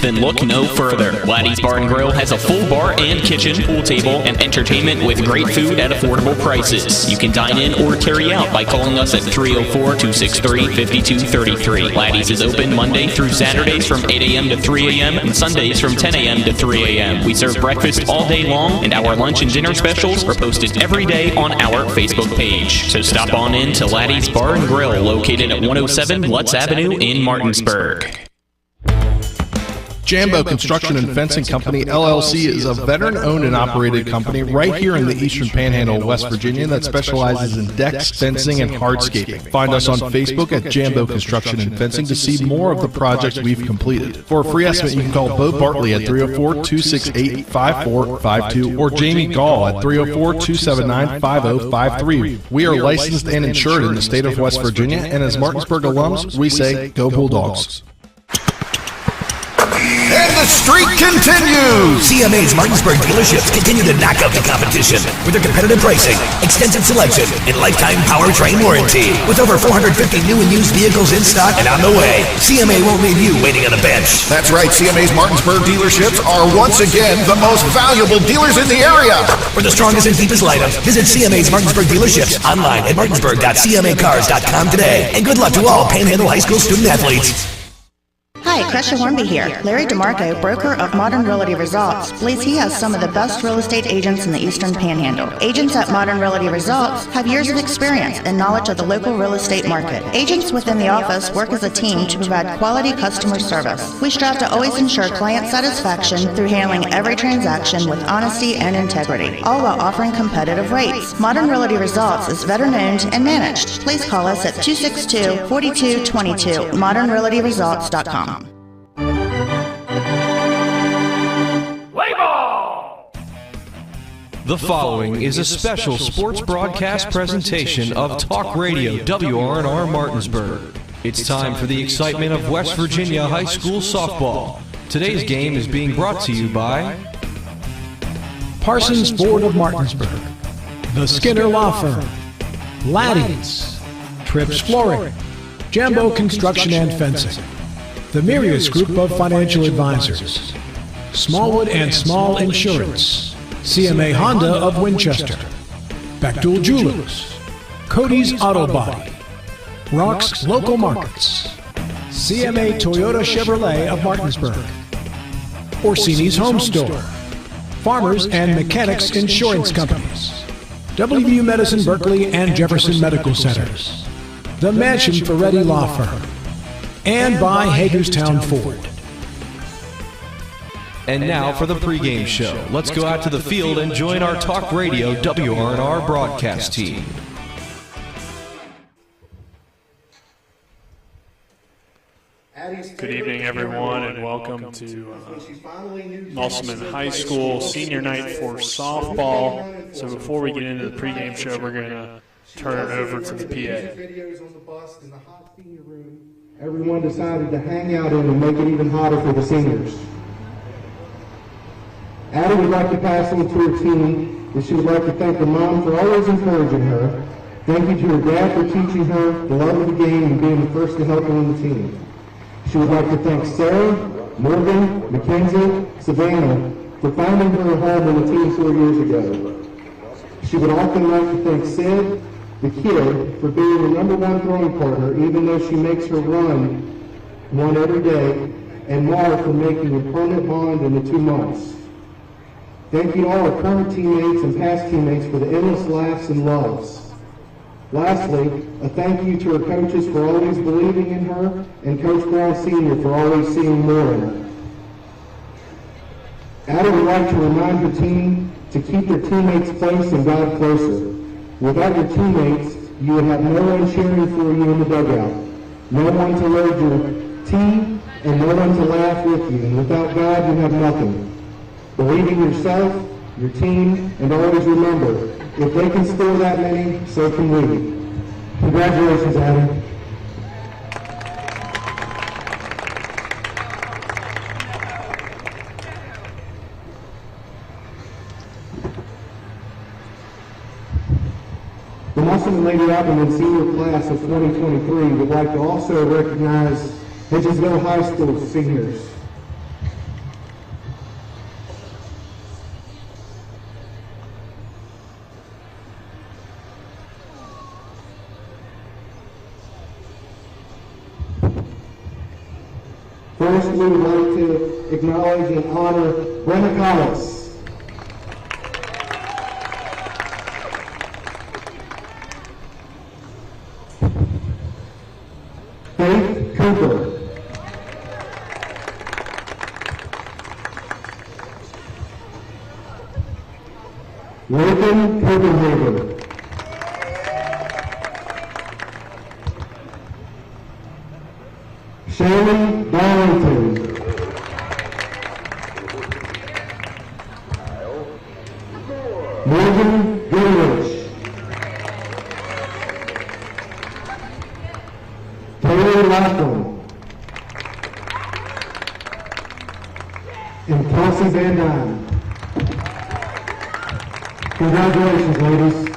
Then look no further. Laddie's Bar and Grill has a full bar and kitchen, pool table, and entertainment with great food at affordable prices. You can dine in or carry out by calling us at 304-263-5233. Laddie's is open Monday through Saturdays from 8 a.m. to 3 a.m. and Sundays from 10 a.m. to 3 a.m. We serve breakfast all day long, and our lunch and dinner specials are posted every day on our Facebook page. So stop on in to Laddie's Bar and Grill, located at 107 Lutz Avenue in Martinsburg. Jambo Construction and Fencing Company, LLC is a veteran-owned and operated company right here in the eastern panhandle of West Virginia that specializes in decks, fencing, and hardscaping. Find us on Facebook at Jambo Construction and Fencing to see more of the projects we've completed. For a free estimate, you can call Bo Bartley at 304-268-5452 or Jamie Gall at 304-279-5053. We are licensed and insured in the state of West Virginia, and as Martinsburg alums, we say, go Bulldogs. And the streak continues! CMA's Martinsburg dealerships continue to knock out the competition with their competitive pricing, extensive selection, and lifetime powertrain warranty. With over 450 new and used vehicles in stock and on the way, CMA won't leave you waiting on a bench. That's right, CMA's Martinsburg dealerships are once again the most valuable dealers in the area. For the strongest and deepest lineup, visit CMA's Martinsburg dealerships online at martinsburg.cmacars.com today. And good luck to all Panhandle High School student athletes. Hi, Cresha Hornby here. Larry DeMarco, broker of Modern Realty Results, believes he has some of the best real estate agents in the Eastern Panhandle. Agents at Modern Realty Results have years of experience and knowledge of the local real estate market. Agents within the office work as a team to provide quality customer service. We strive to always ensure client satisfaction through handling every transaction with honesty and integrity, all while offering competitive rates. Modern Realty Results is veteran-owned and managed. Please call us at 262-4222, modernrealtyresults.com. The following is a special sports broadcast presentation of Talk Radio WRNR Martinsburg. It's time for the excitement of West Virginia High School softball. Today's game is being brought to you by Parsons Board of Martinsburg, the Skinner Law Firm, Laddie's, Trips Flooring, Jambo Construction and Fencing, the Mirius Group of Financial Advisors, Smallwood and Small Insurance, CMA Honda of Winchester, Bechtel Jewelers, Cody's Auto Body, Rock's Local Markets, CMA Toyota Chevrolet of Martinsburg, Orsini's Home Store, Farmers and Mechanics Insurance Companies, WVU Medicine Berkeley and Jefferson Medical Centers, the Mansion Ferretti Law Firm, and by Hagerstown Ford. And now for the pregame show. Let's go out to the field and join our Talk Radio WRNR broadcast team. Good evening, everyone, and welcome to Musselman High School Senior Night for softball. So before we get into the pregame show, we're going to turn it over to the PA. Everyone decided to hang out in and make it even hotter for the seniors. Addie would like to pass on to her team that she would like to thank her mom for always encouraging her. Thank you to her dad for teaching her the love of the game and being the first to help her on the team. She would like to thank Sarah, Morgan, Mackenzie, Savannah for finding her home on the team 4 years ago. She would often like to thank Sid, the kid, for being the #1 throwing partner even though she makes her run one every day, and Mark for making a permanent bond in the 2 months. Thank you to all our current teammates and past teammates for the endless laughs and loves. Lastly, a thank you to her coaches for always believing in her, and Coach Brown Sr. for always seeing more in her. Addie would like to remind her team to keep their teammates close and God closer. Without your teammates, you would have no one cheering for you in the dugout, no one to load your team, and no one to laugh with you. And without God, you have nothing. Believe in yourself, your team, and always remember, if they can score that many, so can we. Congratulations, Addie. The Musselman Lady Applemen senior class of 2023 would like to also recognize Hedgesville High School seniors. Additionally, we'd like to acknowledge and honor Brenna Collis. Faith Cooper. Nathan Copenhagen. Shirley Darlington. Morgan Goodrich. Taylor Laughlin. And Kelsey Van Dyne. Congratulations, ladies.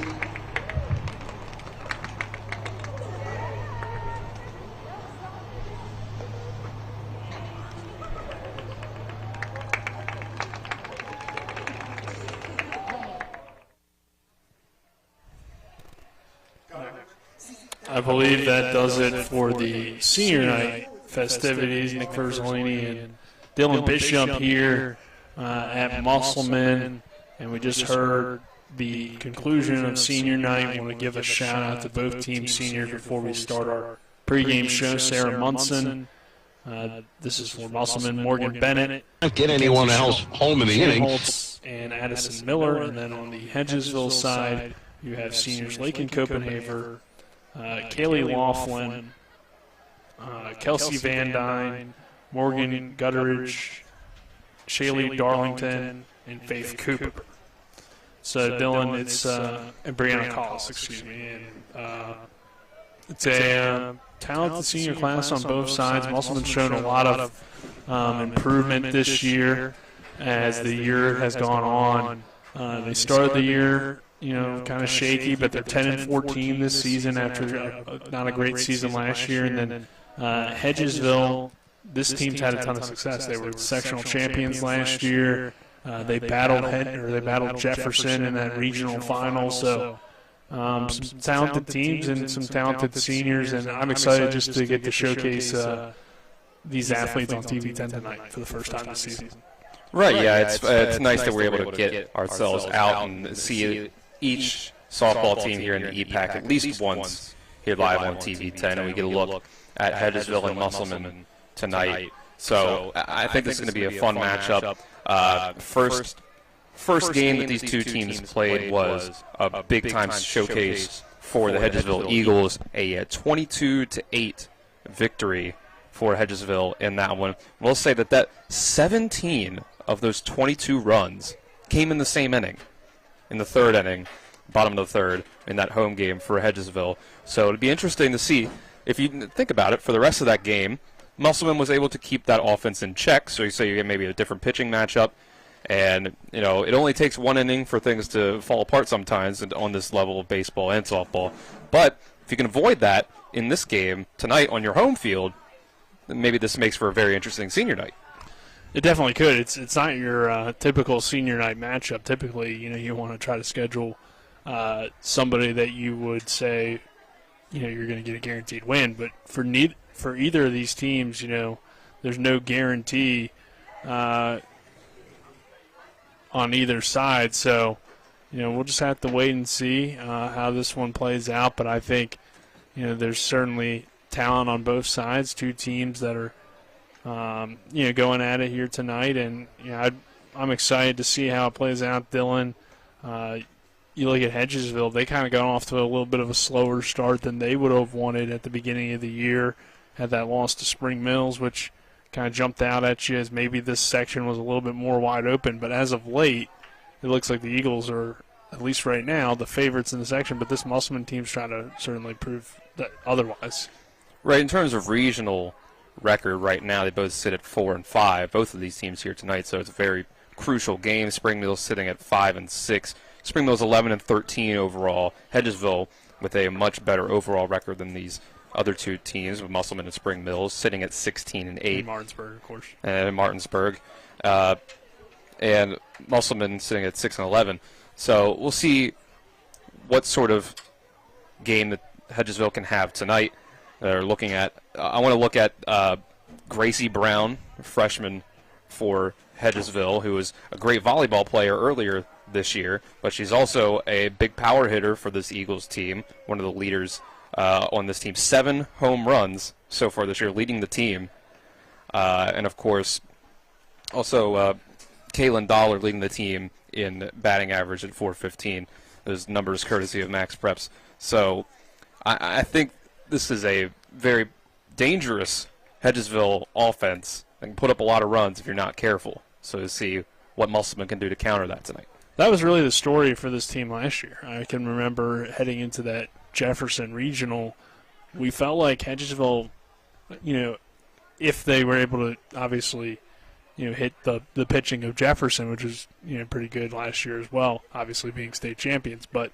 I believe that does it for the senior night festivities. Nick Verzolini and Dylan Bishop here at Musselman. And we just heard the conclusion of senior night. I want to give a shout out to both team seniors before we start our pregame show. Sarah Munson. This is for Musselman. Morgan Bennett. Can't get anyone else home in the inning. Holtz and Addison Miller. And then on the Hedgesville side, you have seniors Lakin Copenhaver, Kaylee Laughlin, Kelsey Van Dyne, Morgan Gutteridge, Shaylee Darlington, and Faith Cooper. So Dylan, it's and Brianna Collis, excuse me. And it's a talented senior class on both sides. Musselman's shown a lot of improvement this year as the year has gone on. They started the year, kind of shaky, but they're 10-14 this season after not a great season last year. And then Hedgesville, this team's had a ton of success. They were sectional champions last year. They battled Jefferson in that regional final. So some talented teams and some talented seniors, and I'm excited just to get to showcase these athletes on TV 10 tonight for the first time this season. Right, yeah, it's nice that we're able to get ourselves out and see each softball team here in the EPAC at least once here live on TV 10, and we get a look at Hedgesville and Musselman tonight. So I think this is going to be a fun matchup. First game that these two teams played was a big-time showcase for the Hedgesville Eagles, a 22-8 victory for Hedgesville in that one. We'll say that 17 of those 22 runs came in the same inning, in the third inning, bottom of the third, in that home game for Hedgesville. So it'd be interesting to see, if you think about it, for the rest of that game, Musselman was able to keep that offense in check. So you say you get maybe a different pitching matchup, and it only takes one inning for things to fall apart sometimes on this level of baseball and softball. But if you can avoid that in this game tonight on your home field, then maybe this makes for a very interesting senior night. It definitely could. It's not your typical senior night matchup. Typically, you want to try to schedule somebody that you would say, you're going to get a guaranteed win. But for either of these teams, there's no guarantee on either side. So, we'll just have to wait and see how this one plays out. But I think, there's certainly talent on both sides. Two teams that are, going at it here tonight. And, I'm excited to see how it plays out, Dylan. You look at Hedgesville, they kind of got off to a little bit of a slower start than they would have wanted at the beginning of the year. Had that loss to Spring Mills, which kind of jumped out at you as maybe this section was a little bit more wide open. But as of late, it looks like the Eagles are, at least right now, the favorites in the section. But this Musselman team's trying to certainly prove that otherwise. Right, in terms of regional record right now, they both sit at 4-5, both of these teams here tonight. So it's a very crucial game. Spring Mills sitting at 5-6. Spring Mills 11-13 overall. Hedgesville with a much better overall record than these other two teams, with Musselman and Spring Mills sitting at 16-8. And Martinsburg, of course. And Martinsburg. And Musselman sitting at 6-11. So we'll see what sort of game that Hedgesville can have tonight. They're looking at. I want to look at Gracie Brown, freshman for Hedgesville, who was a great volleyball player earlier this year, but she's also a big power hitter for this Eagles team, one of the leaders on this team. 7 home runs so far this year, leading the team. And, of course, also Kaylin Dollar leading the team in batting average at .415. Those numbers courtesy of Max Preps. So I think this is a very dangerous Hedgesville offense that can put up a lot of runs if you're not careful. So to see what Musselman can do to counter that tonight. That was really the story for this team last year. I can remember heading into that Jefferson regional, we felt like Hedgesville, if they were able to obviously, hit the pitching of Jefferson, which was, pretty good last year as well, obviously being state champions. But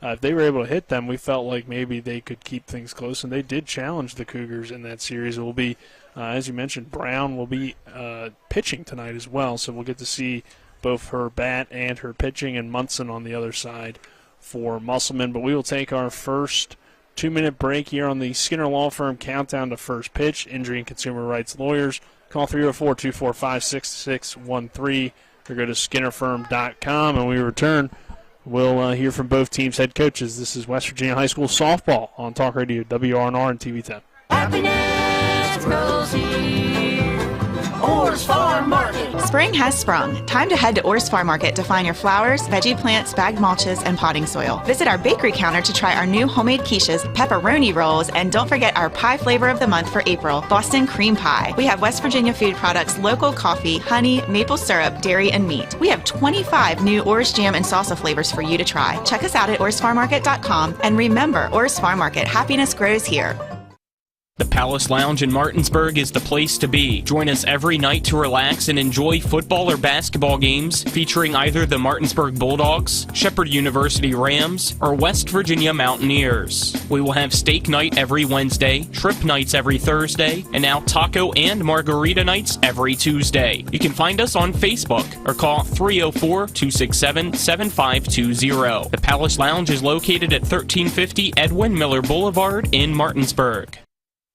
if they were able to hit them, we felt like maybe they could keep things close, and they did challenge the Cougars in that series. It will be, as you mentioned, Brown will be pitching tonight as well, so we'll get to see both her bat and her pitching, and Munson on the other side for Musselman. But we will take our first 2-minute break here on the Skinner Law Firm Countdown to First Pitch, Injury and Consumer Rights Lawyers. Call 304-245-6613 or go to skinnerfirm.com. And when we return, we'll hear from both teams' head coaches. This is West Virginia High School Softball on Talk Radio, WRNR and TV10. Happiness grows here. Orr's Farm Market. Spring has sprung. Time to head to Orr's Farm Market to find your flowers, veggie plants, bagged mulches, and potting soil. Visit our bakery counter to try our new homemade quiches, pepperoni rolls, and don't forget our pie flavor of the month for April, Boston cream pie. We have West Virginia food products, local coffee, honey, maple syrup, dairy, and meat. We have 25 new Orr's jam and salsa flavors for you to try. Check us out at orrsfarmmarket.com. And remember, Orr's Farm Market, happiness grows here. The Palace Lounge in Martinsburg is the place to be. Join us every night to relax and enjoy football or basketball games featuring either the Martinsburg Bulldogs, Shepherd University Rams, or West Virginia Mountaineers. We will have steak night every Wednesday, trip nights every Thursday, and now taco and margarita nights every Tuesday. You can find us on Facebook or call 304-267-7520. The Palace Lounge is located at 1350 Edwin Miller Boulevard in Martinsburg.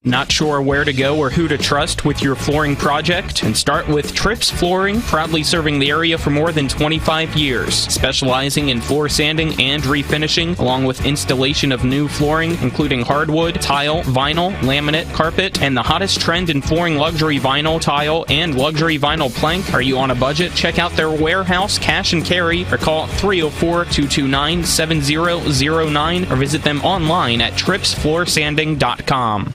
Not sure where to go or who to trust with your flooring project? And start with Trips Flooring, proudly serving the area for more than 25 years, specializing in floor sanding and refinishing, along with installation of new flooring, including hardwood, tile, vinyl, laminate, carpet, and the hottest trend in flooring, luxury vinyl tile and luxury vinyl plank. Are you on a budget? Check out their warehouse, cash and carry, or call 304-229-7009 or visit them online at tripsfloorsanding.com.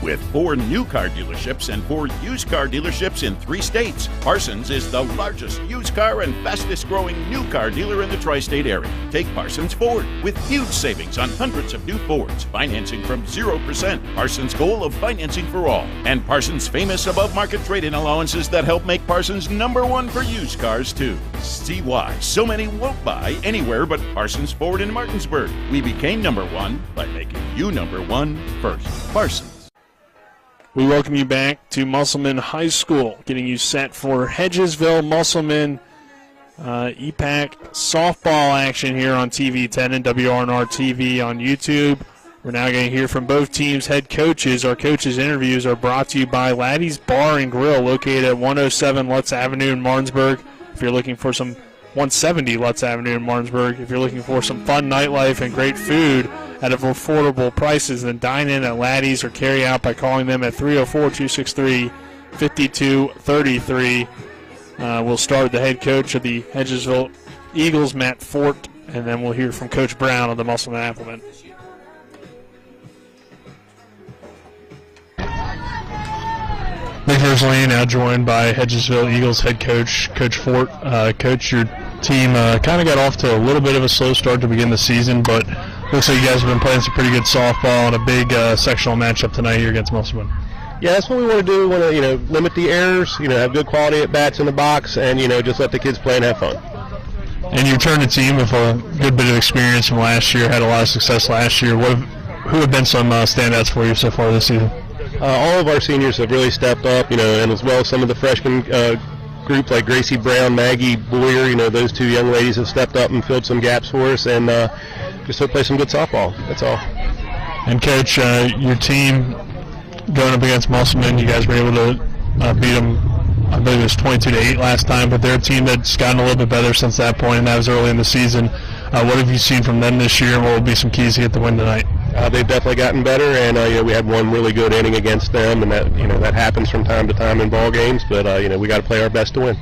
With 4 new car dealerships and 4 used car dealerships in 3 states, Parsons is the largest used car and fastest growing new car dealer in the tri-state area. Take Parsons Ford with huge savings on hundreds of new Fords, financing from 0%, Parsons' goal of financing for all, and Parsons' famous above-market trade-in allowances that help make Parsons #1 for used cars too. See why so many won't buy anywhere but Parsons Ford in Martinsburg. We became #1 by making you #1 first. Parsons. We welcome you back to Musselman High School, getting you set for Hedgesville Musselman EPAC softball action here on TV10 and WRNR TV on YouTube. We're now going to hear from both teams' head coaches. Our coaches' interviews are brought to you by Laddie's Bar and Grill, located at 107 Lutz Avenue in Martinsburg. If you're looking for some 170 Lutz Avenue in Martinsburg, if you're looking for some fun nightlife and great food at affordable prices, then dine in at Laddie's or carry out by calling them at 304-263-5233. We'll start with the head coach of the Hedgesville Eagles, Matt Fort, and then we'll hear from Coach Brown of the Musselman Applemen. Nick Hersley now joined by Hedgesville Eagles head coach, Coach Fort. Coach, your team kind of got off to a little bit of a slow start to begin the season, but looks like you guys have been playing some pretty good softball and a big sectional matchup tonight here against Musselman. Yeah, that's what we want to do. We want to, limit the errors, have good quality at bats in the box, and, just let the kids play and have fun. And you returned a team with a good bit of experience from last year, had a lot of success last year. Who have been some standouts for you so far this season? All of our seniors have really stepped up, and as well as some of the freshman group like Gracie Brown, Maggie Boyer, those 2 young ladies have stepped up and filled some gaps for us, and just to play some good softball. That's all. And Coach, your team going up against Musselman. You guys were able to beat them, I believe it was 22-8 last time, but they're a team that's gotten a little bit better since that point, and that was early in the season. What have you seen from them this year, and what will be some keys to get the win tonight? They've definitely gotten better, and we had one really good inning against them, and that happens from time to time in ball games. But we got to play our best to win.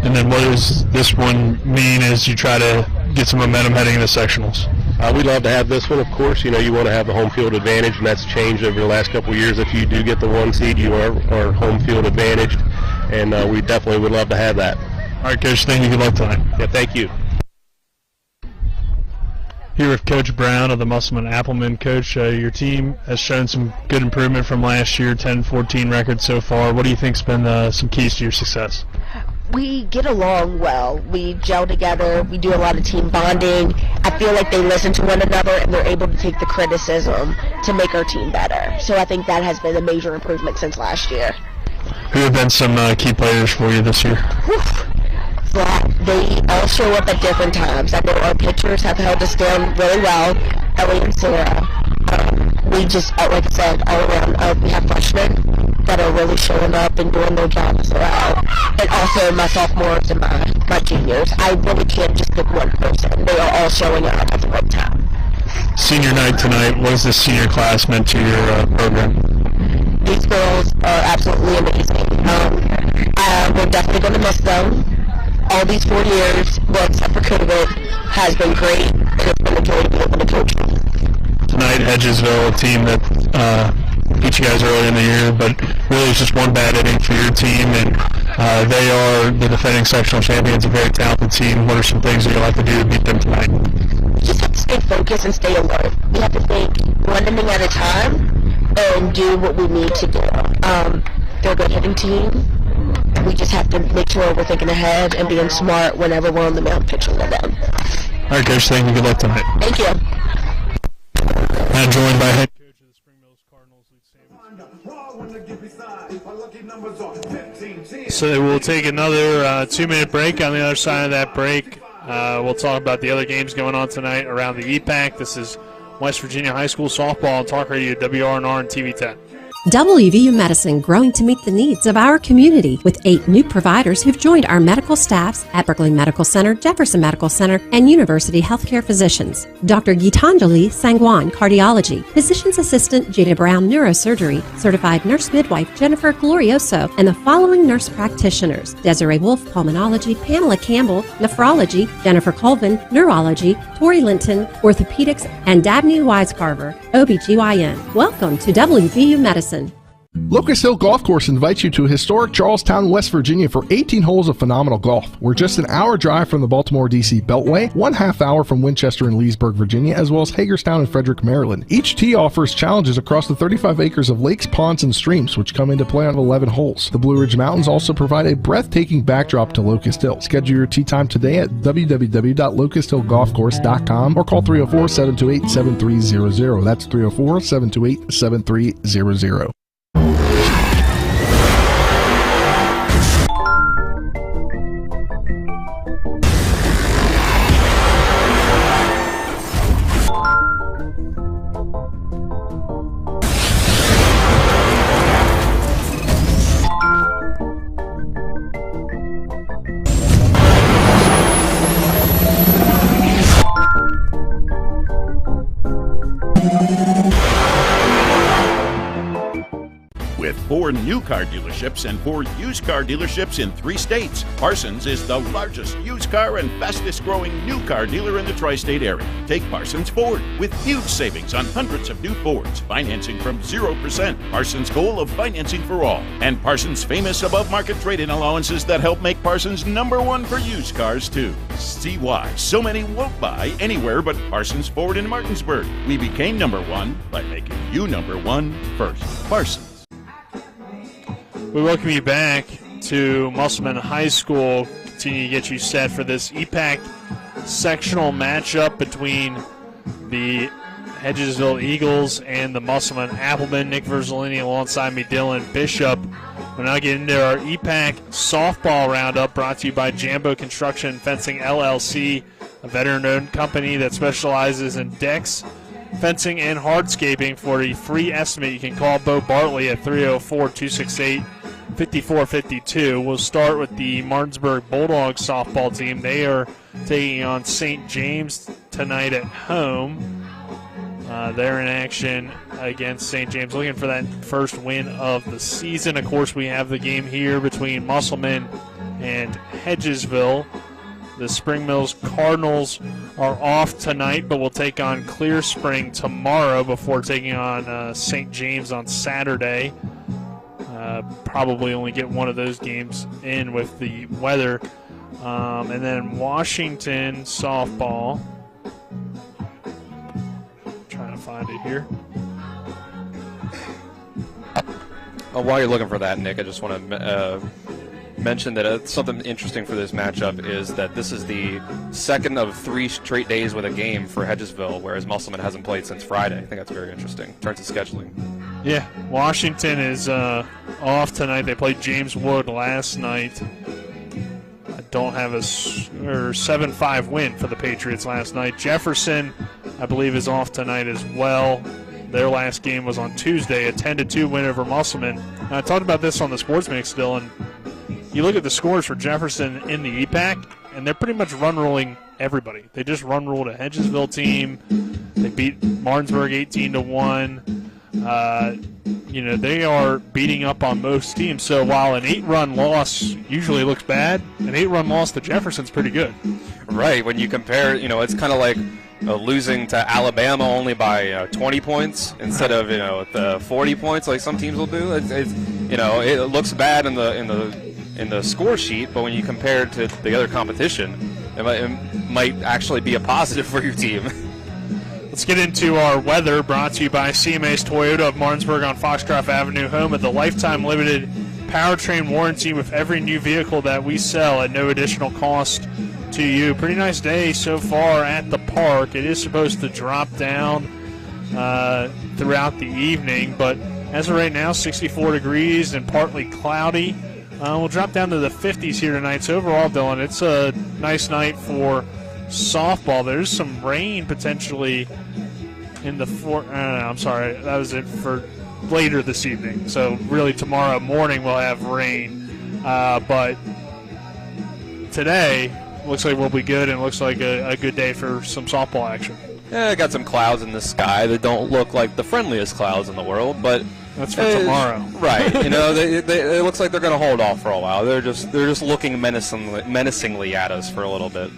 And then what does this one mean as you try to get some momentum heading into sectionals? We'd love to have this one, of course. You want to have the home field advantage, and that's changed over the last couple of years. If you do get the 1 seed, you are home field advantaged, and we definitely would love to have that. All right, Coach, thank you. Good luck tonight. Yeah, thank you. Here with Coach Brown of the Musselman Applemen. Coach, your team has shown some good improvement from last year, 10-14 record so far. What do you think's been some keys to your success? We get along well. We gel together. We do a lot of team bonding. I feel like they listen to one another, and they're able to take the criticism to make our team better. So I think that has been a major improvement since last year. Who have been some key players for you this year? They all show up at different times. I know our pitchers have held us down really well, Ellie and Sarah. We just, like I said, all around, we have freshmen that are really showing up and doing their job as well. And also my sophomores and my juniors. I really can't just pick one person. They are all showing up at the right time. Senior night tonight, what has this senior class meant to your program? These girls are absolutely amazing. We're definitely going to miss them. All these 4 years, well, except for COVID, has been great, and it's been a joy to be able to coach them. Tonight, Hedgesville, a team that beat you guys early in the year, but really it's just one bad inning for your team, and they are the defending sectional champions, a very talented team. What are some things that you'd like to do to beat them tonight? Just have to stay focused and stay alert. We have to think one inning at a time and do what we need to do. They're a good hitting team. We just have to make sure we're thinking ahead and being smart whenever we're on the mound pitching with them. All right, Coach, thank you. Good luck tonight. Thank you. Now joined by head coach of the Spring Mills Cardinals, Luke Samuels. So we'll take another 2-minute break. On the other side of that break, we'll talk about the other games going on tonight around the EPAC. This is West Virginia High School Softball on Talk Radio, WRNR and TV 10. WVU Medicine growing to meet the needs of our community with 8 new providers who've joined our medical staffs at Berkeley Medical Center, Jefferson Medical Center, and University Healthcare Physicians. Dr. Gitanjali Sangwan, Cardiology, Physician's Assistant Jada Brown, Neurosurgery, Certified Nurse Midwife Jennifer Glorioso, and the following nurse practitioners: Desiree Wolf, Pulmonology, Pamela Campbell, Nephrology, Jennifer Colvin, Neurology, Tori Linton, Orthopedics, and Dabney Wisecarver, OBGYN. Welcome to WVU Medicine. Locust Hill Golf Course invites you to historic Charlestown, West Virginia for 18 holes of phenomenal golf. We're just an hour drive from the Baltimore-D.C. Beltway, 1/2 hour from Winchester and Leesburg, Virginia, as well as Hagerstown and Frederick, Maryland. Each tee offers challenges across the 35 acres of lakes, ponds, and streams, which come into play on 11 holes. The Blue Ridge Mountains also provide a breathtaking backdrop to Locust Hill. Schedule your tee time today at www.locusthillgolfcourse.com or call 304-728-7300. That's 304-728-7300. With 4 new car dealerships and 4 used car dealerships in 3 states, Parsons is the largest used car and fastest growing new car dealer in the tri-state area. Take Parsons Ford with huge savings on hundreds of new Fords, financing from 0%, Parsons' goal of financing for all, and Parsons' famous above-market trade-in allowances that help make Parsons #1 for used cars too. See why so many won't buy anywhere but Parsons Ford in Martinsburg. We became #1 by making you #1 first. Parsons. We welcome you back to Musselman High School. Continue to get you set for this EPAC sectional matchup between the Hedgesville Eagles and the Musselman Applemen. Nick Verzolini alongside me, Dylan Bishop. We'll now get into our EPAC softball roundup, brought to you by Jambo Construction and Fencing LLC, a veteran-owned company that specializes in decks, fencing, and hardscaping. For a free estimate, you can call Bo Bartley at 304-268-5452. We'll start with the Martinsburg Bulldogs softball team. They are taking on St. James tonight at home. They're in action against St. James, looking for that first win of the season. Of course, we have the game here between Musselman and Hedgesville. The Spring Mills Cardinals are off tonight, but will take on Clear Spring tomorrow before taking on St. James on Saturday. Probably only get one of those games in with the weather. And then Washington softball. Trying to find it here. While you're looking for that, Nick, I just want to mention that something interesting for this matchup is that this is the second of 3 straight days with a game for Hedgesville, whereas Musselman hasn't played since Friday. I think that's very interesting in terms of scheduling. Yeah, Washington is off tonight. They played James Wood last night. I don't have a 7-5 win for the Patriots last night. Jefferson, I believe, is off tonight as well. Their last game was on Tuesday, a 10-2 win over Musselman. Now, I talked about this on the Sports Mix, Dylan. You look at the scores for Jefferson in the EPAC, and they're pretty much run-rolling everybody. They just run-rolled a Hedgesville team. They beat Martinsburg 18-1. They are beating up on most teams. So while an 8-run loss usually looks bad, an 8-run loss to Jefferson's pretty good. Right. When you compare, it's kind of like losing to Alabama only by 20 points instead of the 40 points like some teams will do. It looks bad in the score sheet, but when you compare it to the other competition, it might actually be a positive for your team. Let's get into our weather, brought to you by CMA's Toyota of Martinsburg on Foxcroft Avenue, home of the lifetime limited powertrain warranty with every new vehicle that we sell at no additional cost to you. Pretty nice day so far at the park. It is supposed to drop down throughout the evening, but as of right now, 64 degrees and partly cloudy. We'll drop down to the 50s here tonight. So overall, Dylan, it's a nice night for softball. There's some rain potentially in the that was it for later this evening. So really tomorrow morning we'll have rain. But today looks like we'll be good, and looks like a good day for some softball action. Yeah, I got some clouds in the sky that don't look like the friendliest clouds in the world, but that's for tomorrow. Right. It looks like they're going to hold off for a while. They're just looking menacingly at us for a little bit.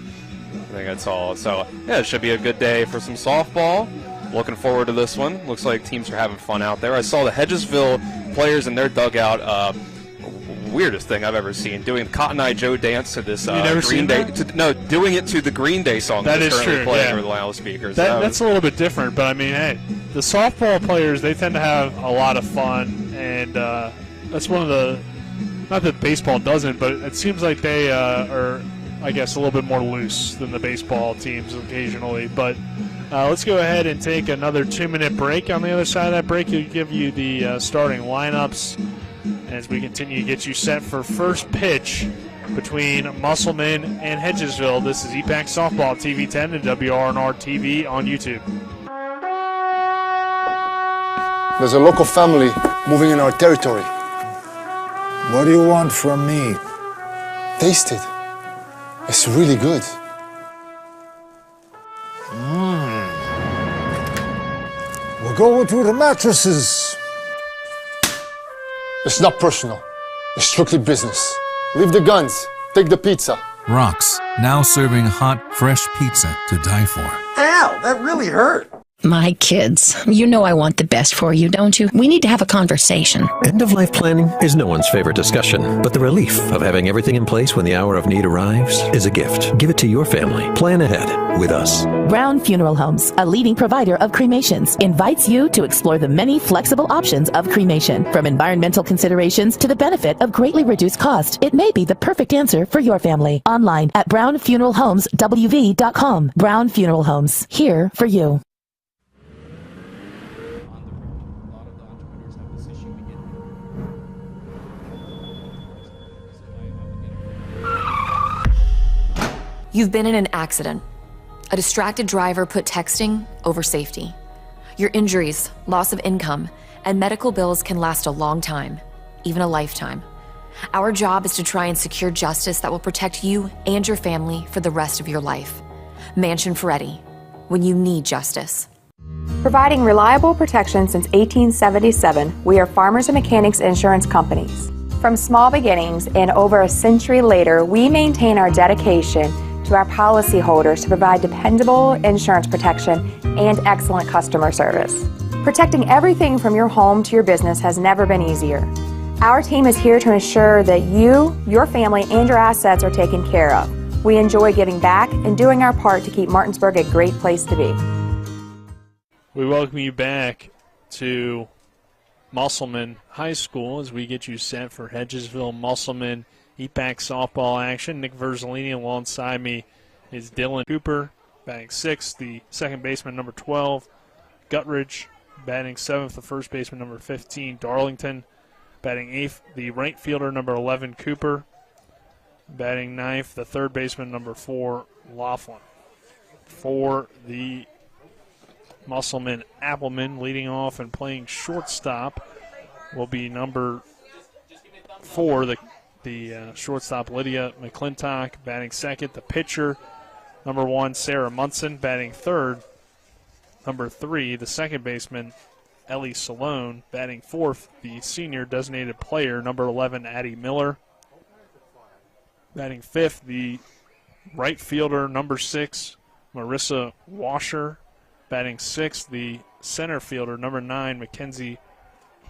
I think that's all. So, yeah, it should be a good day for some softball. Looking forward to this one. Looks like teams are having fun out there. I saw the Hedgesville players in their dugout, weirdest thing I've ever seen, doing Cotton Eye Joe dance to this Green Day. Doing it to the Green Day song that is currently true, playing yeah. over the loudspeakers. That's a little bit different, but I mean, hey, the softball players, they tend to have a lot of fun, and that's one of the, not that baseball doesn't, but it seems like they are, I guess, a little bit more loose than the baseball teams occasionally. But let's go ahead and take another 2-minute break. On the other side of that break, we'll give you the starting lineups as we continue to get you set for first pitch between Musselman and Hedgesville. This is EPAC Softball TV 10 and WRNR TV on YouTube. There's a local family moving in our territory. What do you want from me? Taste it. It's really good. We'll go to the mattresses. It's not personal. It's strictly business. Leave the guns. Take the pizza. Rock's, now serving hot, fresh pizza to die for. Ow, that really hurt. My kids, you know I want the best for you, don't you? We need to have a conversation. End-of-life planning is no one's favorite discussion, but the relief of having everything in place when the hour of need arrives is a gift. Give it to your family. Plan ahead with us. Brown Funeral Homes, a leading provider of cremations, invites you to explore the many flexible options of cremation. From environmental considerations to the benefit of greatly reduced cost, it may be the perfect answer for your family. Online at brownfuneralhomeswv.com. Brown Funeral Homes, here for you. You've been in an accident. A distracted driver put texting over safety. Your injuries, loss of income, and medical bills can last a long time, even a lifetime. Our job is to try and secure justice that will protect you and your family for the rest of your life. Mansion Ferretti, when you need justice. Providing reliable protection since 1877, we are Farmers and Mechanics Insurance Companies. From small beginnings and over a century later, we maintain our dedication to our policyholders to provide dependable insurance protection and excellent customer service. Protecting everything from your home to your business has never been easier. Our team is here to ensure that you, your family, and your assets are taken care of. We enjoy giving back and doing our part to keep Martinsburg a great place to be. We welcome you back to Musselman High School as we get you set for Hedgesville Musselman EPAC softball action. Nick Verzolini alongside me is Dylan Cooper, batting 6th, the second baseman number 12, Guttridge batting 7th, the first baseman number 15, Darlington batting 8th, the right fielder number 11, Cooper batting 9th, the third baseman number 4, Laughlin. For the Musselman Applemen, leading off and playing shortstop will be number 4, the shortstop Lydia McClintock batting second. The pitcher, number 1, Sarah Munson batting third. Number 3, the second baseman Ellie Salone batting fourth. The senior designated player, number 11, Addie Miller batting fifth. The right fielder, number 6, Marissa Washer batting sixth. The center fielder, number 9, Mackenzie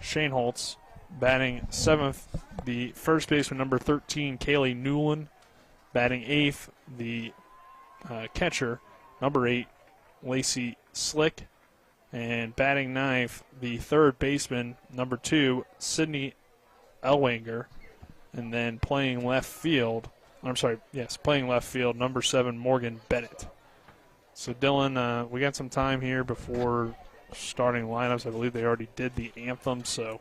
Shaneholtz batting 7th. The first baseman, number 13, Kaylee Newland batting 8th. The catcher, number 8, Lacey Slick, and batting 9th, the third baseman, number 2, Sydney Elwanger, and then playing left field, number 7, Morgan Bennett. So, Dylan, we got some time here before starting lineups. I believe they already did the anthem, so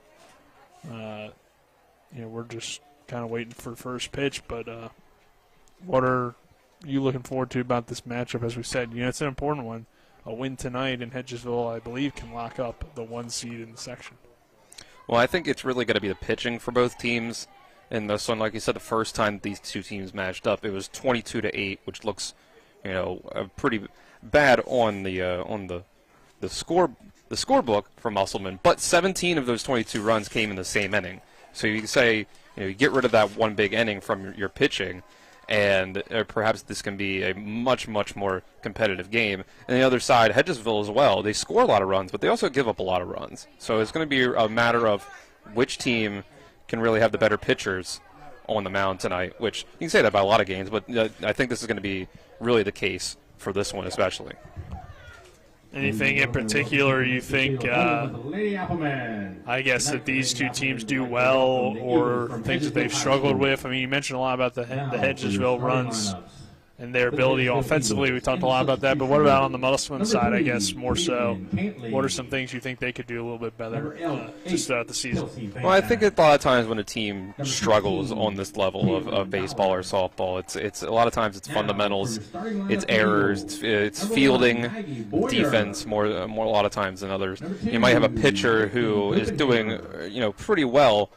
we're just kind of waiting for first pitch. But what are you looking forward to about this matchup? As we said, it's an important one. A win tonight in Hedgesville, I believe, can lock up the 1 seed in the section. Well, I think it's really going to be the pitching for both teams. In this one, like you said, the first time these two teams matched up, it was 22-8, which looks, pretty bad on the scorebook for Musselman. But 17 of those 22 runs came in the same inning. So you can say, you get rid of that one big inning from your pitching, and perhaps this can be a much, much more competitive game. And the other side, Hedgesville as well, they score a lot of runs, but they also give up a lot of runs. So it's going to be a matter of which team can really have the better pitchers on the mound tonight, which you can say that about a lot of games, but I think this is going to be really the case for this one especially. Anything in particular you think, I guess, that these two teams do well or things that they've struggled with? I mean, you mentioned a lot about the Hedgesville runs and their ability offensively. We talked a lot about that. But what about on the Musselman side, I guess, more so? What are some things you think they could do a little bit better just throughout the season? Well, I think a lot of times when a team struggles on this level of baseball or softball, it's a lot of times it's fundamentals, it's errors, it's fielding, defense more a lot of times than others. You might have a pitcher who is doing pretty well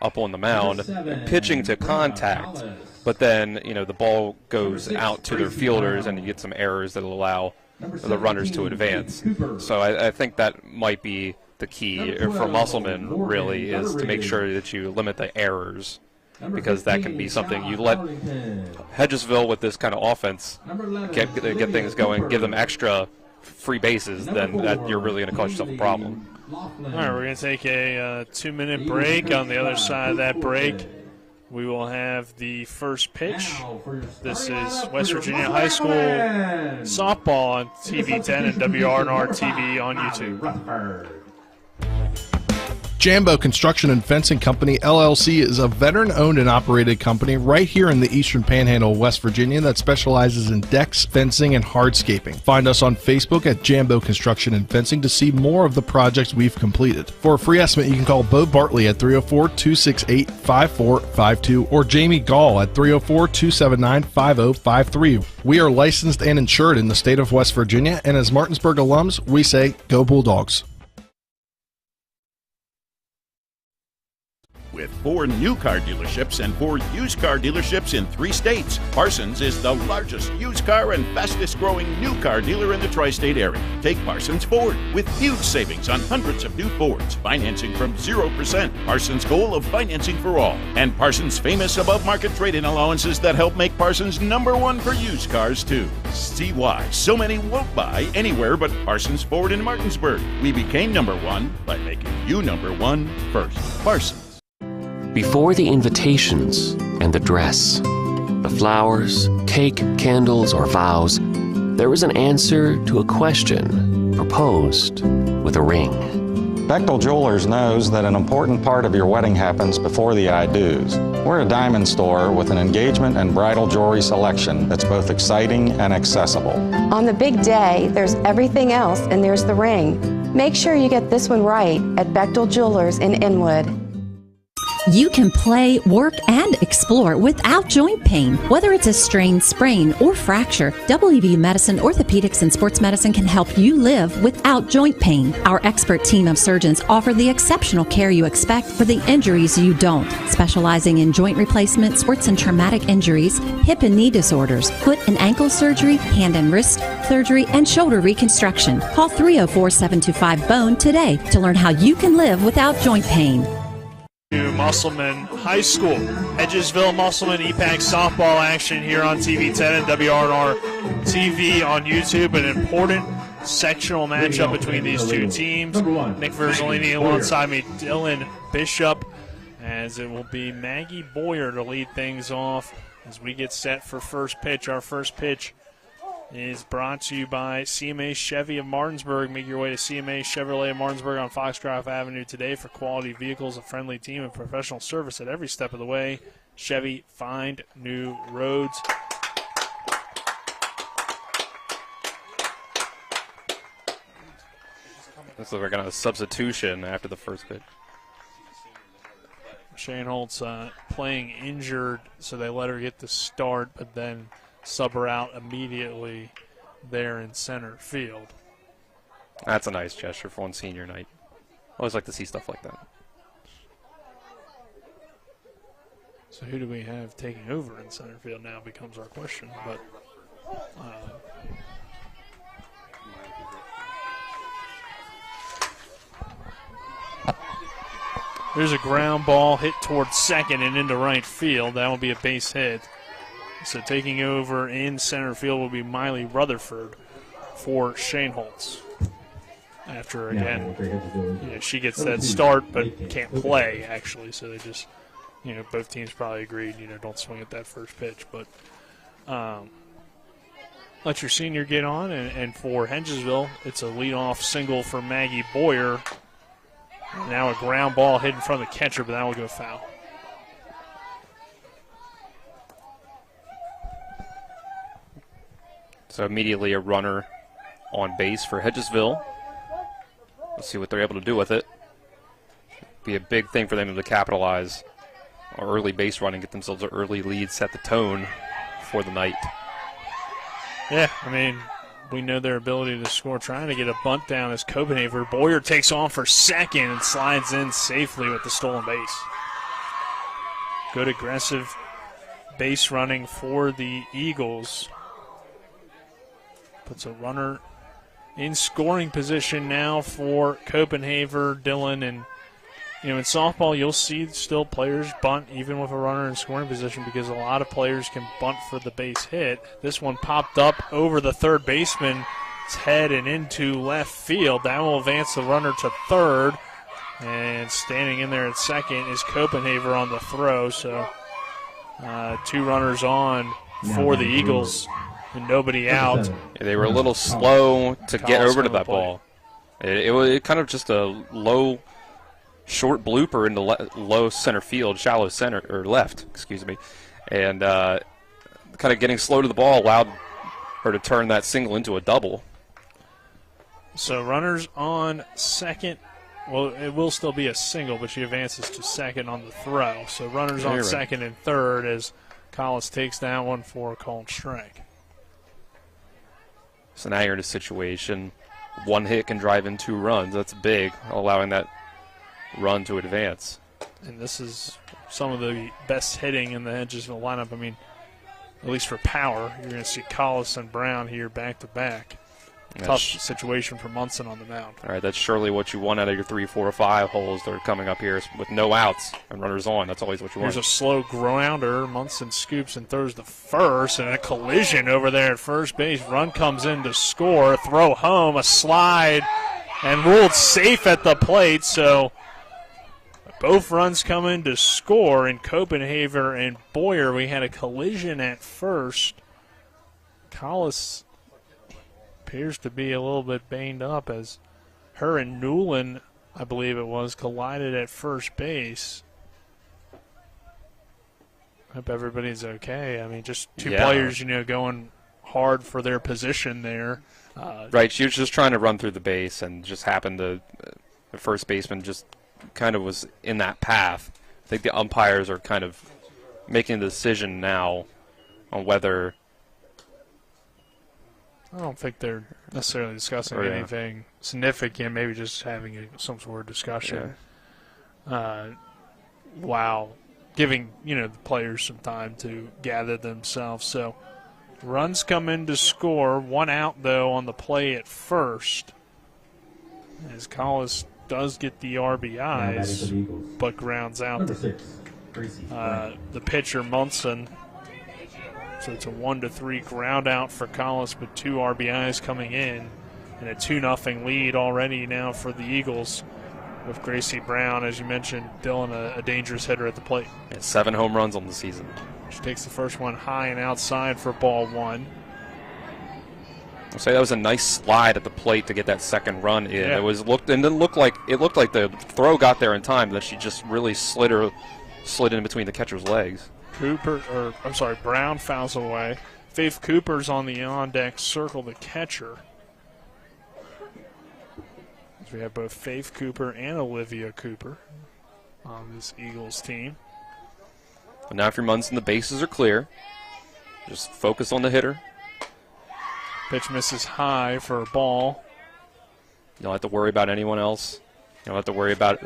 up on the mound, pitching to contact. But then, the ball goes out to their fielders, and you get some errors that will allow the runners to advance. So I think that might be the key for Musselman, really, is to make sure that you limit the errors, because that can be something. You let Hedgesville, with this kind of offense, get things going, give them extra free bases, then that you're really going to cause yourself a problem. All right, we're going to take a 2-minute break. On the other side of that break, we will have the first pitch. This is West Virginia High School softball on TV 10 and WRNR TV on YouTube. Jambo Construction and Fencing Company, LLC is a veteran-owned and operated company right here in the Eastern Panhandle, West Virginia that specializes in decks, fencing, and hardscaping. Find us on Facebook at Jambo Construction and Fencing to see more of the projects we've completed. For a free estimate, you can call Bo Bartley at 304-268-5452 or Jamie Gall at 304-279-5053. We are licensed and insured in the state of West Virginia, and as Martinsburg alums, we say, go Bulldogs. With 4 new car dealerships and 4 used car dealerships in 3 states, Parsons is the largest used car and fastest growing new car dealer in the tri-state area. Take Parsons Ford with huge savings on hundreds of new Fords, financing from 0%, Parsons' goal of financing for all, and Parsons' famous above-market trade-in allowances that help make Parsons #1 for used cars too. See why so many won't buy anywhere but Parsons Ford in Martinsburg. We became #1 by making you #1 first. Parsons. Before the invitations and the dress, the flowers, cake, candles, or vows, there was an answer to a question proposed with a ring. Bechtel Jewelers knows that an important part of your wedding happens before the I-dos. We're a diamond store with an engagement and bridal jewelry selection that's both exciting and accessible. On the big day, there's everything else, and there's the ring. Make sure you get this one right at Bechtel Jewelers in Inwood. You can play, work, and explore without joint pain. Whether it's a strain, sprain, or fracture, WVU Medicine, Orthopedics, and Sports Medicine can help you live without joint pain. Our expert team of surgeons offer the exceptional care you expect for the injuries you don't, specializing in joint replacement, sports and traumatic injuries, hip and knee disorders, foot and ankle surgery, hand and wrist surgery, and shoulder reconstruction. Call 304-725-BONE today to learn how you can live without joint pain. Musselman High School. Hedgesville, Musselman, EPAC softball action here on TV 10 and WRNR TV on YouTube. An important sectional matchup between these two teams. Nick Verzolini alongside me, Dylan Bishop, as it will be Maggie Boyer to lead things off as we get set for first pitch. Our first pitch is brought to you by CMA Chevy of Martinsburg. Make your way to CMA Chevrolet of Martinsburg on Foxcroft Avenue today for quality vehicles, a friendly team, and professional service at every step of the way. Chevy, find new roads. Looks like we're going to have a substitution after the first pitch. Shane Holtz playing injured, so they let her get the start, but then sub her out immediately there in center field. That's a nice gesture for one senior night. Always like to see stuff like that. So who do we have taking over in center field now becomes our question. But there's a ground ball hit towards second and into right field. That will be a base hit. So taking over in center field will be Miley Rutherford for Shane Holtz. After, again, she gets that start but can't play, actually. So they just, both teams probably agreed, don't swing at that first pitch. But let your senior get on. And for Hedgesville, it's a leadoff single for Maggie Boyer. Now a ground ball hit in front of the catcher, but that will go foul. So immediately a runner on base for Hedgesville. Let's see what they're able to do with it. Be a big thing for them to capitalize on early base running, get themselves an early lead, set the tone for the night. Yeah, we know their ability to score. Trying to get a bunt down as Copenhagen. Boyer takes on for second and slides in safely with the stolen base. Good aggressive base running for the Eagles. Puts a runner in scoring position now for Copenhagen, Dylan. And, in softball, you'll see still players bunt even with a runner in scoring position because a lot of players can bunt for the base hit. This one popped up over the third baseman's head and into left field. That will advance the runner to third. And standing in there at second is Copenhagen on the throw. So 2 runners on for the Eagles. And nobody out. Yeah, they were a little slow to get over to that ball. It was kind of just a low short blooper into low center field, shallow center, or left, excuse me. And kind of getting slow to the ball allowed her to turn that single into a double. So runners on second. Well, it will still be a single, but she advances to second on the throw. So runners on second and third as Collis takes that one for a called strike. So now you're in a situation, one hit can drive in 2 runs. That's big, allowing that run to advance. And this is some of the best hitting in the Hedgesville lineup. I mean, at least for power, you're going to see Collis and Brown here back-to-back. Tough situation for Munson on the mound. All right, that's surely what you want out of your 3, 4, or 5 holes that are coming up here with no outs and runners on. That's always what you want. Here's a slow grounder. Munson scoops and throws the first, and a collision over there at first base. Run comes in to score. Throw home, a slide, and ruled safe at the plate. So both runs come in to score in Copenhagen and Boyer. We had a collision at first. Collis appears to be a little bit banged up as her and Newland, I believe it was, collided at first base. Hope everybody's okay. I mean, just two players, going hard for their position there. Right, she was just trying to run through the base and just happened to, the first baseman just kind of was in that path. I think the umpires are kind of making the decision now on whether. I don't think they're necessarily discussing anything significant, maybe just having some sort of discussion. While giving, the players some time to gather themselves. So runs come in to score. 1 out, though, on the play at first. As Collis does get the RBIs, but grounds out the pitcher, Munson. So it's a 1-3 ground out for Collis, but 2 RBIs coming in, and a 2-0 lead already now for the Eagles with Gracie Brown, as you mentioned, Dylan, a dangerous hitter at the plate. 7 home runs on the season. She takes the first one high and outside for ball 1. I'll say that was a nice slide at the plate to get that second run in. Yeah. It didn't look like the throw got there in time, that she just really slid in between the catcher's legs. Brown fouls away. Faith Cooper's on the on-deck circle, the catcher. So we have both Faith Cooper and Olivia Cooper on this Eagles team. But now if you're Munson, the bases are clear. Just focus on the hitter. Pitch misses high for a ball. You don't have to worry about anyone else. You don't have to worry about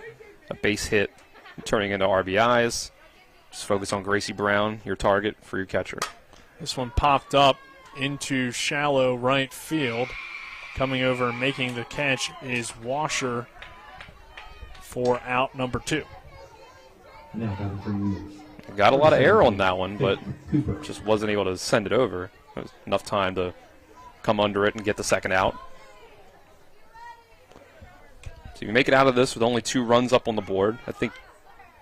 a base hit turning into RBIs. Just focus on Gracie Brown, your target for your catcher. This one popped up into shallow right field. Coming over and making the catch is Washer for out number 2. Got a lot of air on that one, but just wasn't able to send it over. It was enough time to come under it and get the second out. So you make it out of this with only 2 runs up on the board. I think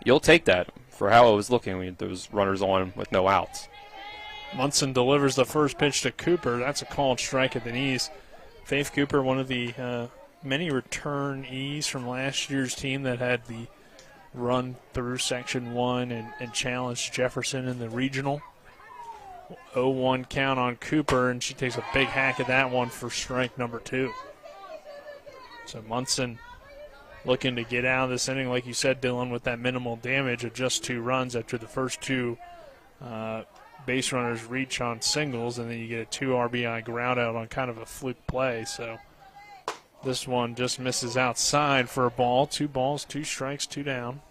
you'll take that for how it was looking when those runners on with no outs. Munson delivers the first pitch to Cooper. That's a called strike at the knees. Faith Cooper, one of the many returnees from last year's team that had the run through Section 1 and challenged Jefferson in the regional. 0-1 count on Cooper, and she takes a big hack at that one for strike number 2. So Munson looking to get out of this inning, like you said, Dylan, with that minimal damage of just 2 runs after the first 2 base runners reach on singles, and then you get a 2 RBI ground out on kind of a fluke play. So this one just misses outside for a ball. 2 balls, 2 strikes, 2 down.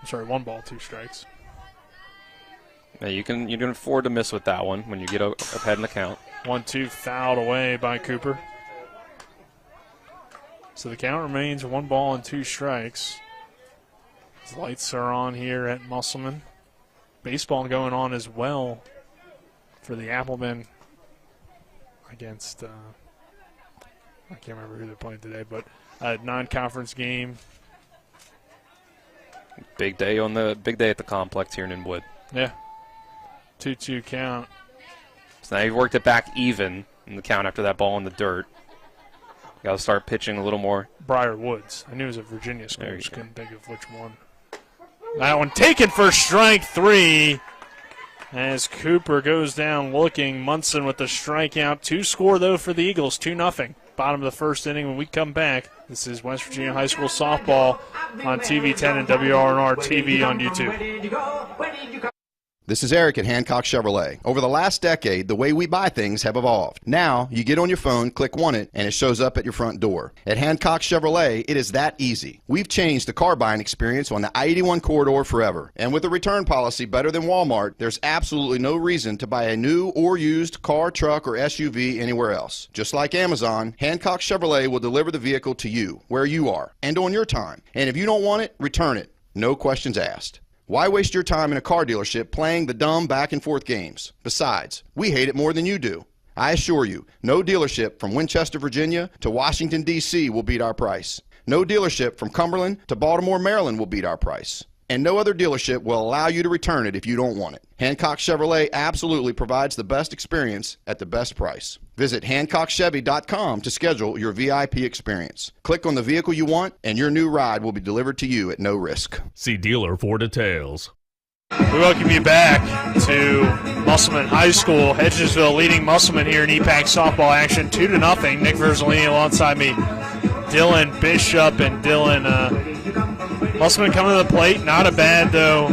I'm sorry, 1 ball, 2 strikes. Yeah, you can afford to miss with that one when you get ahead in the count. 1-2 fouled away by Cooper. So the count remains 1 ball and 2 strikes. The lights are on here at Musselman. Baseball going on as well for the Applemen against, I can't remember who they're playing today, but a non-conference game. Big day at the complex here in Inwood. Yeah. 2-2 count. So now you've worked it back even in the count after that ball in the dirt. Got to start pitching a little more. Briar Woods. I knew it was a Virginia school. I just couldn't think of which one. That one taken for strike 3 as Cooper goes down looking. Munson with the strikeout. 2 score, though, for the Eagles, 2-0. Bottom of the first inning. When we come back, this is West Virginia High School softball on TV 10 and WRNR TV on YouTube. This is Eric at Hancock Chevrolet. Over the last decade, the way we buy things have evolved. Now, you get on your phone, click Want It, and it shows up at your front door. At Hancock Chevrolet, it is that easy. We've changed the car buying experience on the I-81 corridor forever. And with a return policy better than Walmart, there's absolutely no reason to buy a new or used car, truck, or SUV anywhere else. Just like Amazon, Hancock Chevrolet will deliver the vehicle to you, where you are, and on your time. And if you don't want it, return it. No questions asked. Why waste your time in a car dealership playing the dumb back-and-forth games? Besides, we hate it more than you do. I assure you, no dealership from Winchester, Virginia to Washington, D.C. will beat our price. No dealership from Cumberland to Baltimore, Maryland will beat our price. And no other dealership will allow you to return it if you don't want it. Hancock Chevrolet absolutely provides the best experience at the best price. Visit HancockChevy.com to schedule your VIP experience. Click on the vehicle you want, and your new ride will be delivered to you at no risk. See dealer for details. We welcome you back to Musselman High School. Hedgesville leading Musselman here in EPAC softball action, 2-0. Nick Verzolini alongside me, Dylan Bishop and Dylan. Musselman coming to the plate. Not a bad, though,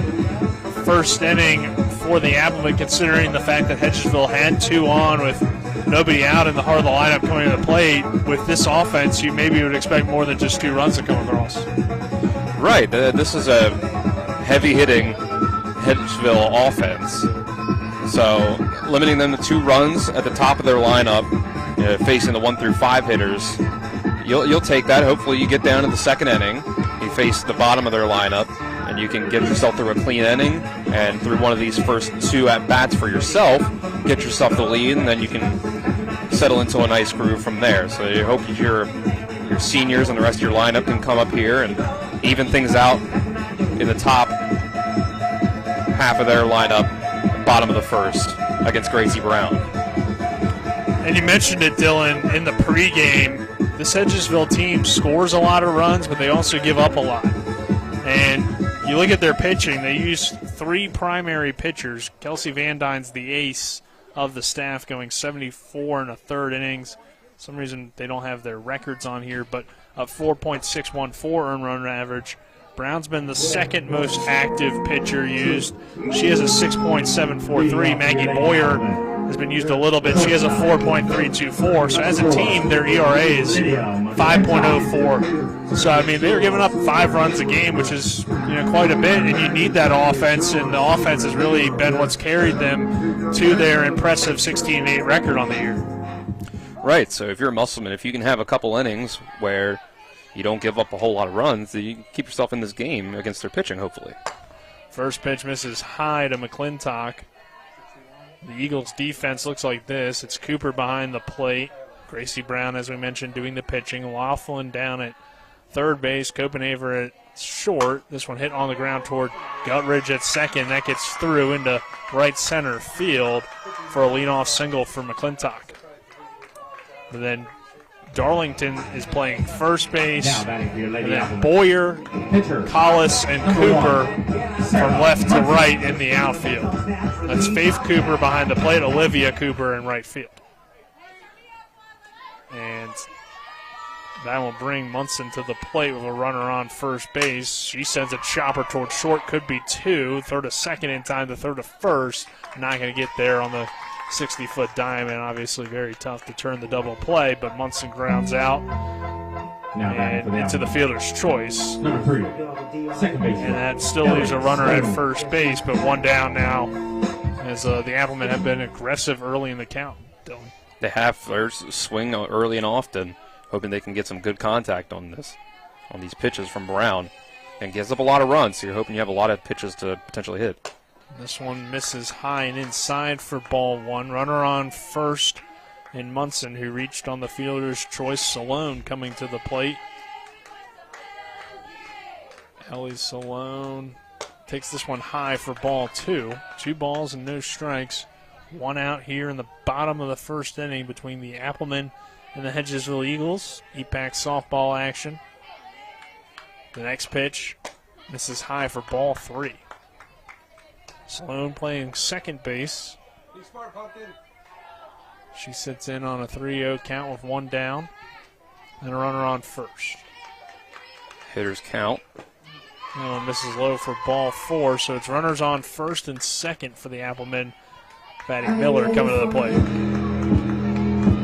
first inning for the Applemen, considering the fact that Hedgesville had 2 on with nobody out in the heart of the lineup coming to the plate. With this offense, you maybe would expect more than just 2 runs to come across. Right. This is a heavy-hitting Hedgesville offense. So limiting them to 2 runs at the top of their lineup, facing the 1 through 5 hitters, you'll take that. Hopefully you get down to the second inning. You face the bottom of their lineup, and you can get yourself through a clean inning, and through one of these first 2 at-bats for yourself, get yourself the lead, and then you can settle into a nice groove from there. So you hope your seniors and the rest of your lineup can come up here and even things out in the top half of their lineup, bottom of the first, against Gracie Brown. And you mentioned it, Dylan, in the pregame. This Hedgesville team scores a lot of runs, but they also give up a lot. And you look at their pitching, they use 3 primary pitchers. Kelsey Van Dyne's the ace of the staff, going 74 1/3 innings. For some reason they don't have their records on here, but a 4.614 earned run average. Brown's been the second most active pitcher used. She has a 6.743. Maggie Boyer has been used a little bit. She has a 4.324. So as a team, their ERA is 5.04. So, I mean, they're giving up 5 runs a game, which is quite a bit, and you need that offense, and the offense has really been what's carried them to their impressive 16-8 record on the year. Right, so if you're a Musselman, if you can have a couple innings where you don't give up a whole lot of runs, you can keep yourself in this game against their pitching, hopefully. First pitch misses high to McClintock. The Eagles' defense looks like this. It's Cooper behind the plate. Gracie Brown, as we mentioned, doing the pitching. Laughlin down at third base. Copenhaver at short. This one hit on the ground toward Guttridge at second. That gets through into right center field for a leadoff single for McClintock. But then Darlington is playing first base, and then Boyer, Collis, and Cooper from left to right in the outfield. That's Faith Cooper behind the plate, Olivia Cooper in right field. And that will bring Munson to the plate with a runner on first base. She sends a chopper toward short, could be 2. Throw to second in time to throw to first. Not going to get there on the 60-foot diamond. Obviously very tough to turn the double play, but Munson grounds out and into the fielder's choice. Number 3, second base. And that still leaves a runner at first base, but 1 down now as the Applemen have been aggressive early in the count, Dylan. They have their swing early and often, hoping they can get some good contact on these pitches from Brown. And gives up a lot of runs, so you're hoping you have a lot of pitches to potentially hit. This one misses high and inside for ball 1. Runner on first in Munson, who reached on the fielder's choice. Salone coming to the plate. Ellie Salone takes this one high for ball 2. 2 balls and no strikes. 1 out here in the bottom of the first inning between the Applemen and the Hedgesville Eagles. EPAC softball action. The next pitch misses high for ball 3. Sloan playing second base. She sits in on a 3-0 count with 1 down and a runner on first. Hitters count. And misses low for ball 4, so it's runners on first and second for the Applemen. Batty Miller coming to the plate.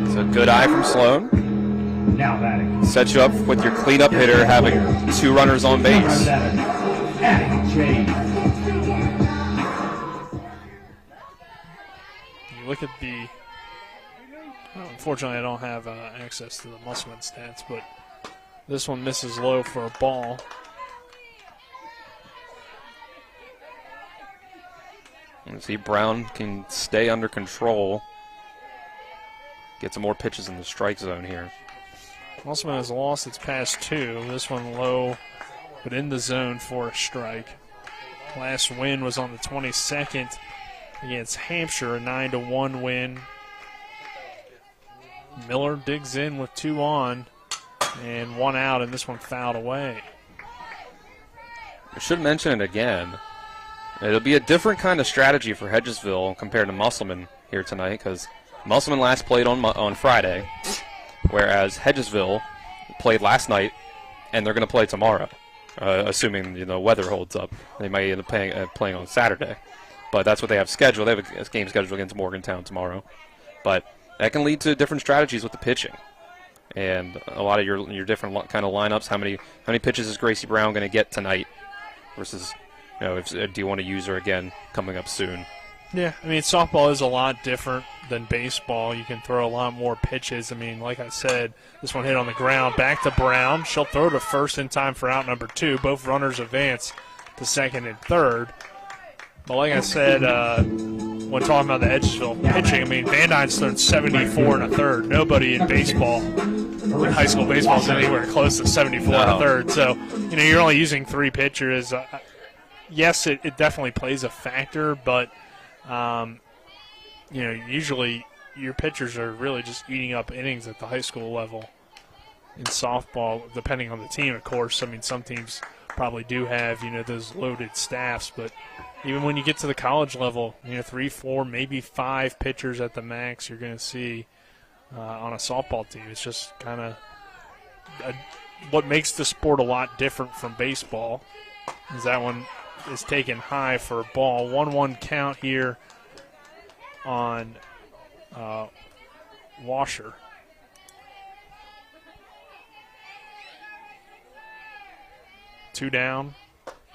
It's a good eye from Sloan. Now batting. Sets you up with your cleanup hitter having 2 runners on base. You look at the... Well, unfortunately, I don't have access to the Musselman stats, but this one misses low for a ball. And see, Brown can stay under control. Get some more pitches in the strike zone here. Musselman has lost its past 2. This one low, but in the zone for a strike. Last win was on the 22nd against Hampshire, a 9-1 win. Miller digs in with 2 on and 1 out, and this one fouled away. I should mention it again. It'll be a different kind of strategy for Hedgesville compared to Musselman here tonight, because Musselman last played on Friday, whereas Hedgesville played last night, and they're going to play tomorrow, assuming weather holds up. They might end up playing on Saturday, but that's what they have scheduled. They have a game scheduled against Morgantown tomorrow, but that can lead to different strategies with the pitching, and a lot of your different kind of lineups. How many pitches is Gracie Brown going to get tonight versus? Do you want to use her again coming up soon? Yeah, I mean, softball is a lot different than baseball. You can throw a lot more pitches. I mean, like I said, this one hit on the ground. Back to Brown. She'll throw to first in time for out number 2. Both runners advance to second and third. But like I said, when talking about the Hedgesville pitching, I mean, Van Dyne's thrown 74 and a third. Nobody in baseball, in high school baseball, is anywhere close to 74 and a third. So, you're only using 3 pitchers. Yes, it definitely plays a factor, but, usually your pitchers are really just eating up innings at the high school level. In softball, depending on the team, of course. I mean, some teams probably do have, those loaded staffs, but even when you get to the college level, 3, 4, maybe 5 pitchers at the max you're going to see on a softball team. It's just kind of what makes the sport a lot different from baseball is that one is taken high for a ball. 1-1 count here on Washer. Two down.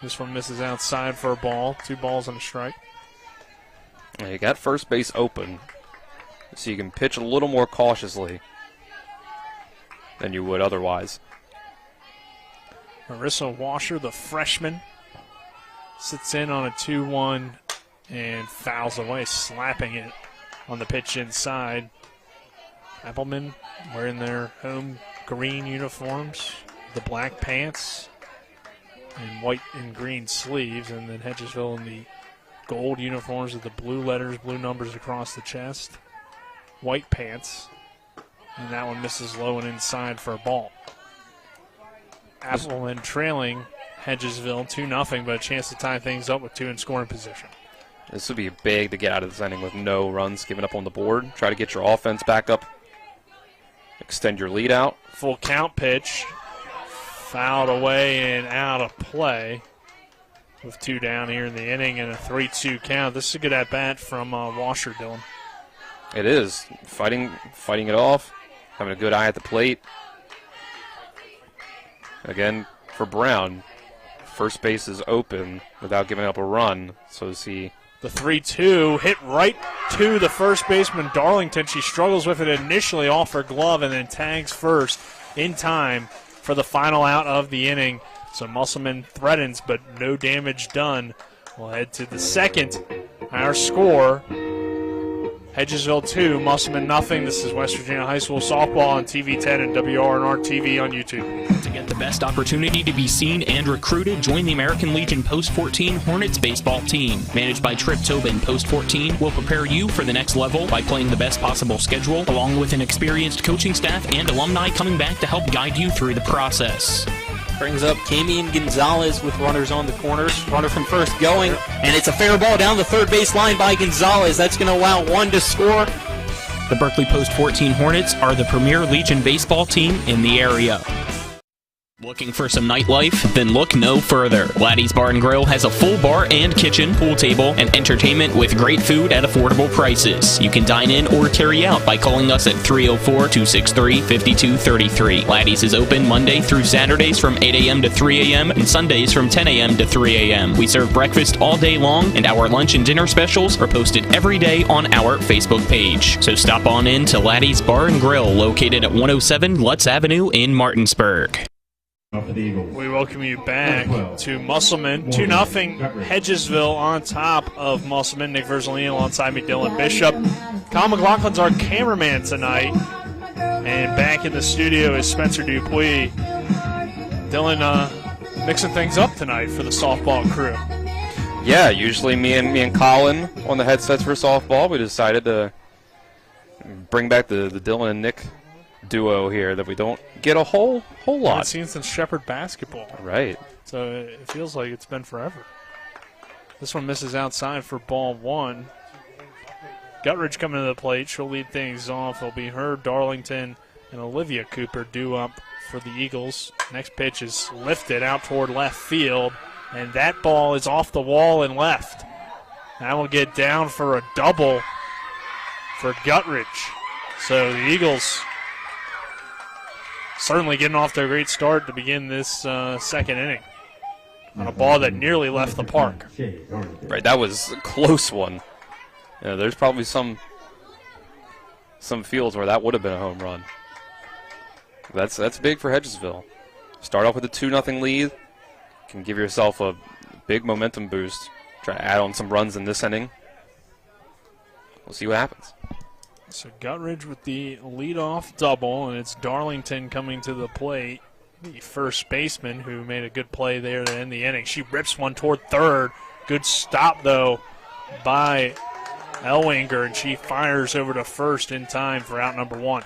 This one misses outside for a ball. 2 balls and a strike. You got first base open, so you can pitch a little more cautiously than you would otherwise. Marissa Washer, the freshman, sits in on a 2-1 and fouls away, slapping it on the pitch inside. Applemen wearing their home green uniforms, the black pants, and white and green sleeves, and then Hedgesville in the gold uniforms with the blue letters, blue numbers across the chest, white pants, and that one misses low and inside for a ball. Applemen trailing Hedgesville 2-0, but a chance to tie things up with 2 in scoring position. This would be big to get out of this inning with no runs given up on the board. Try to get your offense back up. Extend your lead out. Full count pitch. Fouled away and out of play with 2 down here in the inning and a 3-2 count. This is a good at-bat from Washer, Dylan. It is. Fighting it off. Having a good eye at the plate. Again, for Brown, first base is open without giving up a run. So see the 3-2 hit right to the first baseman, Darlington. She struggles with it initially off her glove and then tags first in time for the final out of the inning. So Musselman threatens, but no damage done. We'll head to the second. Our score, Hedgesville 2, Musselman nothing. This is West Virginia High School softball on TV 10 and WRNR TV on YouTube. To get the best opportunity to be seen and recruited, join the American Legion Post 14 Hornets baseball team. Managed by Trip Tobin, Post 14 will prepare you for the next level by playing the best possible schedule, along with an experienced coaching staff and alumni coming back to help guide you through the process. Brings up Camion Gonzalez with runners on the corners. Runner from first going, and it's a fair ball down the third base line by Gonzalez. That's going to allow one to score. The Berkeley Post 14 Hornets are the premier Legion baseball team in the area. Looking for some nightlife? Then look no further. Laddie's Bar and Grill has a full bar and kitchen, pool table, and entertainment with great food at affordable prices. You can dine in or carry out by calling us at 304-263-5233. Laddie's is open Monday through Saturdays from 8 a.m. to 3 a.m. and Sundays from 10 a.m. to 3 a.m. We serve breakfast all day long, and our lunch and dinner specials are posted every day on our Facebook page. So stop on in to Laddie's Bar and Grill, located at 107 Lutz Avenue in Martinsburg. We welcome you back to Musselman. 2-0 Hedgesville on top of Musselman. Nick Verzolino alongside me, Dylan Bishop. Kyle McLaughlin's our cameraman tonight. And back in the studio is Spencer Dupuis. Dylan mixing things up tonight for the softball crew. Yeah, usually me and Colin on the headsets for softball. We decided to bring back the Dylan and Nick duo here that we don't get a whole lot. I've seen since Shepherd basketball. Right. So it feels like it's been forever. This one misses outside for ball one. Guttridge coming to the plate. She'll lead things off. It'll be her, Darlington, and Olivia Cooper due up for the Eagles. Next pitch is lifted out toward left field, and that ball is off the wall and left. That will get down for a double for Guttridge. So the Eagles certainly getting off to a great start to begin this second inning on a ball that nearly left the park. Right, that was a close one. Yeah, there's probably some fields where that would have been a home run. That's big for Hedgesville. Start off with a 2-0 lead. Can give yourself a big momentum boost. Try to add on some runs in this inning. We'll see what happens. So Guttridge with the leadoff double, and it's Darlington coming to the plate, the first baseman who made a good play there to end the inning. She rips one toward third. Good stop, though, by Elwinger, and she fires over to first in time for out number one.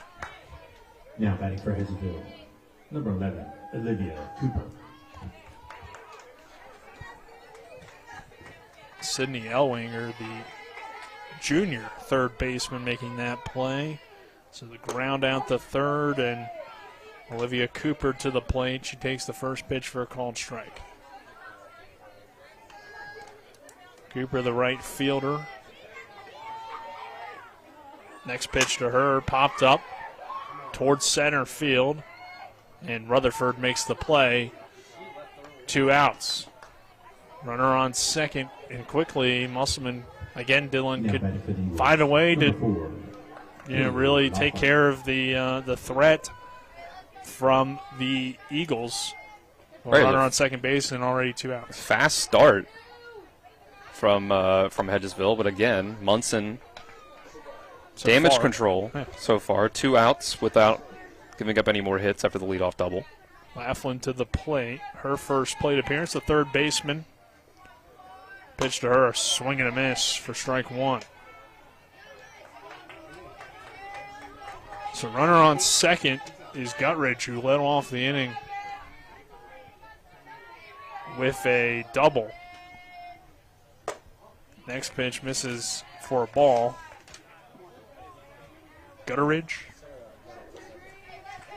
Now batting for Hedgesville, number 11, Olivia Cooper. Sydney Elwinger, the junior third baseman, making that play. So the ground out to third, and Olivia Cooper to the plate. She takes the first pitch for a called strike. Cooper, the right fielder. Next pitch to her, popped up towards center field, and Rutherford makes the play. 2 outs. Runner on second, and quickly Musselman, again, Dylan could find a way to really take care of the threat from the Eagles. Runner on second base and already 2 outs. Fast start from Hedgesville, but again, Munson damage control so far. 2 outs without giving up any more hits after the leadoff double. Laughlin to the plate. Her first plate appearance, the third baseman. Pitch to her, a swing and a miss for strike one. So runner on second is Guttridge, who led off the inning with a double. Next pitch misses for a ball. Guttridge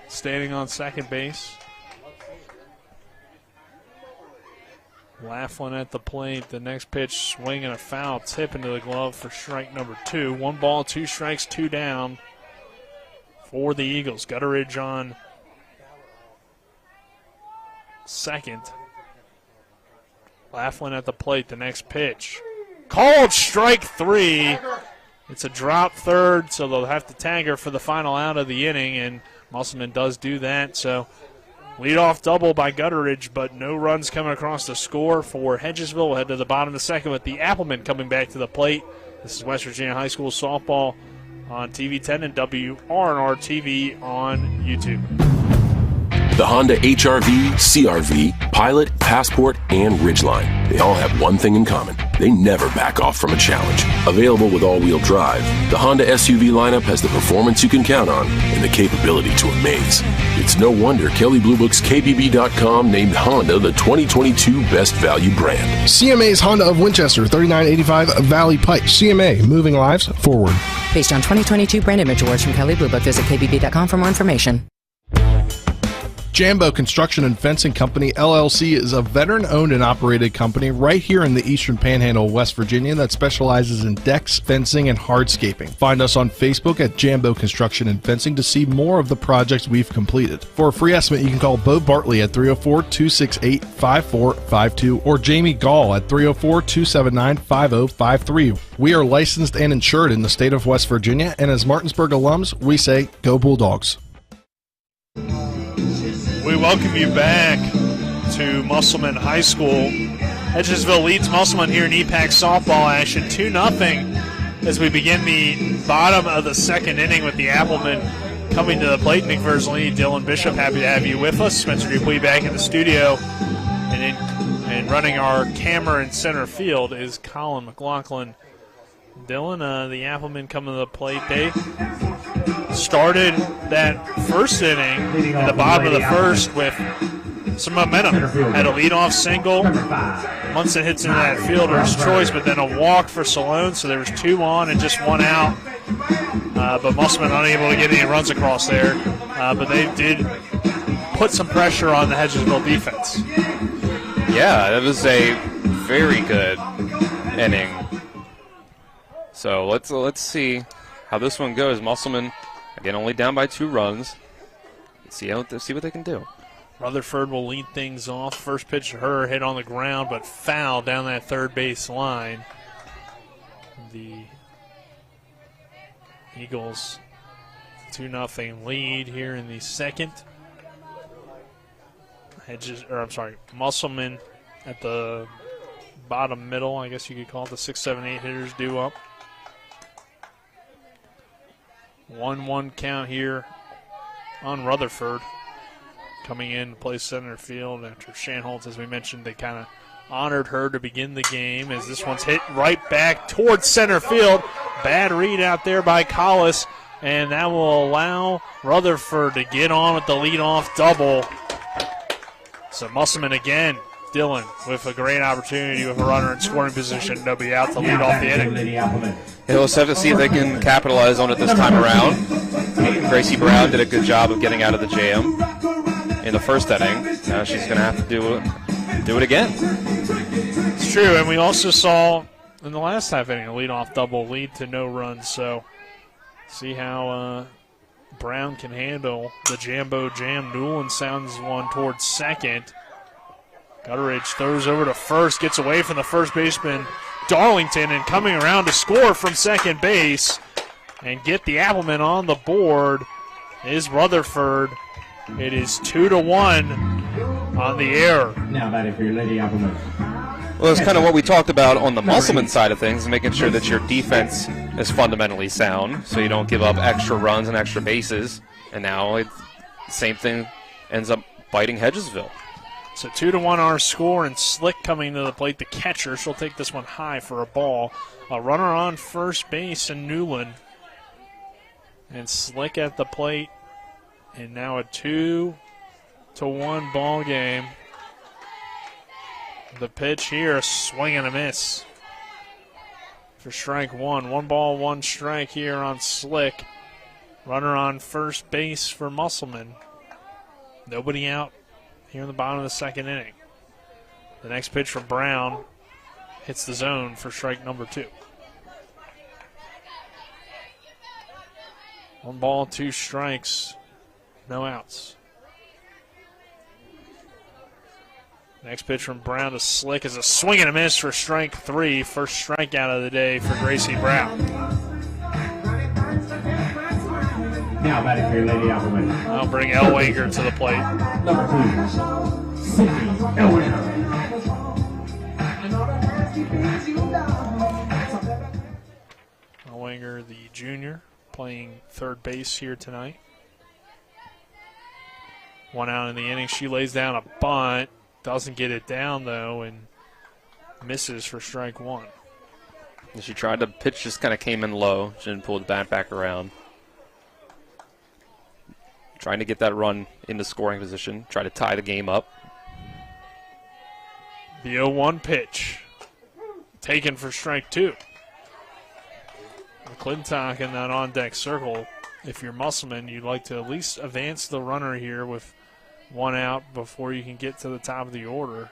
standing on second base. Laughlin at the plate. The next pitch, swing and a foul, tip into the glove for strike number 2. 1 ball, 2 strikes, 2 down for the Eagles. Guttridge on second. Laughlin at the plate. The next pitch, called strike 3. It's a drop third, so they'll have to tag her for the final out of the inning, and Musselman does do that. So leadoff double by Guttridge, but no runs coming across the score for Hedgesville. We'll head to the bottom of the second with the Applemen coming back to the plate This is West Virginia High School softball on TV 10 and WRNR TV on YouTube. The Honda HR-V, CR-V, Pilot, Passport, and Ridgeline. They all have one thing in common. They never back off from a challenge. Available with all-wheel drive, the Honda SUV lineup has the performance you can count on and the capability to amaze. It's no wonder Kelley Blue Book's KBB.com named Honda the 2022 Best Value brand. CMA's Honda of Winchester, 3985 Valley Pike. CMA, moving lives forward. Based on 2022 brand image awards from Kelley Blue Book, visit KBB.com for more information. Jambo Construction and Fencing Company, LLC is a veteran-owned and operated company right here in the Eastern Panhandle, West Virginia that specializes in decks, fencing, and hardscaping. Find us on Facebook at Jambo Construction and Fencing to see more of the projects we've completed. For a free estimate, you can call Bo Bartley at 304-268-5452 or Jamie Gall at 304-279-5053. We are licensed and insured in the state of West Virginia, and as Martinsburg alums, we say, go Bulldogs. We welcome you back to Musselman High School. Hedgesville leads Musselman here in EPAC softball action 2-0 as we begin the bottom of the second inning with the Applemen coming to the plate. Nick Verzolini, Dylan Bishop, happy to have you with us. Spencer Dupuis back in the studio. And running our camera in center field is Colin McLaughlin. Dylan, the Applemen coming to the plate. They started that first inning in the bottom of the first with some momentum. Had a leadoff single. Munson hits into that fielder's choice, but then a walk for Salone, so there was 2 on and just 1 out. But Musselman unable to get any runs across there. But they did put some pressure on the Hedgesville defense. Yeah, that was a very good inning. So let's see how this one goes. Musselman, again, only down by 2 runs. See what they can do. Rutherford will lead things off. First pitch to her, hit on the ground, but foul down that third base line. The Eagles 2-0 lead here in the second. Musselman at the bottom middle, I guess you could call it. The 6, 7, 8 hitters due up. 1-1 count here on Rutherford. Coming in to play center field after Shanholtz, as we mentioned, they kind of honored her to begin the game as this one's hit right back towards center field. Bad read out there by Collis, and that will allow Rutherford to get on with the leadoff double. So Musselman again, Dylan with a great opportunity with a runner in scoring position. They'll be out to lead off the inning. Yeah, we'll just have to see if they can capitalize on it this time around. Gracie Brown did a good job of getting out of the jam in the first inning. Now she's going to have to do it again. It's true, and we also saw in the last half inning a leadoff double lead to no runs. So see how Brown can handle the Jambo Jam. Newland sounds one towards second. Gutteridge throws over to first, gets away from the first baseman, Darlington, and coming around to score from second base and get the Applemen on the board is Rutherford. It is 2-1 on the air. Now batting for your Lady Applemen. Well, it's kind of what we talked about on the Musselman side of things, making sure that your defense is fundamentally sound so you don't give up extra runs and extra bases. And now the same thing ends up biting Hedgesville. So 2-1 our score, and Slick coming to the plate, the catcher. She'll take this one high for a ball. A runner on first base in Newland. And Slick at the plate. And now a 2-1 ball game. The pitch here, a swing and a miss for strike 1. 1 ball, 1 strike here on Slick. Runner on first base for Musselman. Nobody out here in the bottom of the second inning. The next pitch from Brown hits the zone for strike number 2. 1 ball, 2 strikes, no outs. Next pitch from Brown to Slick is a swing and a miss for strike 3. First strikeout of the day for Gracie Brown. Now batting for your Lady Applemen. I'll bring Elwanger to the plate. Number 2, Sydney Elwanger. Elwanger, the junior, playing third base here tonight. 1 out in the inning. She lays down a bunt. Doesn't get it down, though, and misses for strike 1. And she tried to pitch, just kind of came in low. She didn't pull the bat back around. Trying to get that run into scoring position. Try to tie the game up. The 0-1 pitch. Taken for strike 2. McClintock in that on-deck circle. If you're Musselman, you'd like to at least advance the runner here with 1 out before you can get to the top of the order.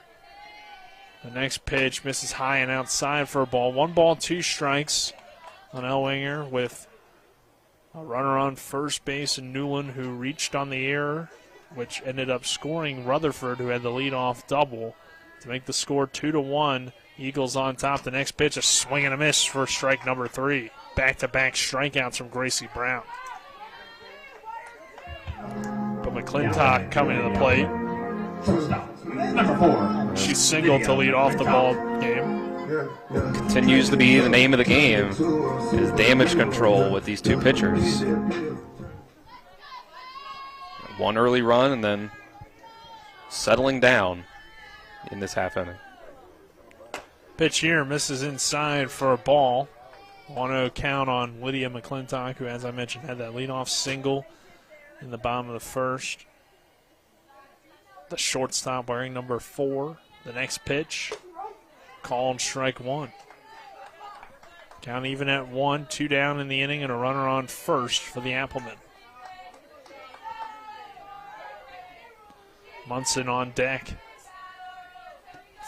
The next pitch misses high and outside for a ball. 1 ball, 2 strikes on Elwanger with a runner on first base and Newland, who reached on the error, which ended up scoring Rutherford, who had the leadoff double to make the score 2-1. Eagles on top. The next pitch, a swing and a miss for strike number 3. Back-to-back strikeouts from Gracie Brown. But McClintock coming to the plate. Number 4. She singled to lead off the ball game. Continues to be the name of the game, is damage control with these 2 pitchers. 1 early run and then settling down in this half inning. Pitch here misses inside for a ball. 1-0 count on Lydia McClintock, who, as I mentioned, had that leadoff single in the bottom of the first. The shortstop wearing number 4. The next pitch, called strike 1. Count even at 1, 2 down in the inning, and a runner on first for the Applemen. Munson on deck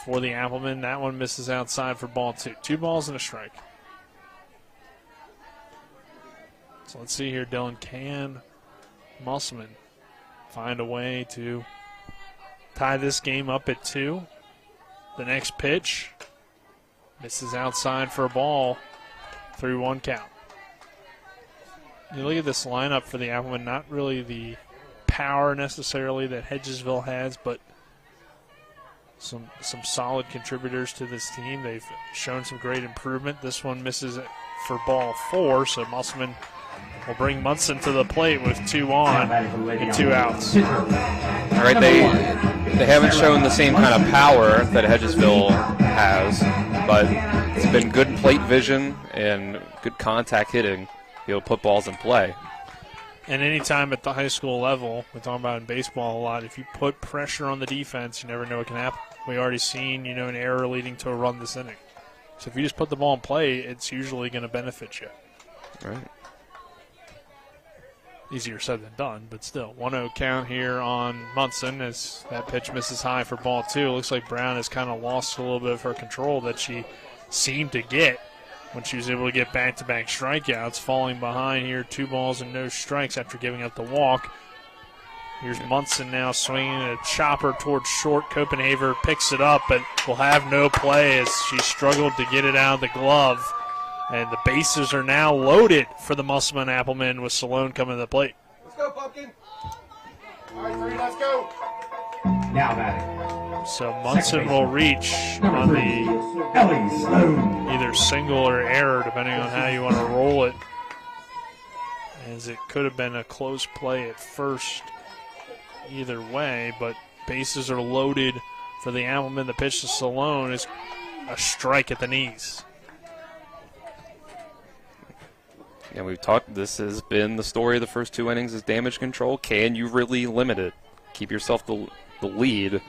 for the Applemen. That one misses outside for ball 2. 2 balls and a strike. So let's see here, Dylan. Can Musselman find a way to tie this game up at 2? The next pitch misses outside for a ball. 3-1 count. You look at this lineup for the Applemen, not really the power necessarily that Hedgesville has, but some solid contributors to this team. They've shown some great improvement. This one misses for ball 4, so Musselman will bring Munson to the plate with 2 on and 2 outs. All right, they haven't shown the same kind of power that Hedgesville has, but it's been good plate vision and good contact hitting to be able to put balls in play. And anytime at the high school level, we're talking about in baseball a lot, if you put pressure on the defense, you never know what can happen. We already seen, an error leading to a run this inning. So if you just put the ball in play, it's usually going to benefit you. Right. Easier said than done, but still. 1-0 count here on Munson as that pitch misses high for ball 2. Looks like Brown has kind of lost a little bit of her control that she seemed to get when she was able to get back-to-back strikeouts, falling behind here, 2 balls and no strikes after giving up the walk. Here's Munson now swinging a chopper towards short. Copenhaver picks it up, but will have no play as she struggled to get it out of the glove. And the bases are now loaded for the Musselman Applemen with Salone coming to the plate. Let's go, Pumpkin. All right, 3, let's go. Now batting. So Munson will reach on the either single or error, depending on how you want to roll it, as it could have been a close play at first either way, but bases are loaded for the Applemen. The pitch to Salone is a strike at the knees. And we've talked, this has been the story of the first 2 innings is damage control. Can you really limit it? Keep yourself the lead.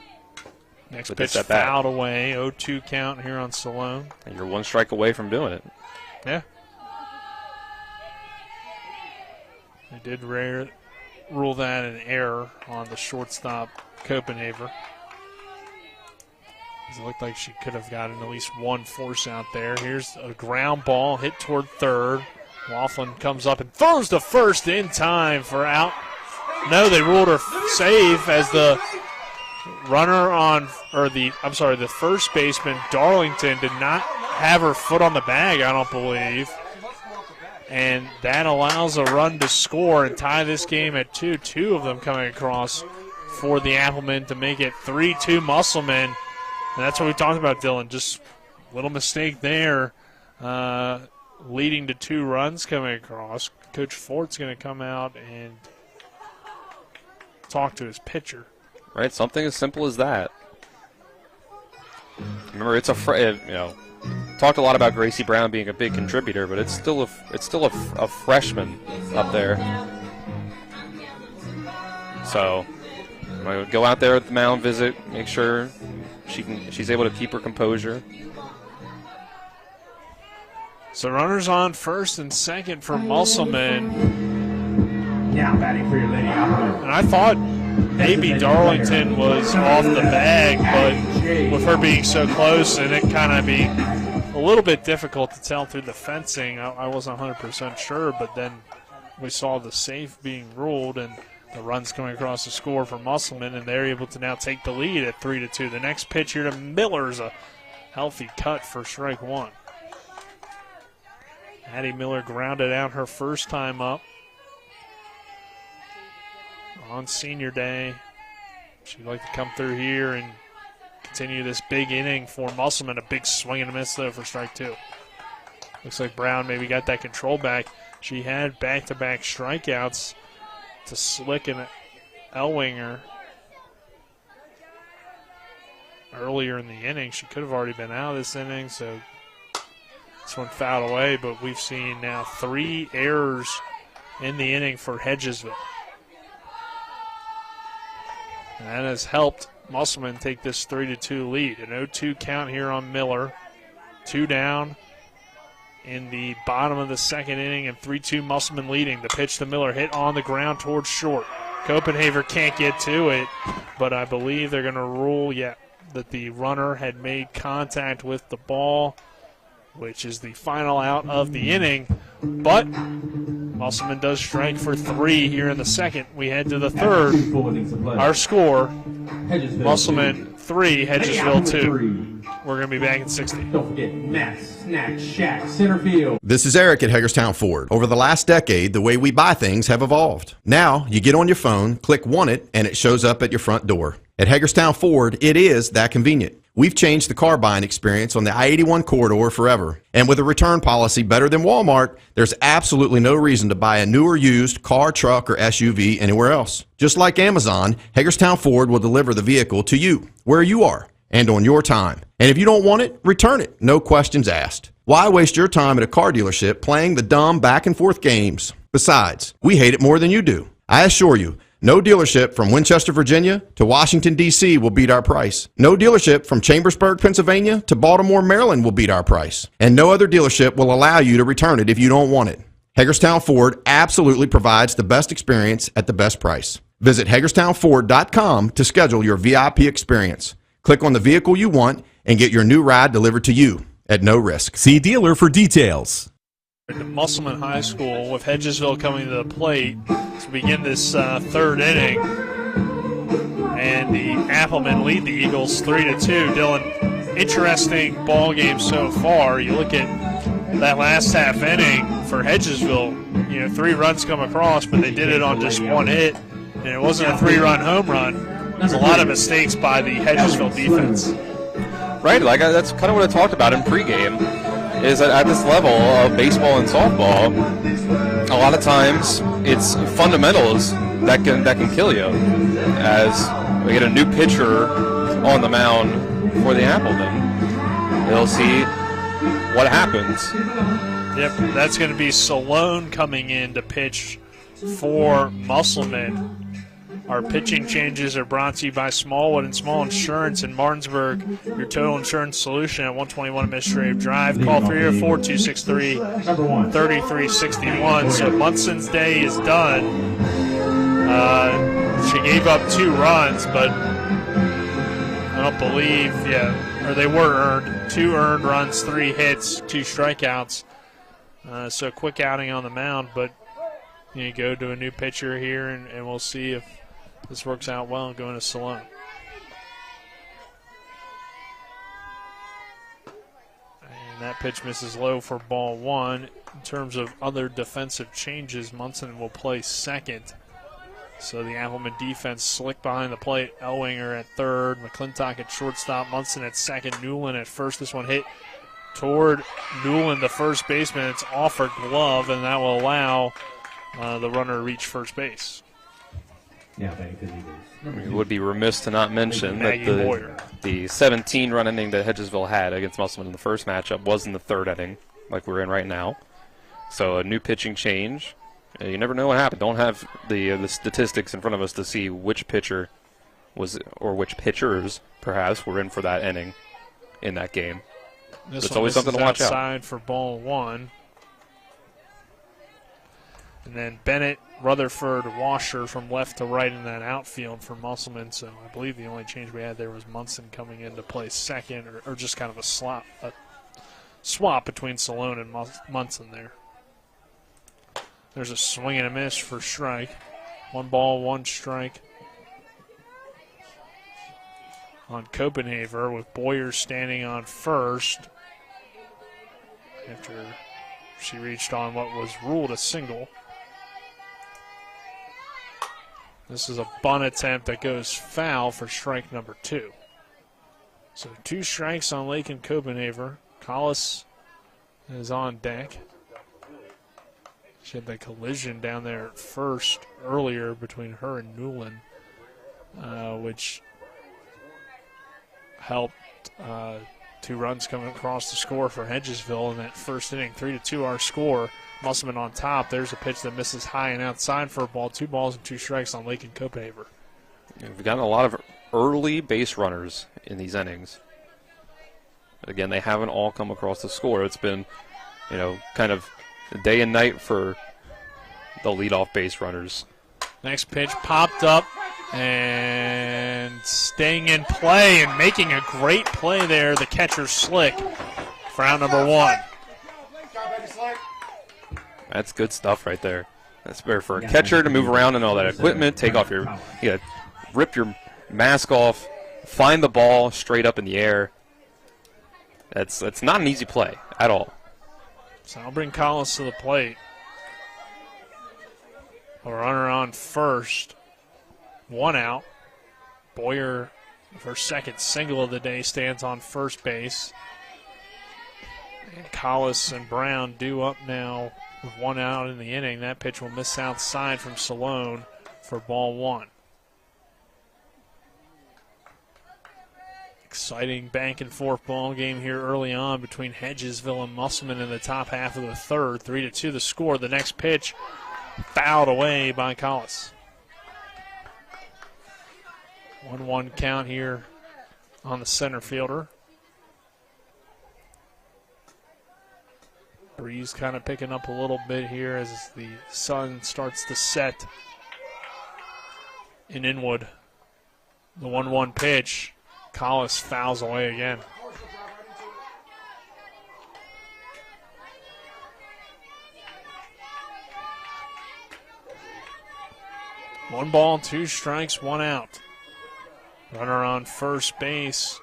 Next pitch fouled away. 0-2 count here on Salone. And you're 1 strike away from doing it. Yeah. They did rule that an error on the shortstop, Copenhaver. It looked like she could have gotten at least 1 force out there. Here's a ground ball hit toward third. Laughlin comes up and throws to first in time for out. No, they ruled her safe as the runner the first baseman, Darlington, did not have her foot on the bag, I don't believe. And that allows a run to score and tie this game at 2. 2 of them coming across for the Applemen to make it 3-2 Musselman. And that's what we talked about, Dylan. Just a little mistake there. leading to 2 runs coming across. Coach Fort's going to come out and talk to his pitcher. Right, something as simple as that. Remember, it's talked a lot about Gracie Brown being a big contributor, but it's still a freshman up there. So I'm going to go out there at the mound visit, make sure she's able to keep her composure. So runners on first and second for Musselman. Now batting for your lady Applemen. And I thought maybe Darlington was off the bag, but with her being so close and it kind of being a little bit difficult to tell through the fencing, I wasn't 100% sure, but then we saw the safe being ruled and the runs coming across the score for Musselman, and they're able to now take the lead at 3-2. The next pitch here to Miller's a healthy cut for strike 1. Addie Miller grounded out her first time up on senior day. She'd like to come through here and continue this big inning for Musselman. A big swing and a miss, though, for strike 2. Looks like Brown maybe got that control back. She had back-to-back strikeouts to Slick and Ellwinger earlier in the inning. She could have already been out of this inning, so this one fouled away, but we've seen now 3 errors in the inning for Hedgesville. And that has helped Musselman take this 3-2 lead. An 0-2 count here on Miller. 2 down in the bottom of the second inning, and 3-2 Musselman leading. The pitch to Miller hit on the ground towards short. Copenhaver can't get to it, but I believe they're going to rule, that the runner had made contact with the ball, which is the final out of the inning. But Musselman does strike for 3 here in the second. We head to the third. Our score, Musselman 3, Hedgesville 2. We're going to be back in 60. Don't forget Mass Snack Shack Center Field. This is Eric at Hagerstown Ford. Over the last decade, the way we buy things have evolved. Now, you get on your phone, click Want It, and it shows up at your front door. At Hagerstown Ford, it is that convenient. We've changed the car buying experience on the I-81 corridor forever. And with a return policy better than Walmart, there's absolutely no reason to buy a new or used car, truck, or SUV anywhere else. Just like Amazon, Hagerstown Ford will deliver the vehicle to you, where you are, and on your time. And if you don't want it, return it. No questions asked. Why waste your time at a car dealership playing the dumb back-and-forth games? Besides, we hate it more than you do. I assure you, no dealership from Winchester, Virginia to Washington, D.C. will beat our price. No dealership from Chambersburg, Pennsylvania to Baltimore, Maryland will beat our price. And no other dealership will allow you to return it if you don't want it. Hagerstown Ford absolutely provides the best experience at the best price. Visit HagerstownFord.com to schedule your VIP experience. Click on the vehicle you want and get your new ride delivered to you at no risk. See dealer for details. To Musselman High School with Hedgesville coming to the plate to begin this third inning. And the Applemen lead the Eagles 3-2. Dylan, interesting ball game so far. You look at that last half inning for Hedgesville, 3 runs come across, but they did it on just 1 hit, and it wasn't a 3-run home run. There's a lot of mistakes by the Hedgesville defense. Right, that's kind of what I talked about in pregame. Is that at this level of baseball and softball, a lot of times it's fundamentals that can kill you. As we get a new pitcher on the mound for the Applemen, they'll see what happens. Yep, that's going to be Salone coming in to pitch for Musselman. Our pitching changes are brought to you by Smallwood and Small Insurance in Martinsburg, your total insurance solution at 121 Administrative Drive. Call 304-263-3361. So Munson's day is done. She gave up 2 runs, but I don't believe, or they were earned. 2 earned runs, 3 hits, 2 strikeouts. So quick outing on the mound, but you go to a new pitcher here, and we'll see if this works out well going to Salone. And that pitch misses low for ball 1. In terms of other defensive changes, Munson will play second. So the Applemen defense Slick behind the plate. Ellwinger at third. McClintock at shortstop. Munson at second. Newland at first. This one hit toward Newland, the first baseman. It's off her glove, and that will allow the runner to reach first base. Yeah, thank you. We would be remiss to not mention that the 17-run inning that Hedgesville had against Musselman in the first matchup was in the third inning, like we're in right now. So a new pitching change. You never know what happened. Don't have the statistics in front of us to see which pitcher was, or which pitchers perhaps were in for that inning in that game. It's always something to watch out. Outside for ball one. And then Bennett, Rutherford, Washer from left to right in that outfield for Musselman. So I believe the only change we had there was Munson coming in to play second, or just kind of a swap between Salone and Munson there. There's a swing and a miss for strike. 1 ball, 1 strike on Copenhaver, with Boyer standing on first after she reached on what was ruled a single. This is a bunt attempt that goes foul for strike number 2. So 2 strikes on Lake and Copenhaver. Collis is on deck. She had that collision down there at first earlier between her and Newland, which helped 2 runs coming across the score for Hedgesville in that first inning. 3-2 our score. Musselman on top. There's a pitch that misses high and outside for a ball. 2 balls and 2 strikes on Lake and Copenhaver. We've gotten a lot of early base runners in these innings. Again, they haven't all come across the score. It's been, kind of day and night for the leadoff base runners. Next pitch popped up and staying in play and making a great play there. The catcher Slick for out number 1. That's good stuff right there. That's better for a catcher to move around and all that equipment, take off rip your mask off, find the ball straight up in the air. That's not an easy play at all. So I'll bring Collins to the plate. A runner on first. 1 out. Boyer, for second single of the day, stands on first base. And Collis and Brown due up now with 1 out in the inning. That pitch will miss outside from Salone for ball 1. Exciting back and forth ball game here early on between Hedgesville and Musselman in the top half of the third. 3-2 the score. The next pitch fouled away by Collis. 1-1 count here on the center fielder. Breeze kind of picking up a little bit here as the sun starts to set in Inwood. The 1-1 pitch. Collis fouls away again. One ball, 2 strikes, 1 out. Runner on first base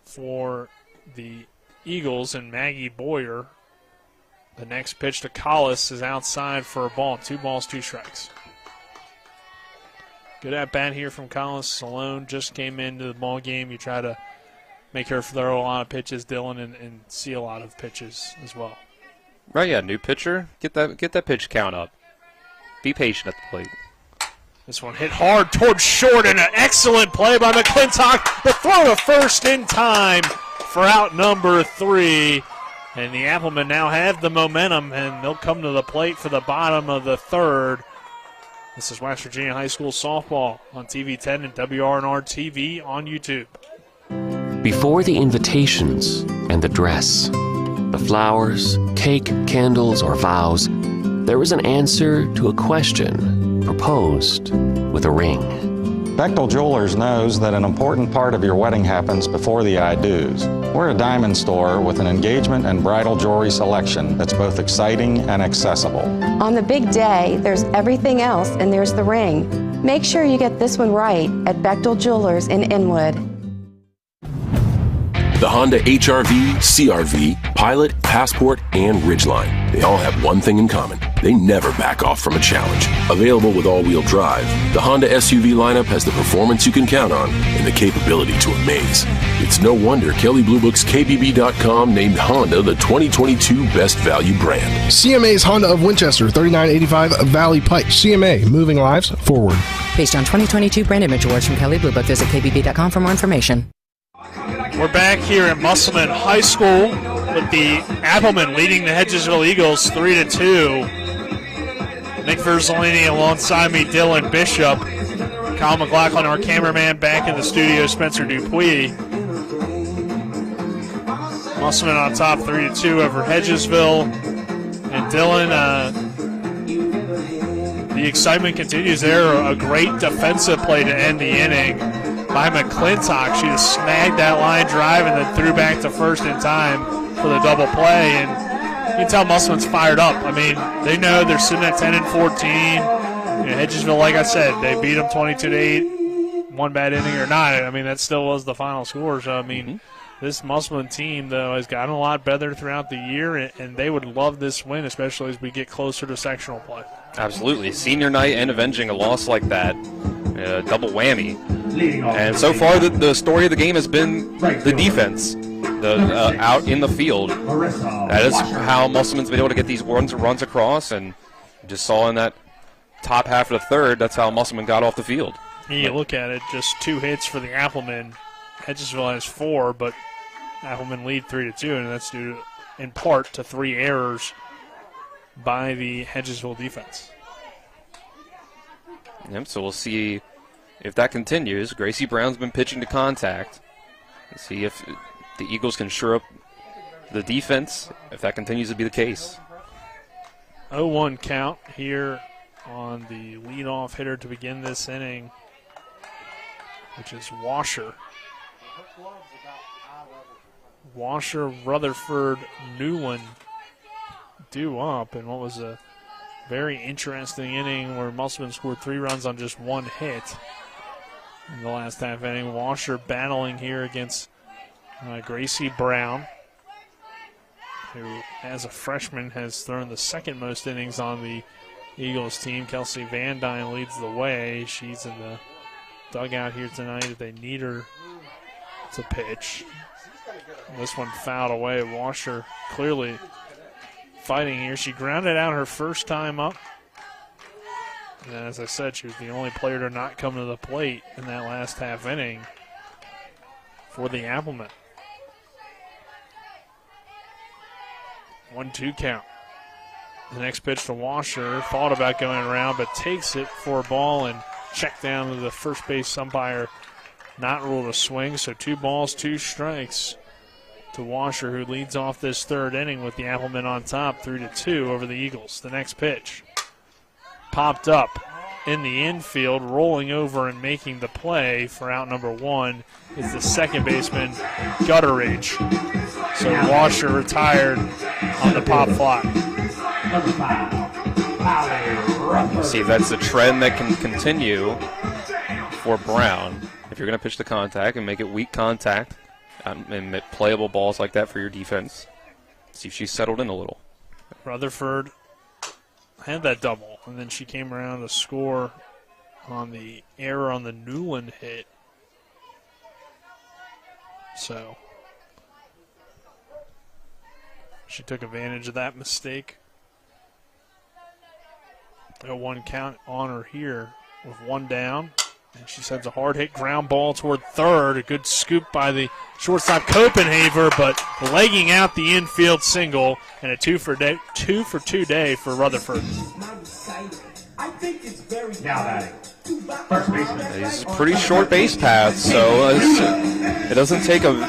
for the Eagles and Maggie Boyer. The next pitch to Collis is outside for a ball. 2 balls, 2 strikes. Good at bat here from Collis. Salone just came into the ball game. You try to make her throw a lot of pitches, Dylan, and see a lot of pitches as well. Right, yeah, new pitcher. Get that pitch count up. Be patient at the plate. This one hit hard towards short, and an excellent play by McClintock. The throw to first in time for out number 3. And the Applemen now have the momentum, and they'll come to the plate for the bottom of the third. This is West Virginia High School softball on TV 10 and WRNR TV on YouTube. Before the invitations and the dress, the flowers, cake, candles, or vows, there was an answer to a question proposed with a ring. Bechtel Jewelers knows that an important part of your wedding happens before the I-dos. We're a diamond store with an engagement and bridal jewelry selection that's both exciting and accessible. On the big day, there's everything else, and there's the ring. Make sure you get this one right at Bechtel Jewelers in Inwood. The Honda HR-V, CR-V, Pilot, Passport, and Ridgeline. They all have one thing in common. They never back off from a challenge. Available with all-wheel drive, the Honda SUV lineup has the performance you can count on and the capability to amaze. It's no wonder Kelley Blue Book's KBB.com named Honda the 2022 Best Value brand. CMA's Honda of Winchester, 3985 Valley Pike. CMA, moving lives forward. Based on 2022 brand image awards from Kelley Blue Book, visit KBB.com for more information. We're back here at Musselman High School with the Applemen leading the Hedgesville Eagles 3-2. Nick Verzolini alongside me, Dylan Bishop. Kyle McLaughlin, our cameraman, back in the studio, Spencer Dupuis. Musselman on top 3-2 over Hedgesville. And Dylan, the excitement continues there. A great defensive play to end the inning by McClintock. She just snagged that line drive and then threw back to first in time for the double play. And you can tell Musselman's fired up. I mean, they know they're sitting at 10-14. Hedgesville, like I said, they beat them 22-8. One bad inning or not, I mean, that still was the final score. So, I mean, this Musselman team, though, has gotten a lot better throughout the year, and they would love this win, especially as we get closer to sectional play. Absolutely. Senior night and avenging a loss like that, double whammy. And so far, the story of the game has been the defense out in the field. That is how Musselman's been able to get these runs across, and just saw in that top half of the third, that's how Musselman got off the field. You look at it, just 2 hits for the Applemen. Hedgesville has 4, but Applemen lead 3-2, and that's due in part to 3 errors by the Hedgesville defense. Yep, so we'll see if that continues. Gracie Brown's been pitching to contact. Let's see if the Eagles can shore up the defense, if that continues to be the case. 0-1 count here on the leadoff hitter to begin this inning, which is Washer. Washer, Rutherford, Newland due up in what was a very interesting inning where Musselman scored 3 runs on just 1 hit in the last half inning. Washer battling here against Gracie Brown, who as a freshman has thrown the second most innings on the Eagles team. Kelsey Van Dyne leads the way. She's in the dugout here tonight if they need her to pitch. This one fouled away. Washer clearly fighting here. She grounded out her first time up. And as I said, she was the only player to not come to the plate in that last half inning for the Applemen. 1-2 count. The next pitch to Washer. Thought about going around, but takes it for a ball and checked down to the first base umpire. Not ruled a swing, so 2 balls, 2 strikes to Washer, who leads off this third inning with the Applemen on top 3-2 over the Eagles. The next pitch popped up in the infield, rolling over and making the play for out number 1 is the second baseman, Gutteridge. So Washer retired on the pop fly. See if that's a trend that can continue for Brown. If you're going to pitch the contact and make it weak contact and playable balls like that for your defense, see if she's settled in a little. Rutherford had that double, and then she came around to score on the error on the Newland hit. So she took advantage of that mistake. A 1 count on her here with 1 down. And she sends a hard hit ground ball toward third. A good scoop by the shortstop Copenhaver, but legging out the infield single, and a 2 for 2 day for Rutherford. These are pretty short base paths, so it doesn't take an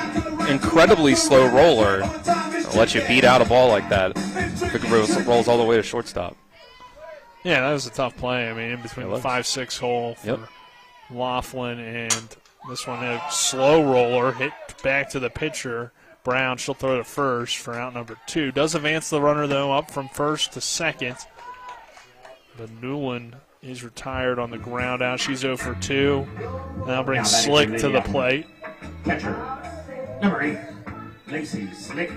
incredibly slow roller to let you beat out a ball like that. If it rolls all the way to shortstop. Yeah, that was a tough play. I mean, in between the 5-6 hole for Laughlin, and this one a slow roller hit back to the pitcher. Brown, she'll throw to first for out number 2. Does advance the runner, though, up from first to second. But Newland is retired on the ground out. She's 0 for 2. Now brings Slick to the plate. Catcher, number 8. Lacey Slick.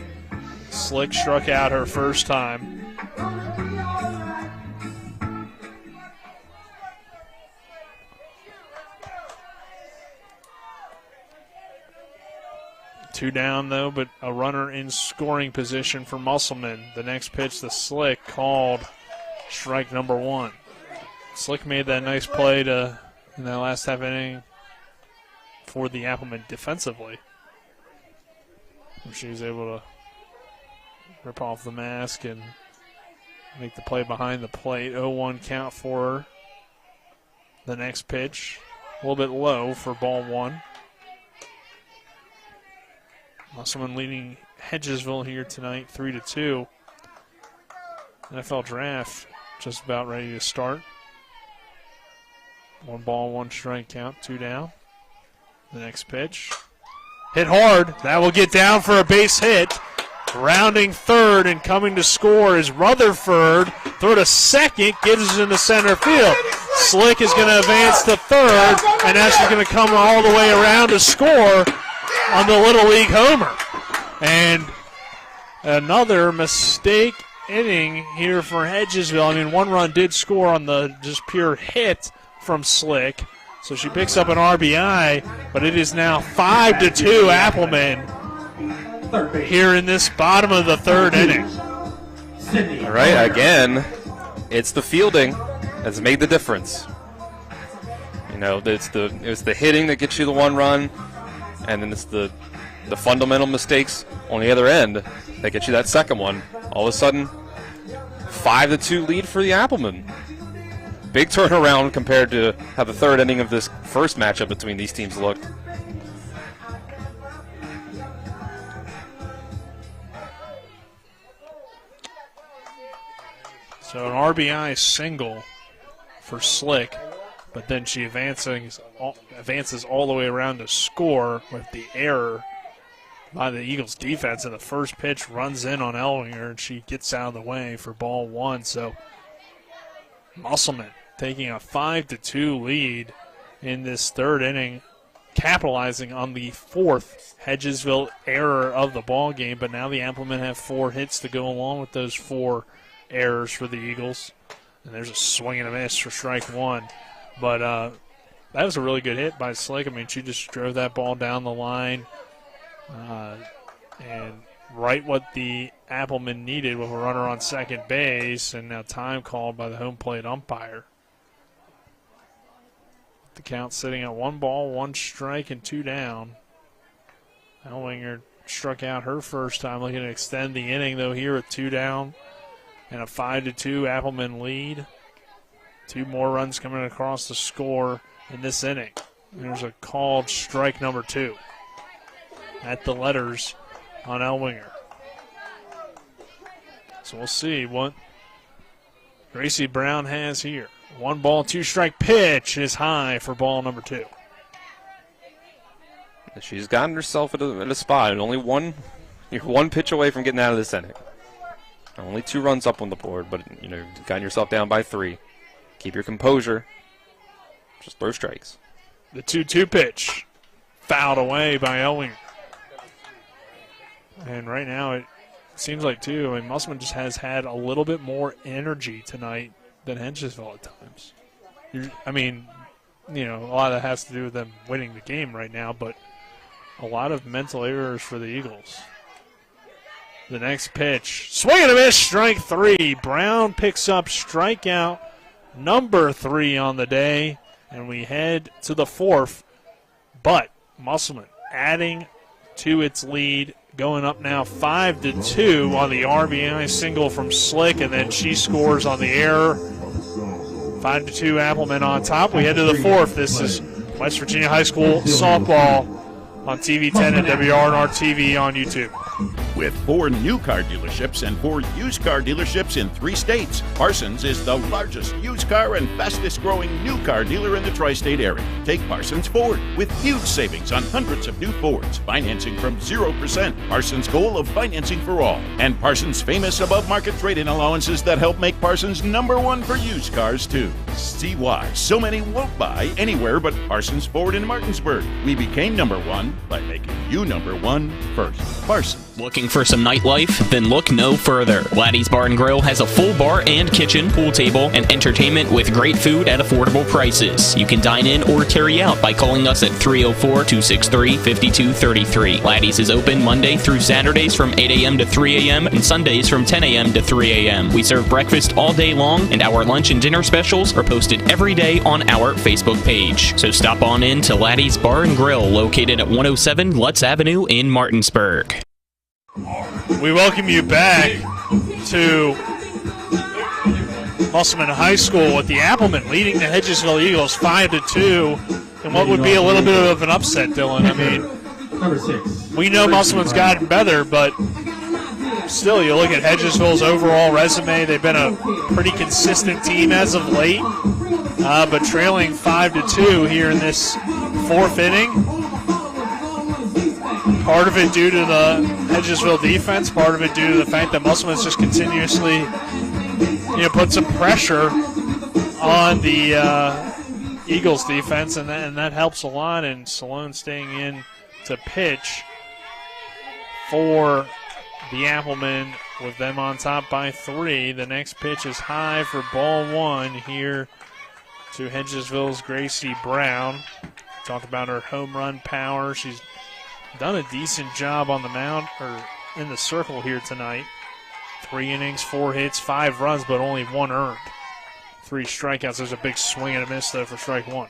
Slick struck out her first time. Two down, though, but a runner in scoring position for Musselman. The next pitch, the Slick, called strike number one. Slick made that nice play in that last half inning for the Applemen defensively. She was able to rip off the mask and make the play behind the plate. 0-1 count for her. The next pitch, a little bit low for ball one. Musselman leading Hedgesville here tonight, 3-2. NFL draft just about ready to start. 1 ball, 1 strike count, 2 down. The next pitch. Hit hard. That will get down for a base hit. Rounding third and coming to score is Rutherford. Throw to second, gives us into center field. Slick is going to advance to third, and that's going to come all the way around to score on the Little League homer. And another mistake inning here for Hedgesville. I mean, 1 run did score on the just pure hit from Slick. So she picks up an RBI, but it is now 5-2 Applemen here in this bottom of the third inning. All right, again, it's the fielding that's made the difference. You know, it's the hitting that gets you the 1 run, and then it's the fundamental mistakes on the other end that get you that second one. All of a sudden, 5-2 lead for the Applemen. Big turnaround compared to how the third inning of this first matchup between these teams looked. So an RBI single for Slick, but then she advances all the way around to score with the error by the Eagles defense. And the first pitch runs in on Elwinger, and she gets out of the way for ball one. So Musselman taking a 5-2 lead in this third inning, capitalizing on the fourth Hedgesville error of the ball game. But now the Applemen have 4 hits to go along with those 4 errors for the Eagles. And there's a swing and a miss for strike one. But that was a really good hit by Slick. I mean, she just drove that ball down the line. And right what the Applemen needed with a runner on second base. And now time called by the home plate umpire. The count sitting at 1 ball, 1 strike, and 2 down. Elwinger struck out her first time, looking to extend the inning, though, here with 2 down and a 5-2 Applemen lead. 2 more runs coming across the score in this inning. There's a called strike number 2 at the letters on Elwinger. So we'll see what Gracie Brown has here. 1 ball, 2 strike pitch is high for ball number 2. She's gotten herself at a spot. You're 1 pitch away from getting out of this inning. Only 2 runs up on the board, but you've gotten yourself down by 3. Keep your composure. Just throw strikes. The 2-2 pitch fouled away by Elwinger. And right now it seems like, too, Musselman just has had a little bit more energy tonight than Hedgesville at times. A lot of that has to do with them winning the game right now, but a lot of mental errors for the Eagles. The next pitch, swing and a miss, strike 3. Brown picks up strikeout number 3 on the day, and we head to the 4th. But Musselman adding to its lead, going up now 5-2 on the RBI single from Slick, and then she scores on the error. 5-2 Applemen on top. We head to the 4th. This is West Virginia High School softball on TV 10 and WRNR TV on YouTube. With 4 new car dealerships and 4 used car dealerships in 3 states, Parsons is the largest used car and fastest growing new car dealer in the tri-state area. Take Parsons Ford with huge savings on hundreds of new Fords, financing from 0%. Parsons' goal of financing for all. And Parsons' famous above-market trade-in allowances that help make Parsons #1 for used cars, too. See why so many won't buy anywhere but Parsons Ford in Martinsburg. We became #1 by making you #1 first. Parsons. Looking for some nightlife? Then look no further. Laddie's Bar and Grill has a full bar and kitchen, pool table, and entertainment with great food at affordable prices. You can dine in or carry out by calling us at 304-263-5233. Laddie's is open Monday through Saturdays from 8 a.m. to 3 a.m. and Sundays from 10 a.m. to 3 a.m. We serve breakfast all day long, and our lunch and dinner specials are posted every day on our Facebook page. So stop on in to Laddie's Bar and Grill, located at 107 Lutz Avenue in Martinsburg. We welcome you back to Musselman High School with the Applemen leading the Hedgesville Eagles 5-2 in what would be a little bit of an upset, Dylan. I mean, we know Musselman's gotten better, but still, you look at Hedgesville's overall resume, they've been a pretty consistent team as of late, but trailing 5-2 here in this 4th inning. Part of it due to the Hedgesville defense, part of it due to the fact that Musselman's just continuously, put some pressure on the Eagles defense, and that helps a lot. And Salone staying in to pitch for the Applemen with them on top by 3. The next pitch is high for ball 1 here to Hedgesville's Gracie Brown. Talked about her home run power. She's done a decent job on the mound, or in the circle here tonight. 3 innings, 4 hits, 5 runs, but only 1 earned. 3 strikeouts. There's a big swing and a miss, though, for strike 1.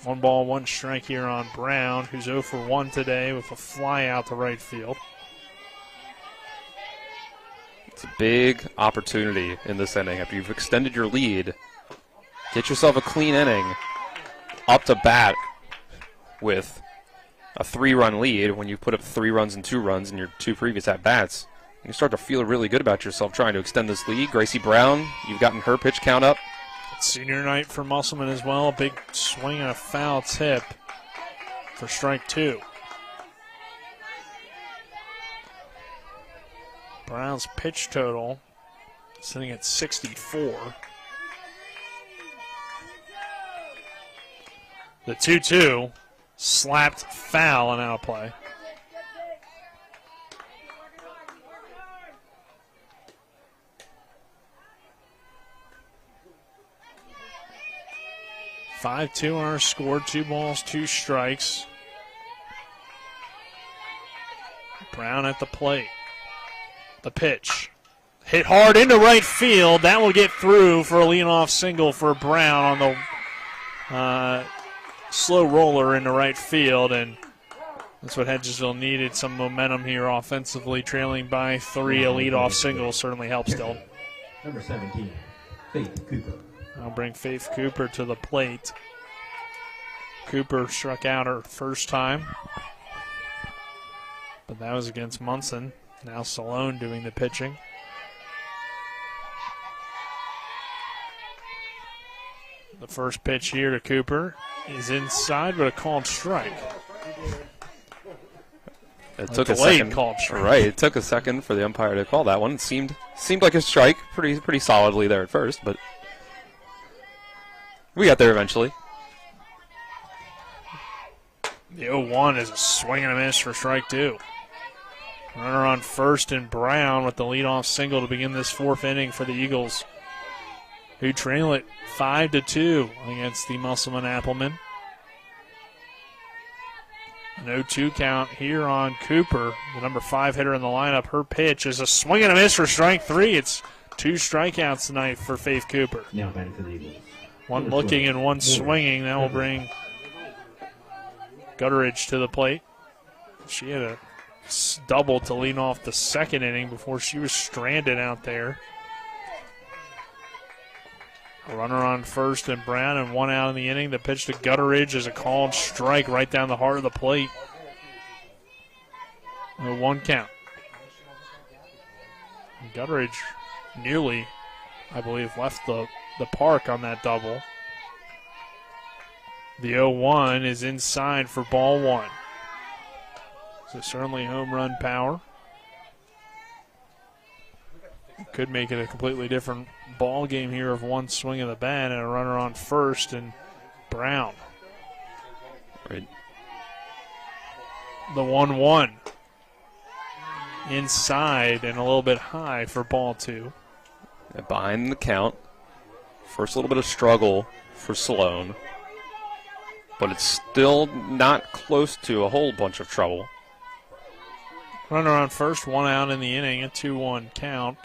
1 ball, 1 strike here on Brown, who's 0 for 1 today with a fly out to right field. It's a big opportunity in this inning. After you've extended your lead, get yourself a clean inning, up to bat with a 3-run lead. When you put up 3 runs and 2 runs in your 2 previous at-bats, you start to feel really good about yourself trying to extend this lead. Gracie Brown, you've gotten her pitch count up. It's senior night for Musselman as well. A big swing and a foul tip for strike 2. Brown's pitch total sitting at 64. The 2-2. Slapped foul and out of play. (5-2) on our score. 2 balls, 2 strikes. Brown at the plate. The pitch. Hit hard into right field. That will get through for a leadoff single for Brown on the slow roller into right field, and that's what Hedgesville needed, some momentum here offensively, trailing by 3. A leadoff single certainly helps, Dylan. Number 17, Faith Cooper. I'll bring Faith Cooper to the plate. Cooper struck out her first time, but that was against Munson. Now Salone doing the pitching. The first pitch here to Cooper is inside, but a called strike. It took a second. Called strike. Right, it took a second for the umpire to call that one. It seemed like a strike, pretty solidly there at first, but we got there eventually. The 0-1 is a swing and a miss for strike 2. Runner on first, and Brown with the leadoff single to begin this 4th inning for the Eagles, who trail it 5-2 against the Musselman Applemen. An 0-2 count here on Cooper, the number 5 hitter in the lineup. Her pitch is a swing and a miss for strike 3. It's 2 strikeouts tonight for Faith Cooper. Now batting for the Eagles. 1 looking and 1 swinging. That will bring Gutteridge to the plate. She had a double to lead off the 2nd inning before she was stranded out there. A runner on first and Brown, and 1 out in the inning. The pitch to Gutteridge is a called strike right down the heart of the plate. A 1 count. Gutteridge nearly, I believe, left the park on that double. The 0-1 is inside for ball 1. So certainly home run power. Could make it a completely different ball game here of one swing of the bat and a runner on first and Brown. Right. The 1-1. Inside and a little bit high for ball 2. And behind the count. First little bit of struggle for Sloan. But it's still not close to a whole bunch of trouble. Runner on first, 1 out in the inning, a 2-1 count.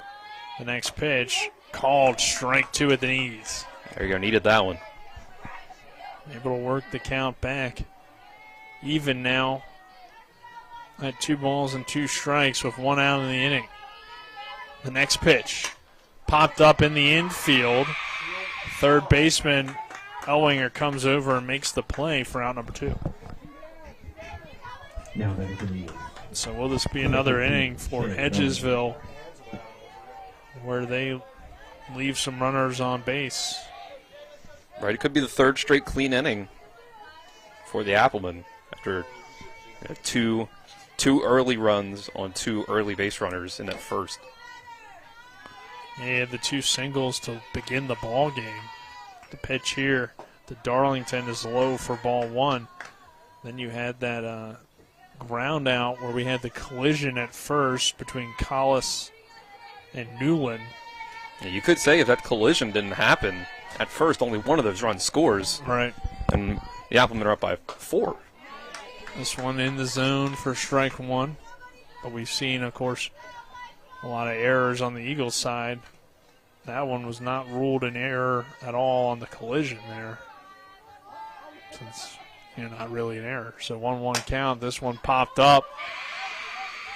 The next pitch, called strike 2 at the knees. There you go, needed that one. Able to work the count back. Even now at 2 balls and 2 strikes with 1 out in the inning. The next pitch, popped up in the infield. Third baseman Ellwinger comes over and makes the play for out number 2. Now that is the So will this be another inning for Hedgesville where they leave some runners on base? Right, it could be the 3rd straight clean inning for the Applemen after two early runs on 2 early base runners in that first. They had the 2 singles to begin the ball game. The pitch here to Darlington is low for ball 1. Then you had that ground out where we had the collision at first between Collis and Newland. Yeah, you could say if that collision didn't happen at first, only one of those runs scores. Right. And the Applemen are up by 4. This one in the zone for strike 1. But we've seen, of course, a lot of errors on the Eagles side. That one was not ruled an error at all on the collision there, since not really an error. So 1-1 count. This one popped up.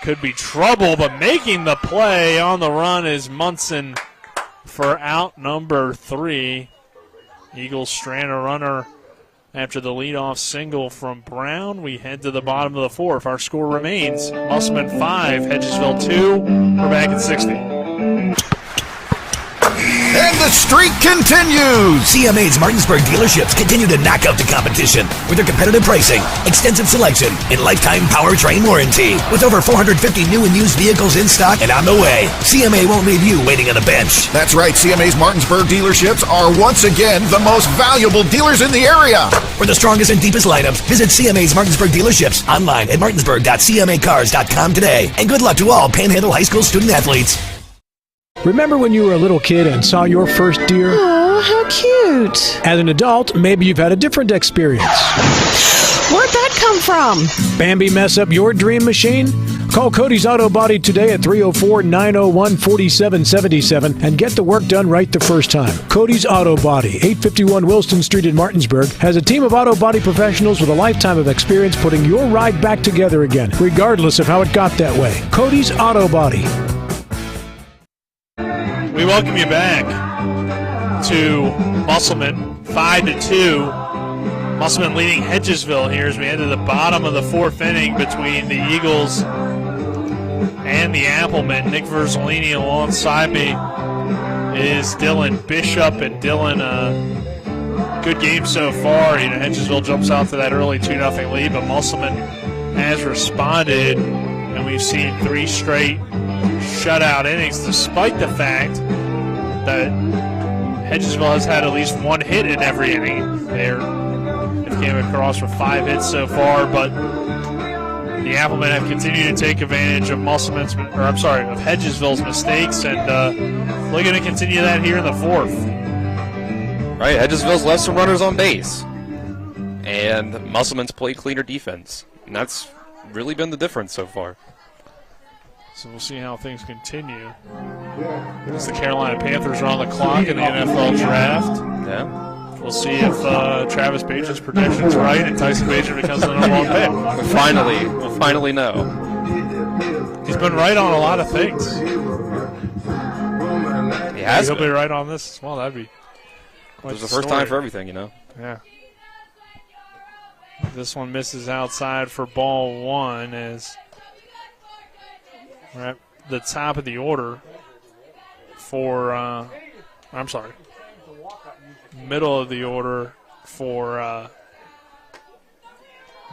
Could be trouble, but making the play on the run is Munson for out number 3. Eagles strand a runner after the leadoff single from Brown. We head to the bottom of the 4th. Our score remains Musselman 5, Hedgesville 2. We're back at 60. And the streak continues! CMA's Martinsburg dealerships continue to knock out the competition with their competitive pricing, extensive selection, and lifetime powertrain warranty. With over 450 new and used vehicles in stock and on the way, CMA won't leave you waiting on the bench. That's right, CMA's Martinsburg dealerships are once again the most valuable dealers in the area. For the strongest and deepest lineups, visit CMA's Martinsburg dealerships online at martinsburg.cmacars.com today. And good luck to all Panhandle High School student athletes. Remember when you were a little kid and saw your first deer? Oh, how cute. As an adult, maybe you've had a different experience. Where'd that come from? Bambi mess up your dream machine? Call Cody's Auto Body today at 304-901-4777 and get the work done right the first time. Cody's Auto Body, 851 Wilston Street in Martinsburg, has a team of auto body professionals with a lifetime of experience putting your ride back together again, regardless of how it got that way. Cody's Auto Body. We welcome you back to Musselman, 5-2. Musselman leading Hedgesville here as we head to the bottom of the 4th inning between the Eagles and the Applemen. Nick Verzolini alongside me is Dylan Bishop, and Dylan, good game so far. Hedgesville jumps out to that early 2-0 lead, but Musselman has responded, and we've seen 3 straight shutout innings, despite the fact that Hedgesville has had at least 1 hit in every inning. They've came across with 5 hits so far, but the Applemen have continued to take advantage of Hedgesville's mistakes, and they're going to continue that here in the 4th. Right, Hedgesville's left some runners on base, and Musselman's played cleaner defense, and that's really been the difference so far. So we'll see how things continue. As the Carolina Panthers are on the clock in the NFL draft. Yeah. We'll see if Travis Bajan's prediction's right and Tyson Bajan becomes the number 1 pick. We'll finally know. He's been right on a lot of things. He has. He'll be right on this as well. That'd be quite It was the first time for everything, Yeah. This one misses outside for ball 1 as We're at the top of the order for, middle of the order for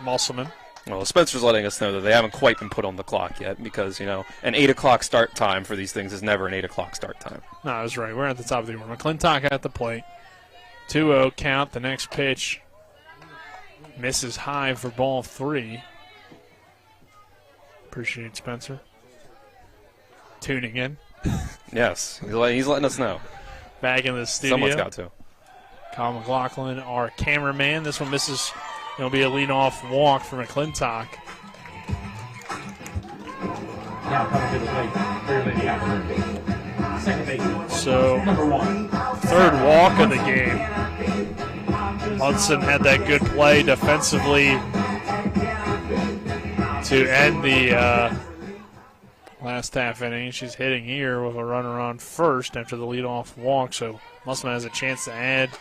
Musselman. Well, Spencer's letting us know that they haven't quite been put on the clock yet because, an 8 o'clock start time for these things is never an 8 o'clock start time. No, I was right. We're at the top of the order. McClintock at the plate. 2-0 count. The next pitch misses high for ball 3. Appreciate Spencer tuning in. Yes, he's letting us know. Back in the studio. Someone's got to. Kyle McLaughlin, our cameraman. This one misses. It'll be a leadoff walk for McClintock. So, third walk of the game. Hudson had that good play defensively to end the last half inning. She's hitting here with a runner on first after the leadoff walk. So, Musselman has a chance to add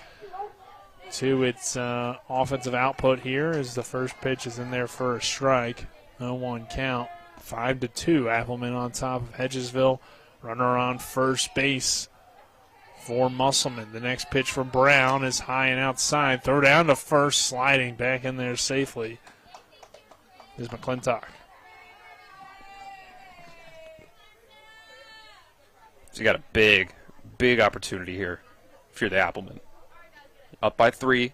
to its offensive output here as the first pitch is in there for a strike. 0-1 count. 5-2. Applemen on top of Hedgesville. Runner on first base for Musselman. The next pitch from Brown is high and outside. Throw down to first, sliding back in there safely is McClintock. So you got a big, big opportunity here if you're the Applemen. Up by 3.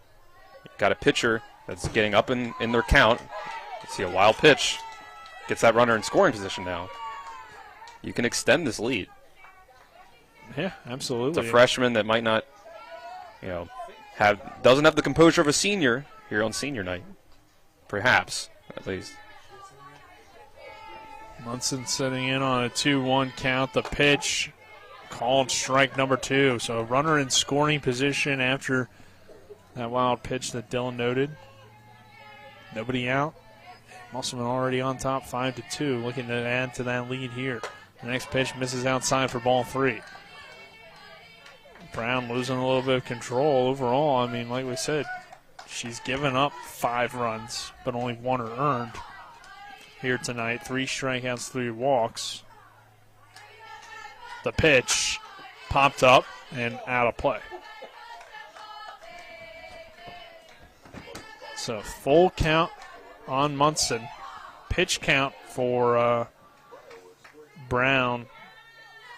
Got a pitcher that's getting up in their count. See a wild pitch. Gets that runner in scoring position now. You can extend this lead. Yeah, absolutely. It's a freshman that might not, doesn't have the composure of a senior here on senior night. Perhaps, at least. Munson sitting in on a 2-1 count. The pitch called strike number 2. So a runner in scoring position after that wild pitch that Dylan noted. Nobody out. Musselman already on top, 5-2. Looking to add to that lead here. The next pitch misses outside for ball 3. Brown losing a little bit of control overall. I mean, like we said, she's given up 5 runs, but only 1 are earned here tonight. 3 strikeouts, 3 walks. The pitch popped up and out of play. So full count on Munson. Pitch count for Brown,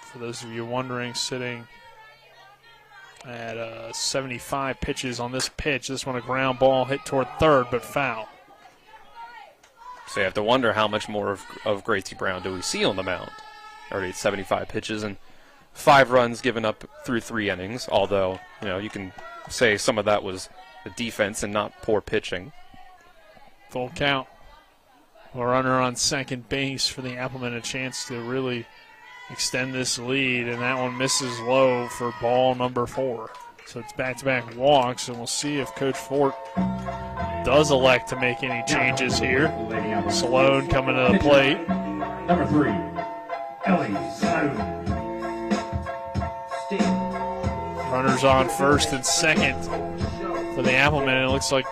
for those of you wondering, sitting at 75 pitches on this pitch. This one a ground ball hit toward third, but foul. So you have to wonder how much more of Gracie Brown do we see on the mound. Already at 75 pitches and 5 runs given up through 3 innings, although, you can say some of that was the defense and not poor pitching. Full count. A runner on second base for the Applemen, a chance to really extend this lead, and that one misses low for ball number 4. So it's back-to-back walks, and we'll see if Coach Fort does elect to make any changes here. Sloan coming to the plate. Number 3, Ellie Sloan. Runners on first and second for the Applemen. It looks like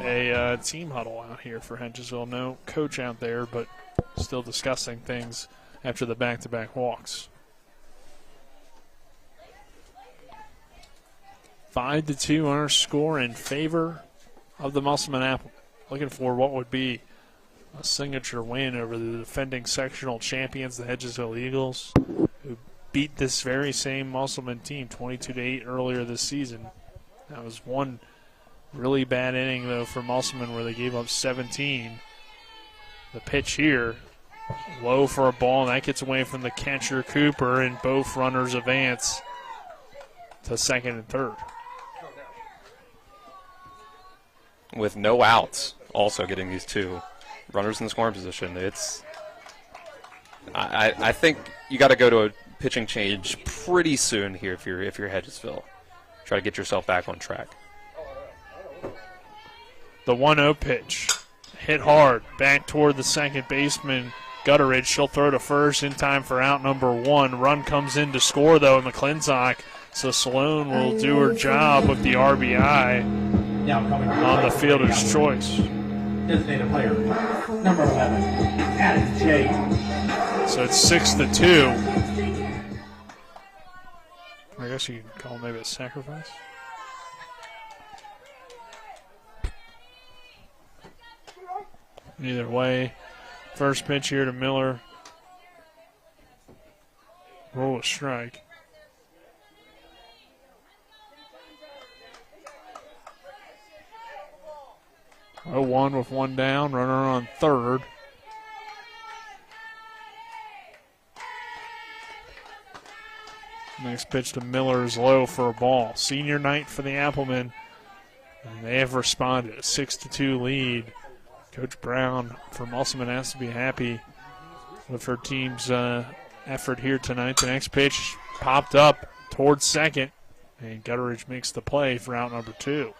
a team huddle out here for Hedgesville. No coach out there, but still discussing things after the back-to-back walks. 5-2 on our score in favor of the Musselman Applemen. Looking for what would be a signature win over the defending sectional champions, the Hedgesville Eagles, who beat this very same Musselman team 22-8 earlier this season. That was one really bad inning, though, for Musselman where they gave up 17. The pitch here, low for a ball, and that gets away from the catcher, Cooper, and both runners advance to second and third. With no outs, also getting these 2 runners in the scoring position. I think you got to go to a pitching change pretty soon here if you're Hedgesville. Try to get yourself back on track. The 1-0 pitch. Hit hard. Back toward the second baseman, Gutteridge. She'll throw to first in time for out number 1. Run comes in to score, though, in McClintock. So Sloan will do her job with the RBI on the fielder's choice. Designated player, number 11, Addis J. So it's 6-2. I guess you could call maybe a sacrifice. Either way, first pitch here to Miller. Roll a strike. Oh, 1 with 1 down, runner on third. Next pitch to Miller is low for a ball. Senior night for the Applemen, and they have responded. A 6-2 lead. Coach Brown for Musselman has to be happy with her team's effort here tonight. The next pitch popped up towards second, and Gutteridge makes the play for out number 2.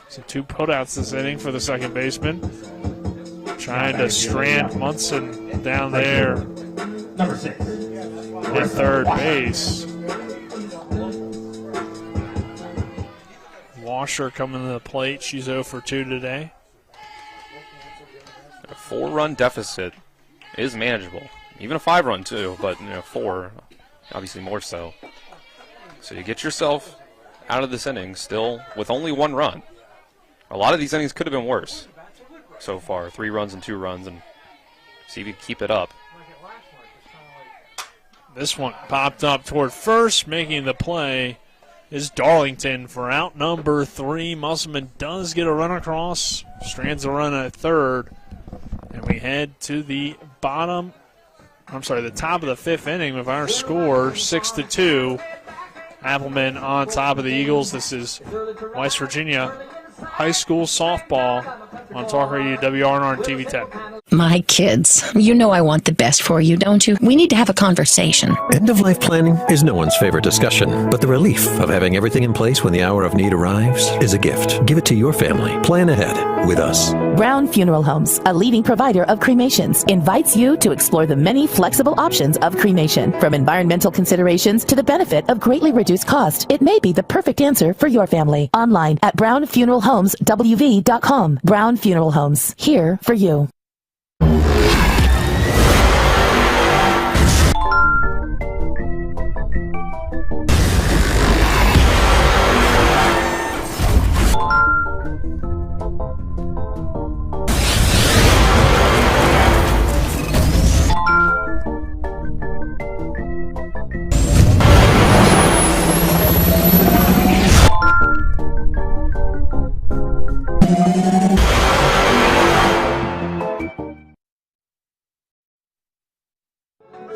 So 2 putouts this inning for the second baseman. Trying to strand Munson down there. Number 6. Hit third base. Washer coming to the plate. She's 0 for 2 today. A 4-run deficit is manageable. Even a 5-run too, but 4, obviously more so. So you get yourself out of this inning still with only 1 run. A lot of these innings could have been worse so far. 3 runs and 2 runs, and see if you keep it up. This one popped up toward first, making the play is Darlington for out number 3. Musselman does get a run across, strands a run at third, and we head to the top of the 5th inning with our score 6-2. Applemen on top of the Eagles. This is West Virginia high school softball on Talk Radio WRNR and TV 10. My kids, you know I want the best for you, don't you? We need to have a conversation. End-of-life planning is no one's favorite discussion, but the relief of having everything in place when the hour of need arrives is a gift. Give it to your family. Plan ahead with us. Brown Funeral Homes, a leading provider of cremations, invites you to explore the many flexible options of cremation. From environmental considerations to the benefit of greatly reduced cost, it may be the perfect answer for your family. Online at brownfuneralhomeswv.com. Brown Funeral Homes, here for you.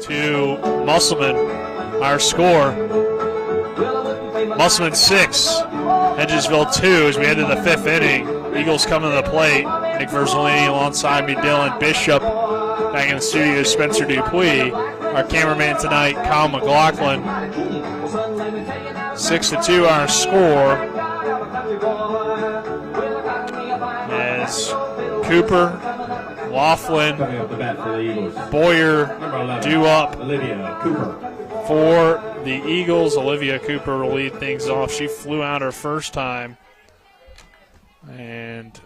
To Musselman, our score. Musselman 6, Hedgesville 2 as we head to the 5th inning. Eagles coming to the plate. Nick Verzolini alongside me, Dylan Bishop. Back in the studio, Spencer Dupuis. Our cameraman tonight, Kyle McLaughlin. 6-2 our score. As Cooper, Laughlin, Boyer due up for the Eagles. Olivia Cooper will lead things off. She flew out her first time. And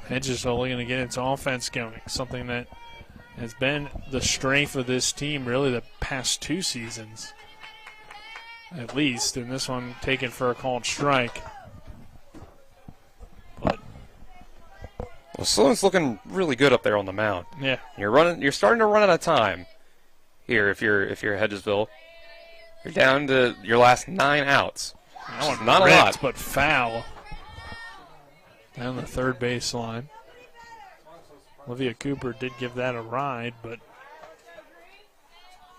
Hedgesville looking to get its offense going, something that has been the strength of this team really the past 2 seasons, at least. And this one taken for a called strike. Well, Sloan's looking really good up there on the mound. Yeah, you're starting to run out of time here. If you're Hedgesville, you're down to your last 9 outs. Not a lot, but foul down the third base line. Olivia Cooper did give that a ride, but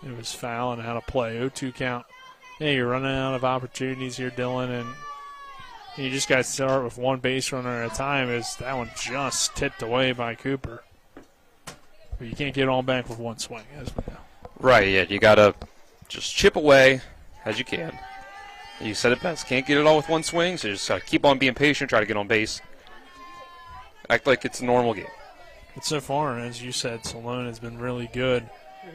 it was foul and out of play. 0-2 count. Yeah, you're running out of opportunities here, Dylan, and you just got to start with 1 base runner at a time, as that one just tipped away by Cooper. But you can't get it all back with 1 swing, as we know. Right, yeah, you got to just chip away as you can. You said it best. Can't get it all with 1 swing, so you just got to keep on being patient, try to get on base. Act like it's a normal game. But so far, as you said, Salone has been really good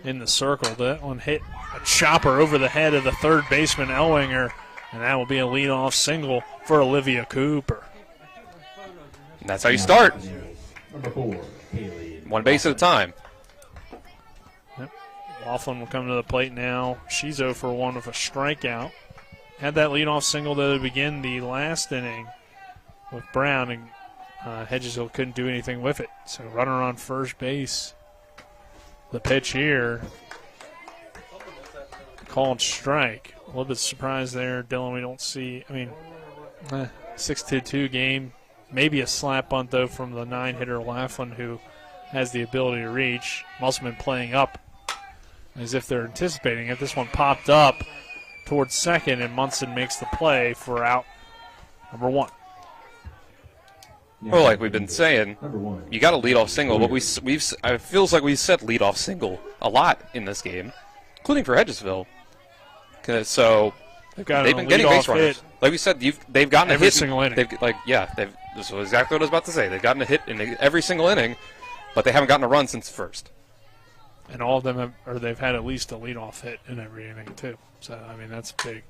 in the circle. That one hit a chopper over the head of the third baseman, Elwinger, and that will be a leadoff single for Olivia Cooper. And that's how you start. Number 4, 1 base at a time. Laughlin will come to the plate now. She's 0 for 1 with a strikeout. Had that leadoff single to begin the last inning with Brown, and Hedgesville couldn't do anything with it. So runner on first base. The pitch here, called strike. A little bit surprised there, Dylan. We don't see, 6-2 game. Maybe a slap bunt, though, from the 9-hitter Laughlin, who has the ability to reach. Musselman playing up as if they're anticipating it. This one popped up towards second, and Munson makes the play for out number 1. Well, like we've been saying, you got a leadoff single, but it feels like we said leadoff single a lot in this game, including for Hedgesville. So they've been getting base runners. Hit. Like we said, they've gotten every a hit single inning. This was exactly what I was about to say. They've gotten a hit in every single inning, but they haven't gotten a run since first. And all of them they've had at least a leadoff hit in every inning too. So that's big.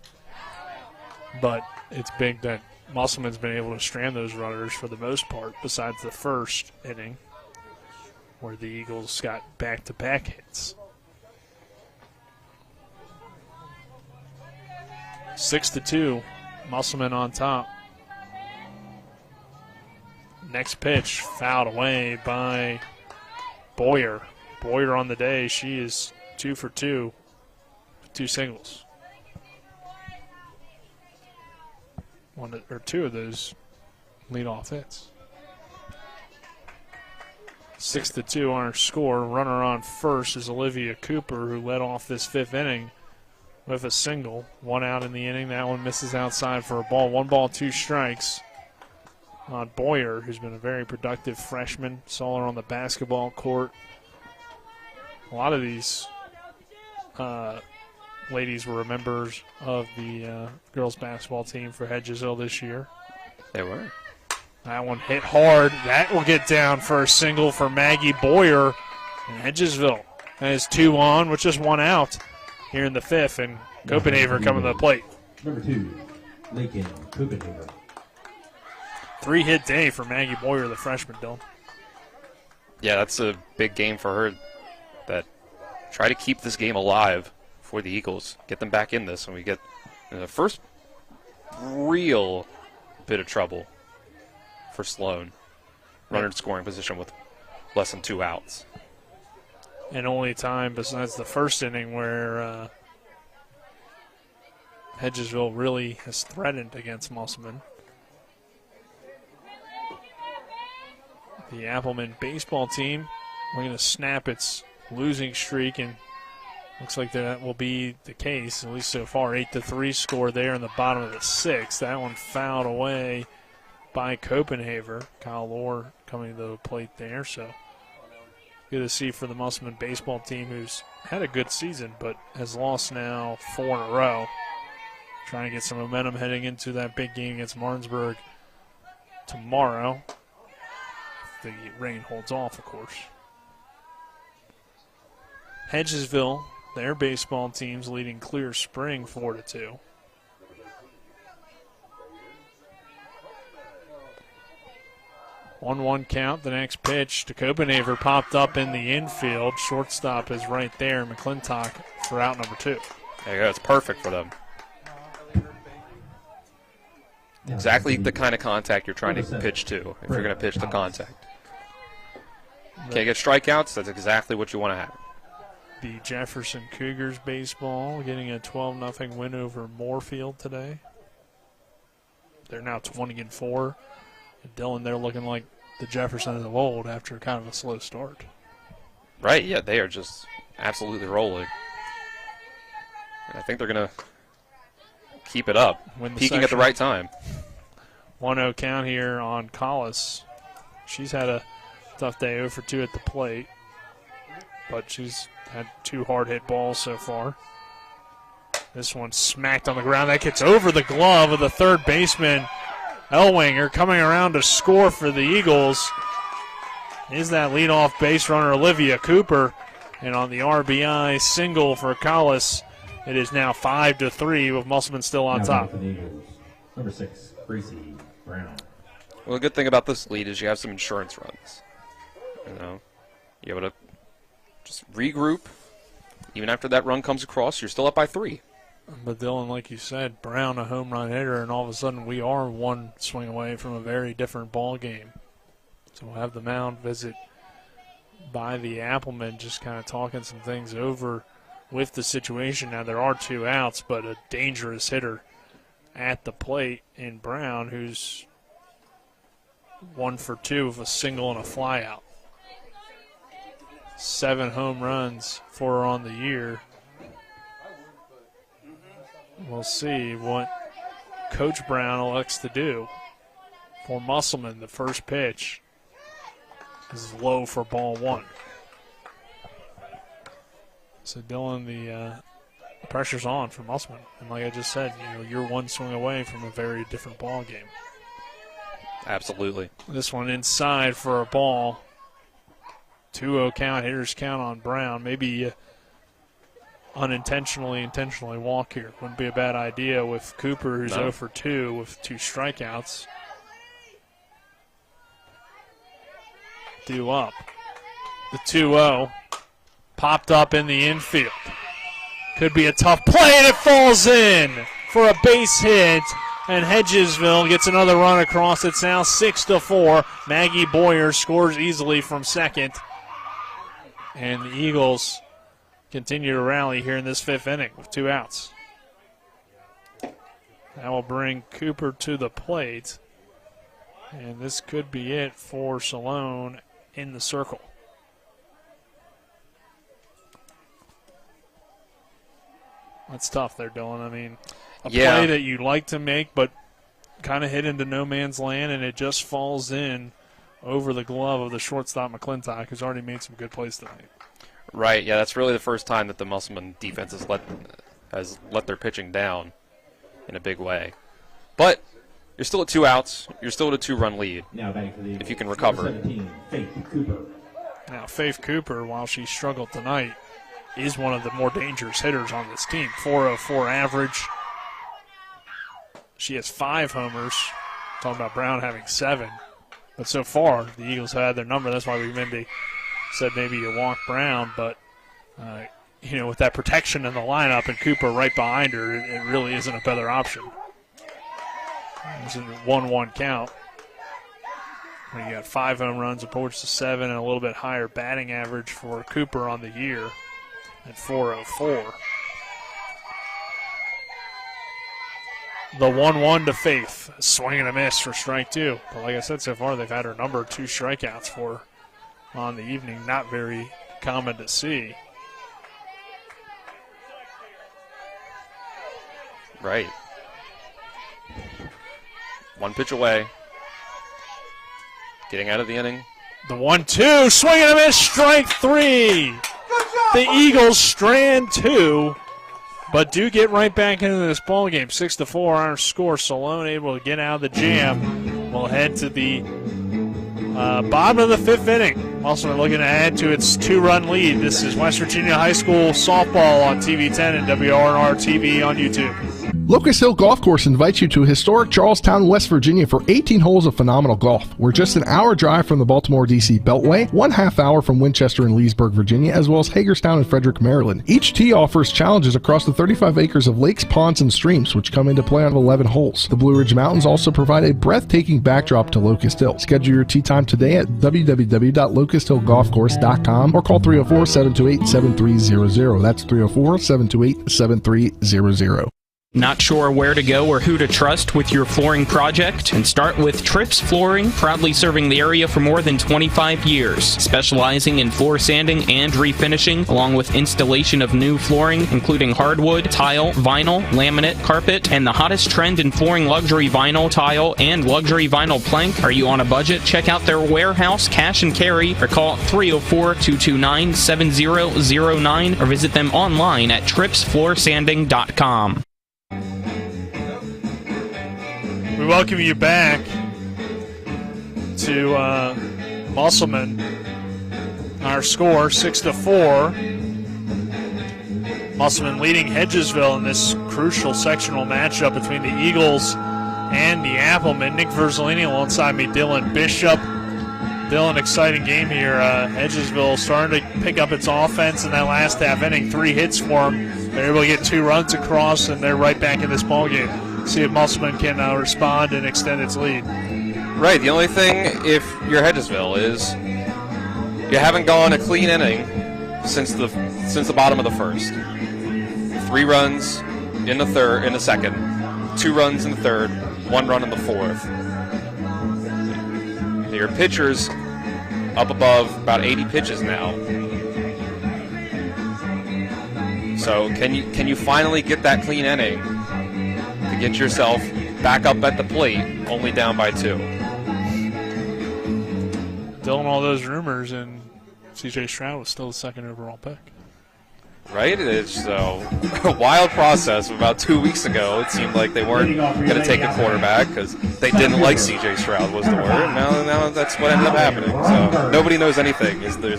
But it's big that Musselman's been able to strand those runners for the most part, besides the first inning where the Eagles got back-to-back hits. 6-2, Musselman on top. Next pitch fouled away by Boyer. Boyer on the day, she is 2 for 2 with 2 singles. Two of those leadoff hits. 6-2 on our score. Runner on first is Olivia Cooper, who led off this 5th inning with a single. 1 out in the inning. That one misses outside for a ball. 1 ball, 2 strikes on Boyer, who's been a very productive freshman. Saw her on the basketball court. A lot of these ladies were members of the girls basketball team for Hedgesville this year. They were. That one hit hard. That will get down for a single for Maggie Boyer. And Hedgesville has 2 on with just 1 out here in the 5th. And Copenhagen coming to the plate. Number 2, Lincoln Copenhagen. 3-hit day for Maggie Boyer, the freshman, Dylan. Yeah, that's a big game for her. That try to keep this game alive for the Eagles. Get them back in this, and we get the first real bit of trouble for Sloan. Runner in scoring position with less than 2 outs. And only time besides the first inning where Hedgesville really has threatened against Musselman. The Applemen baseball team looking to snap its losing streak, and looks like that will be the case, at least so far. 8-3 score there in the bottom of the 6th. That one fouled away by Copenhagen. Kyle Lohr coming to the plate there, so good to see for the Musselman baseball team, who's had a good season but has lost now 4 in a row. Trying to get some momentum heading into that big game against Martinsburg tomorrow. If the rain holds off, of course. Hedgesville, their baseball team's leading Clear Spring 4-2. One count. The next pitch to Copenhagen popped up in the infield. Shortstop is right there. McClintock for out number 2. There you go. It's perfect for them. Exactly the kind of contact you're trying to pitch to if you're going to pitch the contact. Can't get strikeouts. That's exactly what you want to have. The Jefferson Cougars baseball getting a 12-0 win over Moorfield today. They're now 20-4. And Dylan, they're looking like the Jeffersons of old after kind of a slow start. Right, yeah, they are just absolutely rolling. And I think they're going to keep it up, peaking at the right time. 1-0 count here on Collis. She's had a tough day, 0 for 2 at the plate, but she's had 2 hard-hit balls so far. This one smacked on the ground. That gets over the glove of the third baseman, Elwanger, coming around to score for the Eagles. Is that leadoff base runner, Olivia Cooper. And on the RBI single for Collis, it is now 5-3 with Musselman still on top. Number 6, Gracie Brown. Well, the good thing about this lead is you have some insurance runs. You know, you're able to just regroup, even after that run comes across, you're still up by 3. But Dylan, like you said, Brown a home run hitter, and all of a sudden we are one swing away from a very different ball game. So we'll have the mound visit by the Applemen, just kind of talking some things over with the situation. Now there are 2 outs, but a dangerous hitter at the plate in Brown, who's 1 for 2 with a single and a fly out. 7 home runs for her on the year. We'll see what Coach Brown elects to do. For Musselman, the first pitch is low for ball 1. So Dylan, the pressure's on for Musselman. And like I just said, you're 1 swing away from a very different ball game. Absolutely. This one inside for a ball. 2-0 count, hitters count on Brown. Maybe intentionally walk here. Wouldn't be a bad idea with Cooper, who's 0 for 2 with 2 strikeouts. Due up. The 2-0 popped up in the infield. Could be a tough play, and it falls in for a base hit. And Hedgesville gets another run across. It's now 6-4. Maggie Boyer scores easily from second. And the Eagles continue to rally here in this 5th inning with 2 outs. That will bring Cooper to the plate. And this could be it for Salone in the circle. That's tough there, Dylan. I mean, a play that you like to make, but kind of hit into no man's land, and it just falls in over the glove of the shortstop McClintock, who's already made some good plays tonight. Right, yeah, that's really the first time that the Musselman defense has let their pitching down in a big way. But you're still at 2 outs. You're still at a 2-run lead if you can recover. 17, Faith Cooper. Now, Faith Cooper, while she struggled tonight, is one of the more dangerous hitters on this team. 404 average. She has 5 homers. Talking about Brown having 7. But so far, the Eagles had their number. That's why we said maybe you walk Brown. But, with that protection in the lineup and Cooper right behind her, it really isn't a better option. It's a 1-1 count. When you got 5 home runs, approach to 7, and a little bit higher batting average for Cooper on the year at 404. The 1-1 to Faith. Swing and a miss for strike 2. But like I said, so far they've had her number 2 strikeouts for her on the evening. Not very common to see. Right. 1 pitch away. Getting out of the inning. The 1-2. Swing and a miss. Strike 3. The Eagles strand 2. But do get right back into this ball game. 6-4 our score. Salone able to get out of the jam. We'll head to the bottom of the 5th inning. Also looking to add to its 2-run lead. This is West Virginia High School softball on TV 10 and WRNR TV on YouTube. Locust Hill Golf Course invites you to historic Charlestown, West Virginia for 18 holes of phenomenal golf. We're just an hour drive from the Baltimore-D.C. Beltway, 1/2 hour from Winchester and Leesburg, Virginia, as well as Hagerstown and Frederick, Maryland. Each tee offers challenges across the 35 acres of lakes, ponds, and streams, which come into play on 11 holes. The Blue Ridge Mountains also provide a breathtaking backdrop to Locust Hill. Schedule your tee time today at www.locusthillgolfcourse.com or call 304-728-7300. That's 304-728-7300. Not sure where to go or who to trust with your flooring project? And start with Trips Flooring, proudly serving the area for more than 25 years, specializing in floor sanding and refinishing, along with installation of new flooring, including hardwood, tile, vinyl, laminate, carpet, and the hottest trend in flooring, luxury vinyl, tile, and luxury vinyl plank. Are you on a budget? Check out their warehouse, cash and carry, or call 304-229-7009, or visit them online at tripsfloorsanding.com. We welcome you back to Musselman. Our score, 6-4. Musselman leading Hedgesville in this crucial sectional matchup between the Eagles and the Applemen. Nick Verzolini alongside me, Dylan Bishop. Dylan, exciting game here. Hedgesville starting to pick up its offense in that last half inning. 3 hits for them. They're able to get 2 runs across, and they're right back in this ballgame. See if Musselman can respond and extend its lead. Right. The only thing, if you're Hedgesville, is you haven't gone a clean inning since the bottom of the first. 3 runs in the second, 2 runs in the third, 1 run in the fourth. Your pitcher's up above about 80 pitches now. So can you finally get that clean inning to get yourself back up at the plate, only down by 2? Dylan, all those rumors, and C.J. Stroud was still the 2nd overall pick. Right? It's a wild process. About 2 weeks ago, it seemed like they weren't going to take a quarterback because they didn't like C.J. Stroud was the word. And now that's what ended up happening. So nobody knows anything is the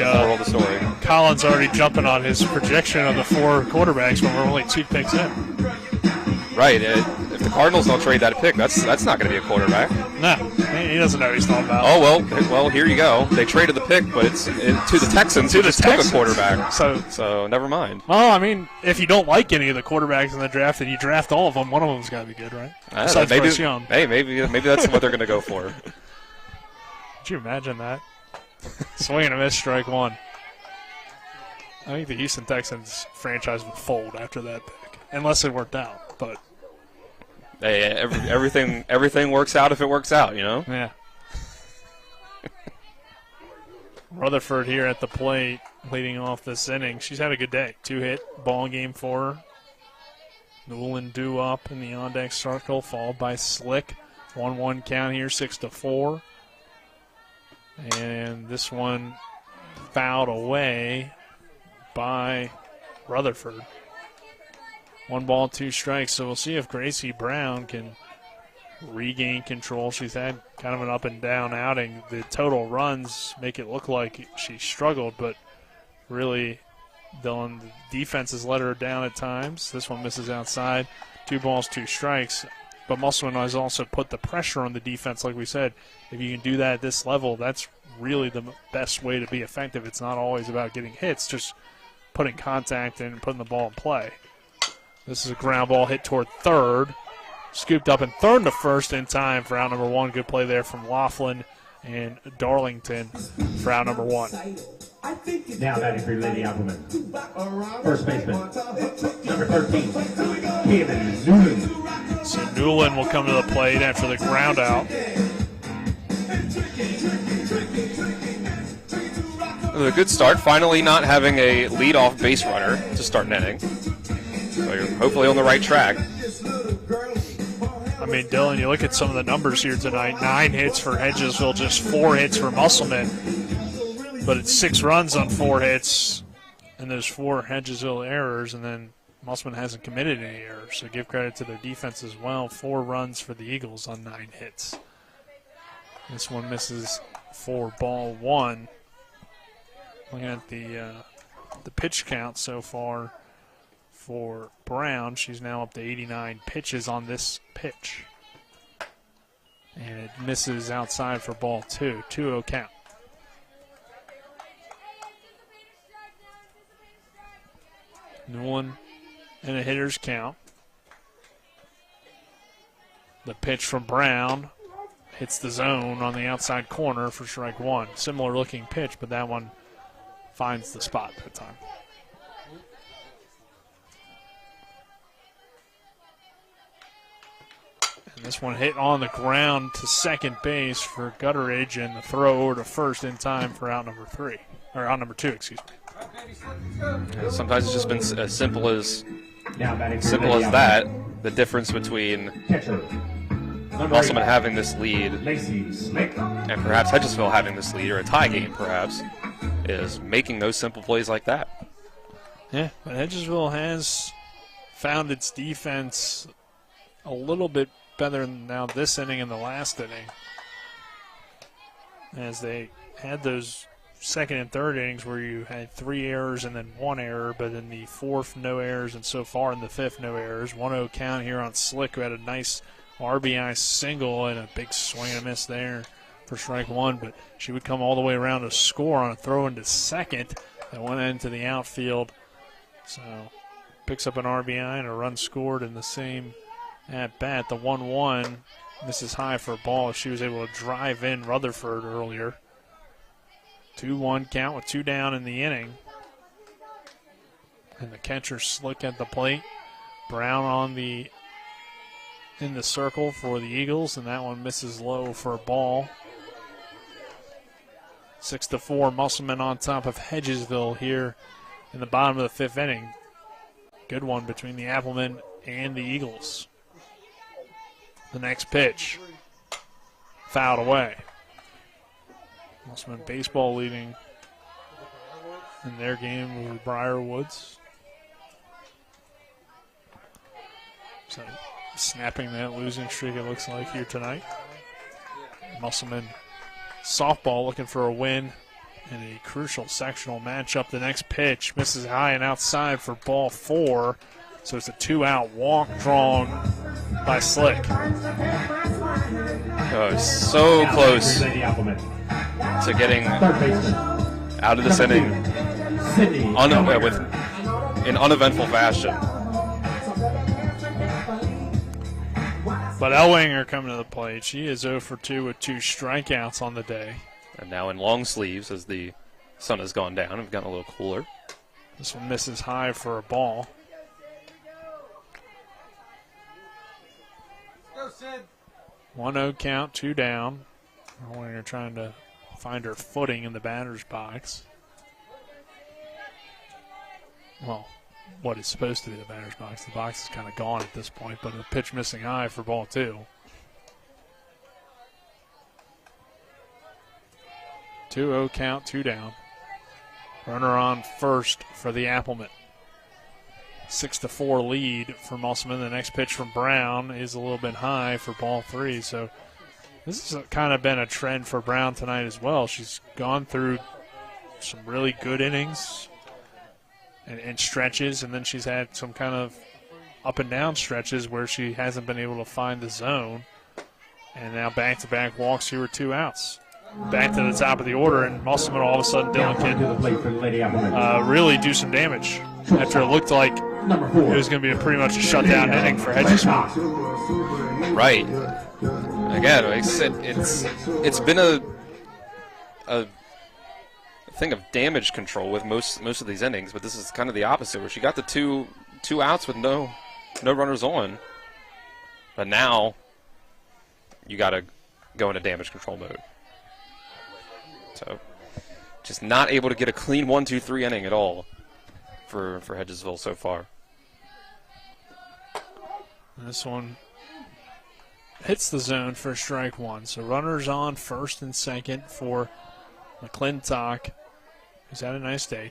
moral of the story. Collins already jumping on his projection of the 4 quarterbacks when we're only 2 picks in. Right. If the Cardinals don't trade that pick, that's not going to be a quarterback. No, he doesn't know what he's talking about. Oh, well, here you go. They traded the pick, but it's to the Texans, who just took a quarterback. So never mind. Well, I mean, if you don't like any of the quarterbacks in the draft and you draft all of them, one of them's got to be good, right? Besides Bryce Young. Hey, maybe that's what they're going to go for. Could you imagine that? Swing and a miss, strike 1. I think the Houston Texans franchise would fold after that pick, unless it worked out. But hey, everything works out if it works out, you know? Yeah. Rutherford here at the plate, leading off this inning. She's had a good day. 2-hit ball game for her. Newland due up in the on-deck circle, followed by Slick. 1-1 count here, 6-4. And this one fouled away by Rutherford. 1 ball, 2 strikes. So we'll see if Gracie Brown can regain control. She's had kind of an up and down outing. The total runs make it look like she struggled, but really, Dylan, the defense has let her down at times. This one misses outside. 2 balls, 2 strikes. But Musselman has also put the pressure on the defense, like we said. If you can do that at this level, that's really the best way to be effective. It's not always about getting hits, just putting contact in and putting the ball in play. This is a ground ball hit toward third. Scooped up in third to first in time for out number 1. Good play there from Laughlin and Darlington for out number 1. Now batting for Lady Applemen. First baseman, number 13, Kevin Newland. So Newland will come to the plate after the ground out. A good start. Finally not having a leadoff base runner to start an inning. So you're hopefully on the right track. I mean, Dylan, you look at some of the numbers here tonight. 9 hits for Hedgesville, just 4 hits for Musselman. But it's 6 runs on 4 hits, and there's 4 Hedgesville errors, and then Musselman hasn't committed any errors. So give credit to their defense as well. 4 runs for the Eagles on 9 hits. This one misses for ball 1. Looking at the pitch count so far for Brown, she's now up to 89 pitches on this pitch. And it misses outside for ball 2. 2-0 count. Newland in a hitter's count. The pitch from Brown hits the zone on the outside corner for strike 1. Similar looking pitch, but that one finds the spot that time. And this one hit on the ground to second base for Gutteridge, and the throw over to first in time for out number 3. Or out number 2, excuse me. Sometimes it's just been as simple as that. The difference between Musselman having this lead and perhaps Hedgesville having this lead, or a tie game perhaps, is making those simple plays like that. Yeah, but Hedgesville has found its defense a little bit better now this inning and the last inning, as they had those second and third innings where you had 3 errors and then 1 error, but in the 4th, no errors, and so far in the 5th, no errors. 1-0 count here on Slick, who had a nice RBI single and a big swing and a miss there for strike one, but she would come all the way around to score on a throw into second that went into the outfield. So picks up an RBI and a run scored in the same at bat. The 1-1 misses high for a ball. She was able to drive in Rutherford earlier. 2-1 count with 2 down in the inning. And the catcher slick at the plate. Brown in the circle for the Eagles, and that one misses low for a ball. 6-4, Musselman on top of Hedgesville here in the bottom of the fifth inning. Good one between the Applemen and the Eagles. The next pitch, fouled away. Musselman baseball leading in their game with Briarwoods. So snapping that losing streak, it looks like, here tonight. Musselman softball looking for a win in a crucial sectional matchup. The next pitch misses high and outside for ball 4. So it's a 2-out walk drawn by Slick. Oh, so close to getting out of this inning in uneventful fashion. But Ellwanger coming to the plate. She is 0 for 2 with 2 strikeouts on the day. And now in long sleeves as the sun has gone down. We've gotten a little cooler. This one misses high for a ball. 1-0 count, 2 down. Ellwanger trying to find her footing in the batter's box. Well, what is supposed to be the batter's box. The box is kind of gone at this point, but a pitch missing high for ball 2. 2-0 count, 2 down. Runner on first for the Applemen. 6-4 lead for Musselman. The next pitch from Brown is a little bit high for ball 3. So this has kind of been a trend for Brown tonight as well. She's gone through some really good innings and stretches, and then she's had some kind of up and down stretches where she hasn't been able to find the zone. And now back-to-back walks here with 2 outs. Back to the top of the order, and Musselman all of a sudden, Dylan, can really do some damage after it looked like it was going to be pretty much a shutdown inning for Hedgesville. Right. Again, like I said, it's been a thing of damage control with most of these innings, but this is kind of the opposite, where she got the two outs with no runners on, but now you got to go into damage control mode. So just not able to get a clean 1-2-3 inning at all for Hedgesville so far. This one hits the zone for strike 1. So runners on first and second for McClintock, who's had a nice day.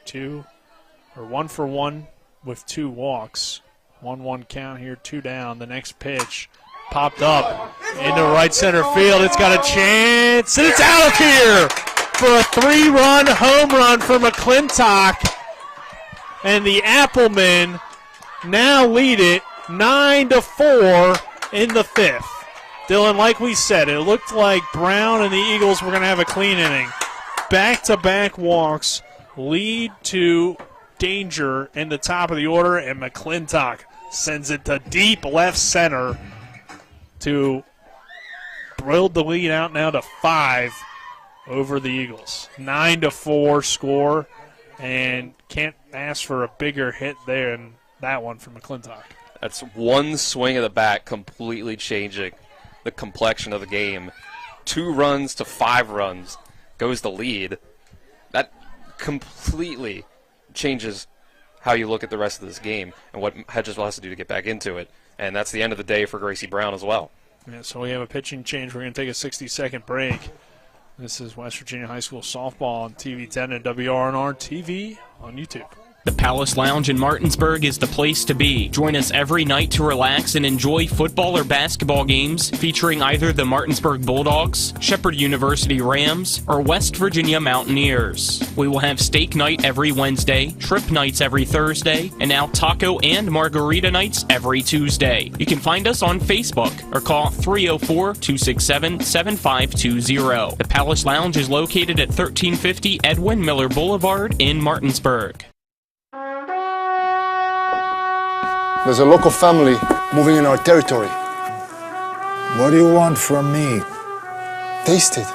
1 for 1 with 2 walks. 1-1 count here, 2 down. The next pitch popped up into right center field. It's got a chance, and it's out of here for a 3-run home run for McClintock. And the Applemen now lead it 9-4 in the 5th. Dylan, like we said, it looked like Brown and the Eagles were going to have a clean inning. Back-to-back walks lead to danger in the top of the order, and McClintock sends it to deep left center to build the lead out now to 5 over the Eagles. 9-4 score, and can't ask for a bigger hit there than that one from McClintock. That's one swing of the bat completely changing the complexion of the game. 2 runs to 5 runs goes the lead. That completely changes how you look at the rest of this game and what Hedgesville has to do to get back into it. And that's the end of the day for Gracie Brown as well. Yeah, so we have a pitching change. We're going to take a 60-second break. This is West Virginia High School softball on TV 10 and WRNR TV on YouTube. The Palace Lounge in Martinsburg is the place to be. Join us every night to relax and enjoy football or basketball games featuring either the Martinsburg Bulldogs, Shepherd University Rams, or West Virginia Mountaineers. We will have steak night every Wednesday, trip nights every Thursday, and now taco and margarita nights every Tuesday. You can find us on Facebook or call 304-267-7520. The Palace Lounge is located at 1350 Edwin Miller Boulevard in Martinsburg. There's a local family moving in our territory. What do you want from me? Taste it.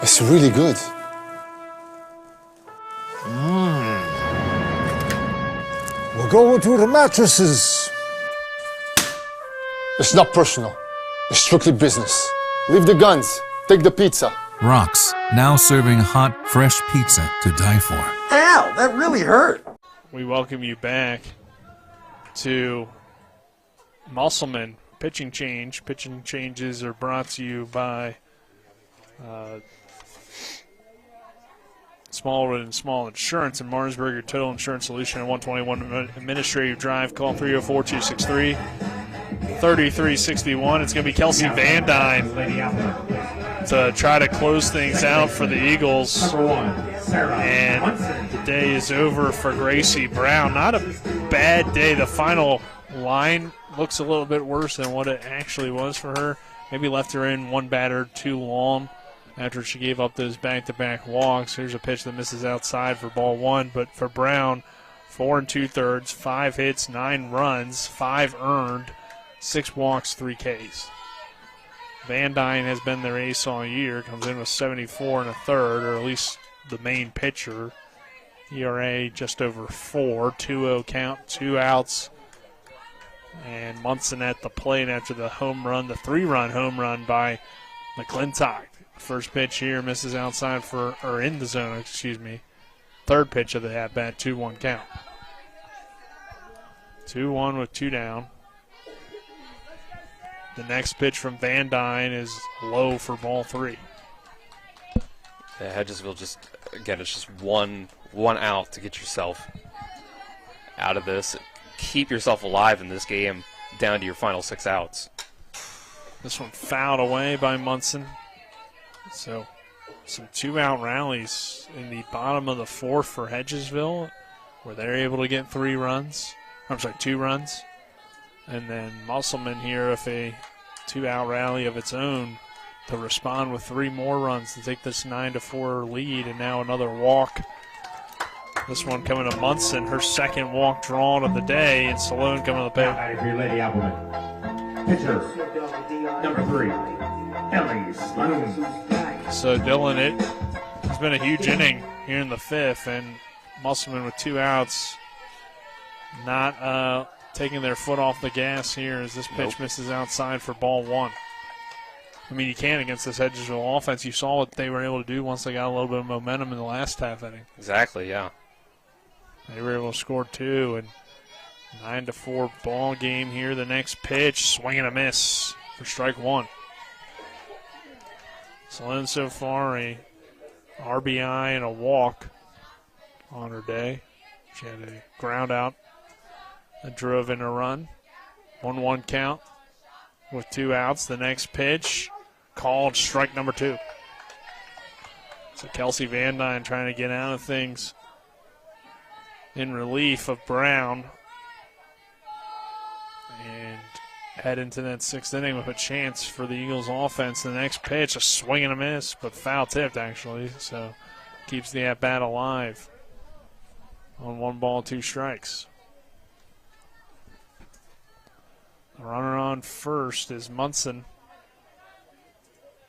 It's really good. We'll go to the mattresses. It's not personal. It's strictly business. Leave the guns. Take the pizza. Rock's, now serving hot, fresh pizza to die for. Ow, that really hurt. We welcome you back to Musselman pitching change. Pitching changes are brought to you by Smallwood & Small Insurance in Martinsburg, your total insurance solution at 121 Administrative Drive. Call 304-263-3361. It's going to be Kelsey Van Dyne to try to close things out for the Eagles. And the day is over for Gracie Brown. Not a bad day. The final line looks a little bit worse than what it actually was for her. Maybe left her in one batter too long after she gave up those back-to-back walks. Here's a pitch that misses outside for ball one. But for Brown, 4 2/3, 5 hits, 9 runs, 5 earned, 6 walks, 3 Ks. Van Dyne has been their ace all year. Comes in with 74 1/3, or at least the main pitcher. ERA just over 4, 2-0 count, 2 outs. And Munson at the plate after the home run, the 3-run home run by McClintock. First pitch here misses outside or in the zone, excuse me. Third pitch of the at-bat, 2-1 count. 2-1 with 2 down. The next pitch from Van Dyne is low for ball 3. Yeah, Hedgesville just, again, it's just one out to get yourself out of this. Keep yourself alive in this game down to your final 6 outs. This one fouled away by Munson. So some 2-out rallies in the bottom of the 4th for Hedgesville, where they're able to get 2 runs. And then Musselman here with a 2-out rally of its own to respond with 3 more runs to take this 9-4 lead, and now another walk. This one coming to Munson, her second walk drawn of the day, and Stallone coming to the plate. Lady Applemen. Pitcher, number 3, Ellie Sloan. So Dylan, it has been a huge inning here in the 5th, and Musselman with 2 outs, not taking their foot off the gas here as this pitch misses outside for ball 1. I mean, you can't against this Hedgesville offense. You saw what they were able to do once they got a little bit of momentum in the last half inning. Exactly, yeah. They were able to score 2, and 9-4 ball game here. The next pitch, swing and a miss for strike 1. Sloan so far a RBI and a walk on her day. She had a ground out that drove in a run. 1-1 count with 2 outs. The next pitch called strike number 2. So Kelsey Van Dyne trying to get out of things in relief of Brown and head into that 6th inning with a chance for the Eagles offense. The next pitch, a swing and a miss, but foul tipped actually, so keeps the at-bat alive on 1 ball, 2 strikes. The runner on first is Munson.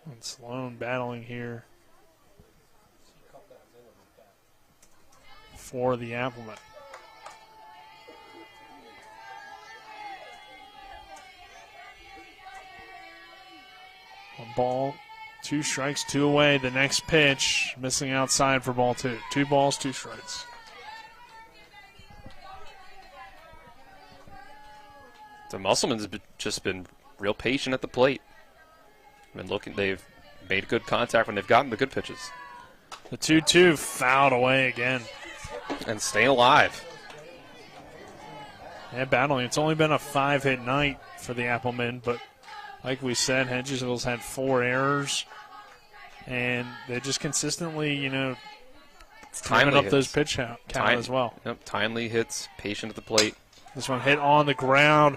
And Sloan battling here for the Applemen. One ball, 2 strikes, 2 away. The next pitch, missing outside for ball 2. 2 balls, 2 strikes. The Musselman's just been real patient at the plate. They've made good contact when they've gotten the good pitches. The 2-2 fouled away again. And staying alive. Yeah, battling. It's only been a 5-hit night for the Applemen, but like we said, Hedgesville's had 4 errors, and they just consistently, timing up those pitch count as well. Yep, timely hits, patient at the plate. This one hit on the ground.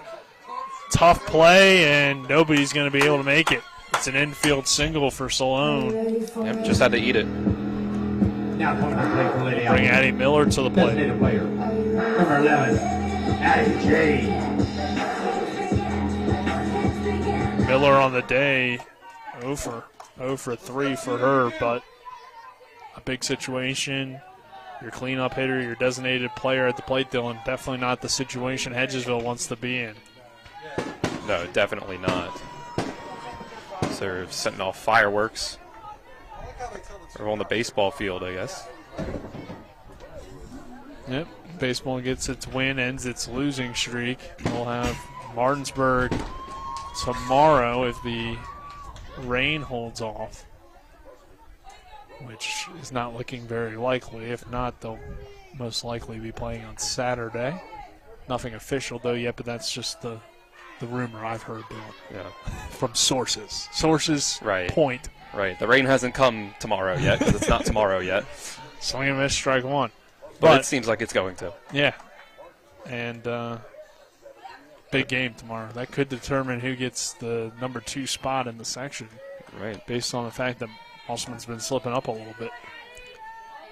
Tough play, and nobody's going to be able to make it. It's an infield single for Salone. Yep, just had to eat it. Now coming to play for Lady Bring Addie Miller to the plate. Designated player, number 11, Addie J. Miller on the day, 0 for 3 for her, but a big situation. Your cleanup hitter, your designated player at the plate, Dylan. Definitely not the situation Hedgesville wants to be in. No, definitely not. So they're setting off fireworks. Or on the baseball field, I guess. Yep, baseball gets its win, ends its losing streak. We'll have Martinsburg tomorrow if the rain holds off, which is not looking very likely. If not, they'll most likely be playing on Saturday. Nothing official, though, yet, but that's just the rumor I've heard, Bill. Yeah. From sources. Sources point. Right. The rain hasn't come tomorrow yet because it's not tomorrow yet. Swing and miss, strike one. But it seems like it's going to. Yeah. And big game tomorrow. That could determine who gets the number 2 spot in the section. Right. Based on the fact that Musselman's been slipping up a little bit.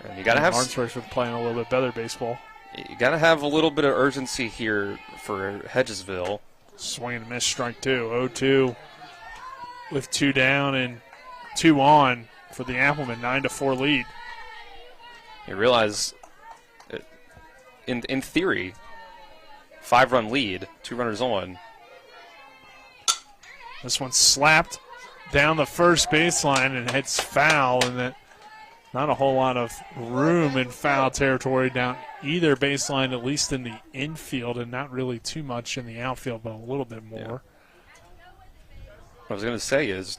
And you got to have. Martinsburg's been playing a little bit better baseball. You got to have a little bit of urgency here for Hedgesville. Swing and miss, strike 2. 0-2 with 2 down and 2 on for the Applemen, 9-4 lead. You realize, in theory, 5-run lead, 2 runners on. This one slapped down the first baseline and hits foul, and that not a whole lot of room in foul territory down either baseline, at least in the infield, and not really too much in the outfield, but a little bit more. Yeah. What I was going to say is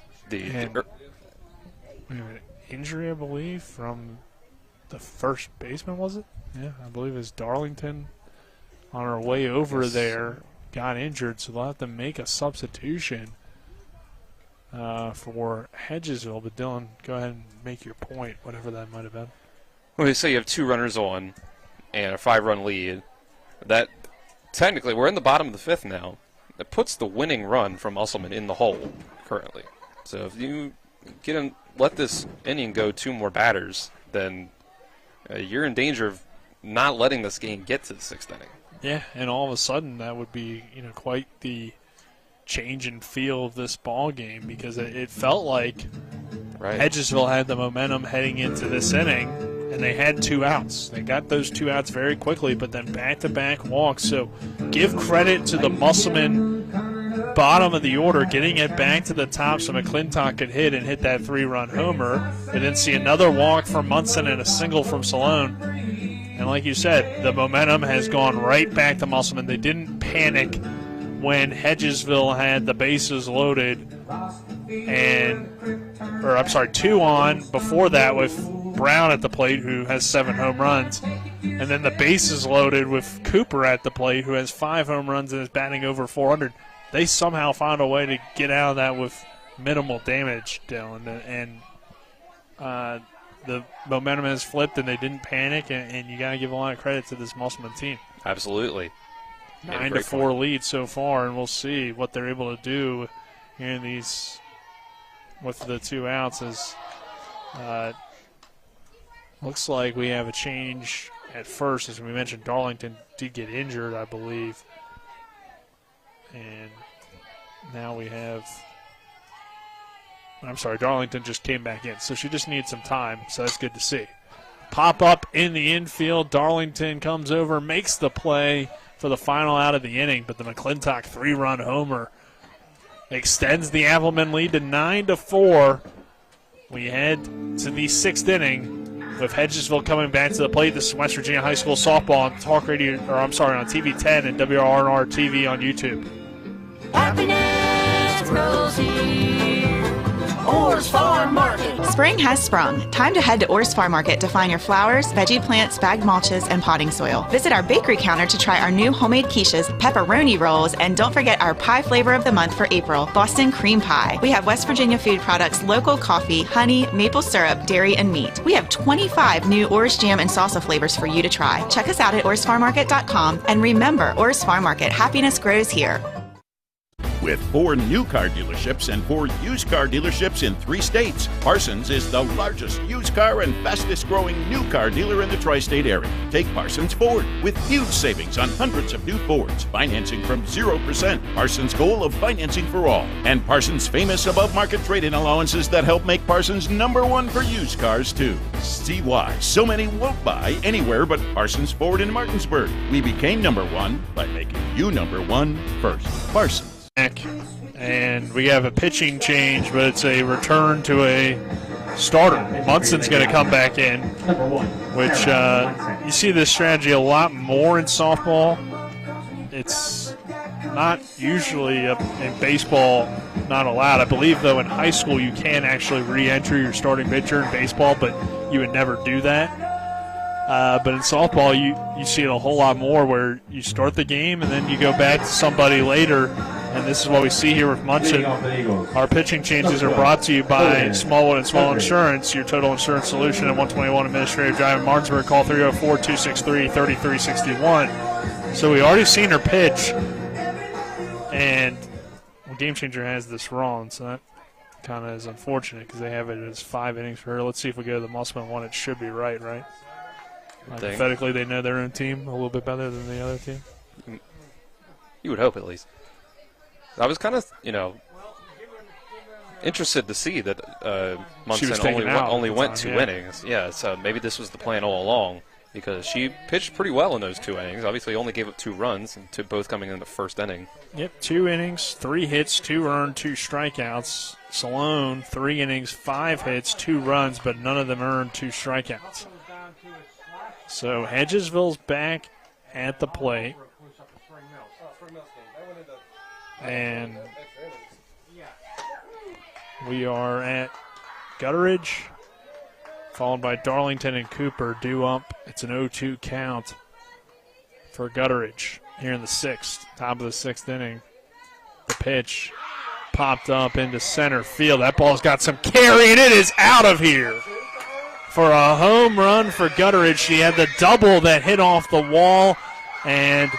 injury, I believe, from the first baseman, was it? Yeah, I believe it's Darlington on her way over there got injured, so they'll have to make a substitution for Hedgesville. But Dylan, go ahead and make your point, whatever that might have been. Well, you say you have 2 runners on and a 5-run lead. That technically, we're in the bottom of the 5th now. That puts the winning run from Musselman in the hole currently. So if you let this inning go 2 more batters, then you're in danger of not letting this game get to the 6th inning. Yeah, and all of a sudden that would be quite the change in feel of this ball game, because it felt like Hedgesville had the momentum heading into this inning, and they had 2 outs. They got those 2 outs very quickly, but then back-to-back walks. So give credit to the Musselman bottom of the order, getting it back to the top so McClintock could hit that 3-run homer. And then see another walk from Munson and a single from Salone. And like you said, the momentum has gone right back to Musselman. They didn't panic when Hedgesville had the bases loaded, 2 on before that with Brown at the plate, who has 7 home runs, and then the bases loaded with Cooper at the plate, who has 5 home runs and is batting over 400. They somehow found a way to get out of that with minimal damage, Dylan, and the momentum has flipped, and they didn't panic, and you got to give a lot of credit to this Musselman team. Absolutely. 9-4 lead so far, and we'll see what they're able to do in these with the 2 outs. As looks like we have a change at first. As we mentioned, Darlington did get injured, I believe, and now we have. I'm sorry, Darlington just came back in, so she just needs some time, so that's good to see. Pop up in the infield. Darlington comes over, makes the play for the final out of the inning, but the McClintock 3-run homer extends the Applemen lead to 9-4. We head to the 6th inning with Hedgesville coming back to the plate. This is West Virginia High School softball on Talk Radio, on TV 10 and WRNR TV on YouTube. Happiness grows here. Orr's Farm Market. Spring has sprung. Time to head to Orr's Farm Market to find your flowers, veggie plants, bagged mulches, and potting soil. Visit our bakery counter to try our new homemade quiches, pepperoni rolls, and don't forget our pie flavor of the month for April, Boston cream pie. We have West Virginia food products, local coffee, honey, maple syrup, dairy, and meat. We have 25 new Orr's jam and salsa flavors for you to try. Check us out at orrsfarmmarket.com, and remember, Orr's Farm Market, happiness grows here. With 4 new car dealerships and 4 used car dealerships in 3 states, Parsons is the largest used car and fastest growing new car dealer in the tri-state area. Take Parsons Ford with huge savings on hundreds of new Fords, financing from 0%, Parsons' goal of financing for all, and Parsons' famous above-market trade-in allowances that help make Parsons #1 for used cars too. See why so many won't buy anywhere but Parsons Ford in Martinsburg. We became #1 by making you #1 first. Parsons. And we have a pitching change, but it's a return to a starter. Munson's going to come back in, which you see this strategy a lot more in softball. It's not usually in baseball not allowed. I believe, though, in high school you can actually re-enter your starting pitcher in baseball, but you would never do that. But in softball, you see it a whole lot more where you start the game and then you go back to somebody later. And this is what we see here with Munson. Our pitching changes are brought to you by Smallwood and Small Insurance, your total insurance solution at 121 Administrative Drive in Martinsburg. Call 304-263-3361. So we already seen her pitch, and Game Changer has this wrong, so that kind of is unfortunate because they have it as 5 innings for her. Let's see if we go to the Musselman one. It should be right? Hypothetically, they know their own team a little bit better than the other team. You would hope, at least. I was kind of, interested to see that Munson only went 2 innings. Yeah, so maybe this was the plan all along because she pitched pretty well in those 2 innings. Obviously, only gave up 2 runs, and both coming in the first inning. Yep, 2 innings, 3 hits, 2 earned, 2 strikeouts. Salone, 3 innings, 5 hits, 2 runs, but none of them earned 2 strikeouts. So Hedgesville's back at the plate. And we are at Gutteridge, followed by Darlington and Cooper due up. It's an 0-2 count for Gutteridge here in the 6th, top of the 6th inning. The pitch popped up into center field. That ball's got some carry, and it is out of here for a home run for Gutteridge. She had the double that hit off the wall, and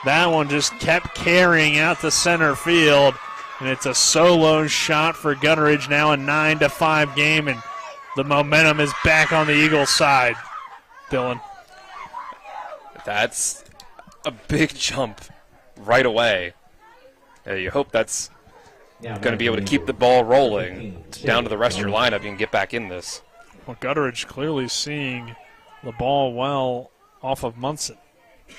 that one just kept carrying out to center field, and it's a solo shot for Gutteridge, now a 9-5 game, and the momentum is back on the Eagles' side. Dylan. That's a big jump right away. You hope that's going to be able to keep the ball rolling down to the rest of your lineup. You can get back in this. Well, Gutteridge clearly seeing the ball well off of Munson.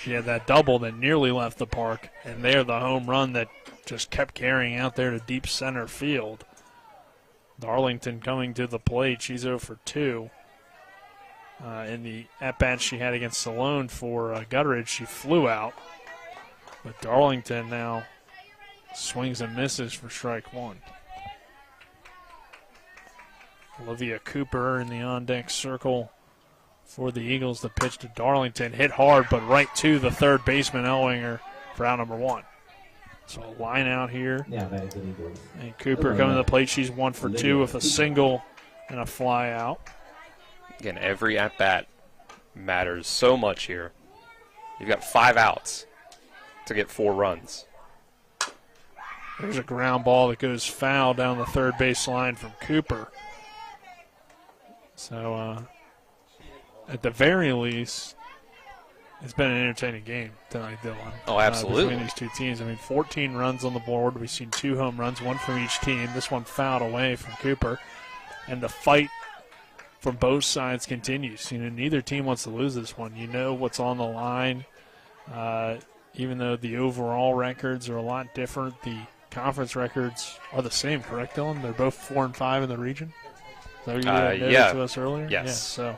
She had that double that nearly left the park, and there the home run that just kept carrying out there to deep center field. Darlington coming to the plate. She's 0 for 2. In the at-bat she had against Salone for Gutteridge, she flew out. But Darlington now swings and misses for strike 1. Olivia Cooper in the on-deck circle for the Eagles. The pitch to Darlington, hit hard, but right to the third baseman, Ellwinger, for out number 1. So a line out here. And Cooper coming to the plate. She's 1 for 2 with a single and a fly out. Again, every at-bat matters so much here. You've got 5 outs to get 4 runs. There's a ground ball that goes foul down the third base line from Cooper. So, at the very least, it's been an entertaining game tonight, Dylan. Oh, absolutely. Between these two teams. 14 runs on the board. We've seen 2 home runs, 1 from each team. This one fouled away from Cooper. And the fight from both sides continues. Neither team wants to lose this one. You know what's on the line. Even though the overall records are a lot different, the conference records are the same, correct, Dylan? They're both 4 and 5 in the region? Is that what you noted to us earlier? Yes. Yeah,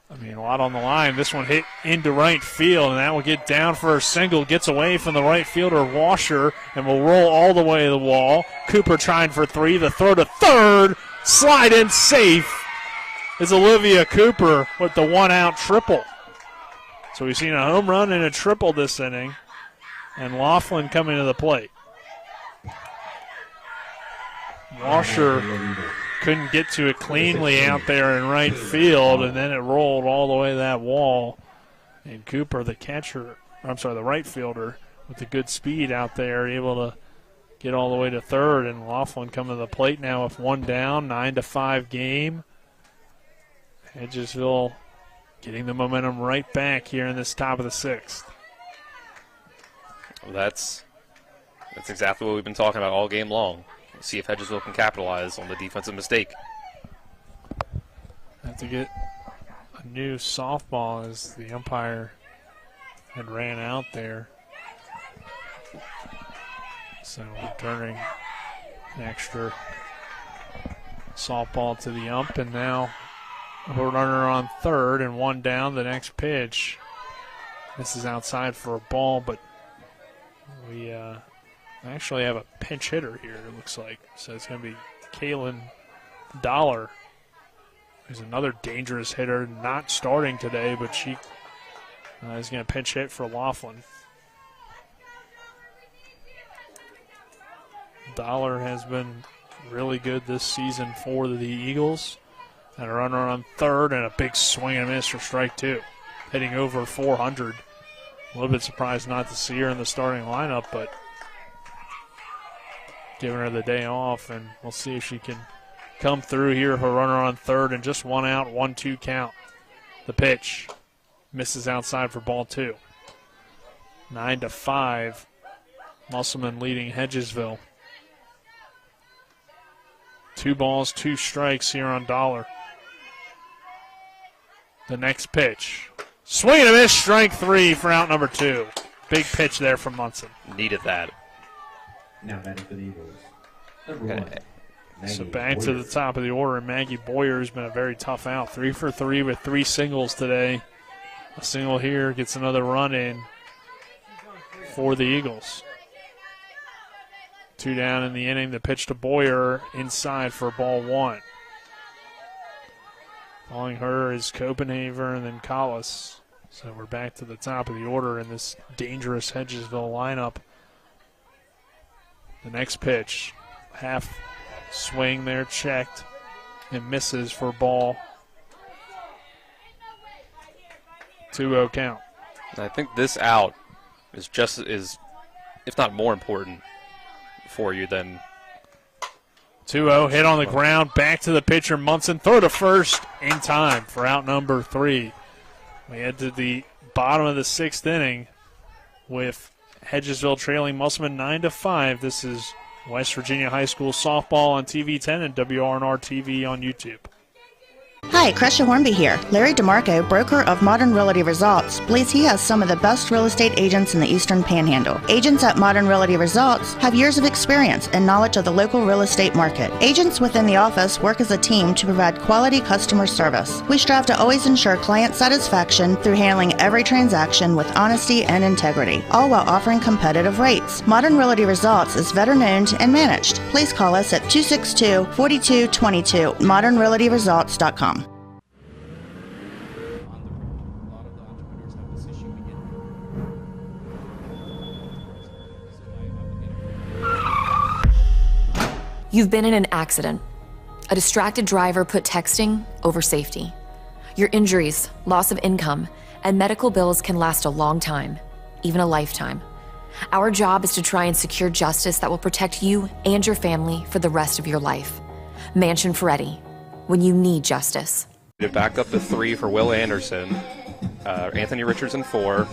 so I mean, a lot on the line. This one hit into right field, and that will get down for a single. Gets away from the right fielder, Washer, and will roll all the way to the wall. Cooper trying for 3. The throw to third. Slide in safe is Olivia Cooper with the 1-out triple. So we've seen a home run and a triple this inning, and Laughlin coming to the plate. Washer couldn't get to it cleanly out there in right field, and then it rolled all the way to that wall. And Cooper, the right fielder, with the good speed out there, able to get all the way to third. And Laughlin coming to the plate now with 1 down, 9-5 game. Hedgesville getting the momentum right back here in this top of the 6th. Well, that's exactly what we've been talking about all game long. See if Hedgesville can capitalize on the defensive mistake. Have to get a new softball as the umpire had ran out there. So returning an extra softball to the ump, and now a runner on third and 1 down. The next pitch. This is outside for a ball, but we actually have a pinch hitter here, it looks like. So it's going to be Kaylin Dollar, who's another dangerous hitter, not starting today, but she is going to pinch hit for Laughlin. Dollar has been really good this season for the Eagles. And a runner on third and a big swing and a miss for strike 2. Hitting over 400. A little bit surprised not to see her in the starting lineup, but giving her the day off, and we'll see if she can come through here. Her runner on third and just 1 out, 1-2 count. The pitch misses outside for ball 2. 9-5. Musselman leading Hedgesville. 2 balls, 2 strikes here on Dollar. The next pitch. Swing and a miss, strike 3 for out number 2. Big pitch there from Munson. Needed that. Now batting for the Eagles. Number 1. So back to the top of the order, and Maggie Boyer has been a very tough out. 3 for 3 with 3 singles today. A single here gets another run in for the Eagles. 2 down in the inning. The pitch to Boyer inside for ball 1. Following her is Copenhaver and then Collis. So we're back to the top of the order in this dangerous Hedgesville lineup. The next pitch, half swing there, checked, and misses for ball 2-0 count. I think this out is just if not more important for you than 2-0, hit on the ground, back to the pitcher, Munson, throw to first in time for out number 3. We head to the bottom of the 6th inning with Hedgesville trailing Musselman 9-5. This is West Virginia High School softball on TV 10 and WRNR TV on YouTube. Hi, Crescia Hornby here. Larry DeMarco, broker of Modern Realty Results, believes he has some of the best real estate agents in the Eastern Panhandle. Agents at Modern Realty Results have years of experience and knowledge of the local real estate market. Agents within the office work as a team to provide quality customer service. We strive to always ensure client satisfaction through handling every transaction with honesty and integrity, all while offering competitive rates. Modern Realty Results is veteran-owned and managed. Please call us at 262-4222, modernrealtyresults.com. You've been in an accident. A distracted driver put texting over safety. Your injuries, loss of income, and medical bills can last a long time, even a lifetime. Our job is to try and secure justice that will protect you and your family for the rest of your life. Mansion Ferretti, when you need justice. Back up to 3 for Will Anderson. Anthony Richardson 4.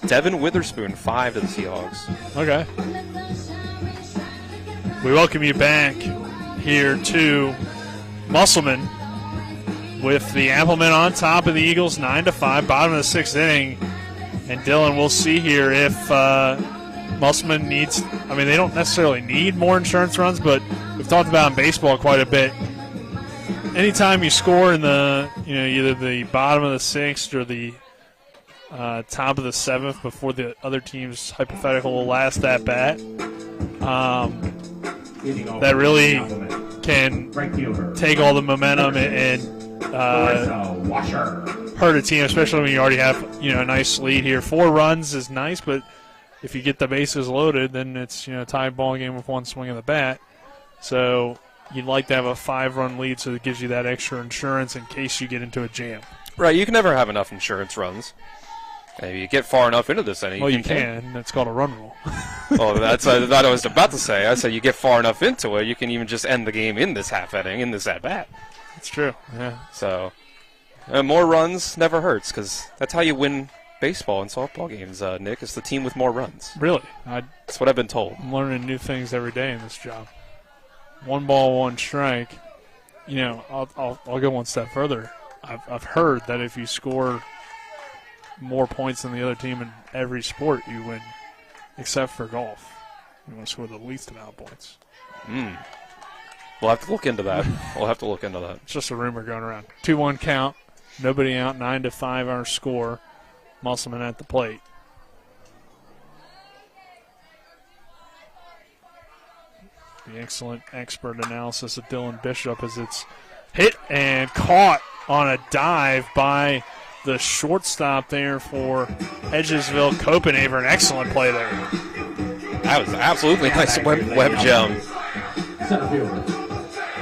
Devin Witherspoon 5 to the Seahawks. Okay. We welcome you back here to Musselman with the Applemen on top of the Eagles 9-5, bottom of the 6th inning. And Dylan, we'll see here if Musselman needs, I mean, they don't necessarily need more insurance runs, but we've talked about in baseball quite a bit. anytime you score in the, either the bottom of the sixth or the top of the seventh before the other team's hypothetical last at bat, that really can take all the momentum and hurt a team, especially when you already have a nice lead here. 4 runs is nice, but if you get the bases loaded, then it's tied ball game with one swing of the bat. So you'd like to have a 5-run lead, so it gives you that extra insurance in case you get into a jam. Right, you can never have enough insurance runs. Maybe you get far enough into this inning. Well, you can. That's called a run rule. Oh, that's what I was about to say. I said you get far enough into it, you can even just end the game in this half inning, in this at bat. That's true. Yeah. So more runs never hurts, because that's how you win baseball and softball games, Nick. It's the team with more runs. Really? That's what I've been told. I'm learning new things every day in this job. 1 ball, 1 strike. I'll go one step further. I've heard that if you score more points than the other team in every sport, you win, except for golf. You want to score the least amount of points. We'll have to look into that. It's just a rumor going around. 2-1 count. Nobody out. 9-5 our score. Musselman at the plate. The excellent expert analysis of Dylan Bishop as it's hit and caught on a dive by the shortstop there for Hedgesville. Copenhagen, an excellent play there. That was absolutely nice web gem. Center fielder,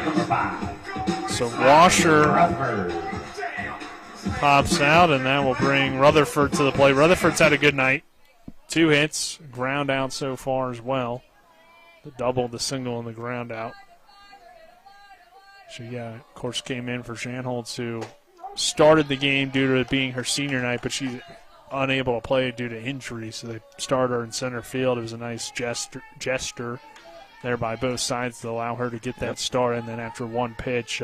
number 5. So Washer pops out, and that will bring Rutherford to the plate. Rutherford's had a good night. 2 hits, ground out so far as well. The double, the single, and the ground out. She, of course, came in for Shanholtz, who started the game due to it being her senior night, but she's unable to play due to injury, so they started her in center field. It was a nice gesture there by both sides to allow her to get that start, and then after 1 pitch,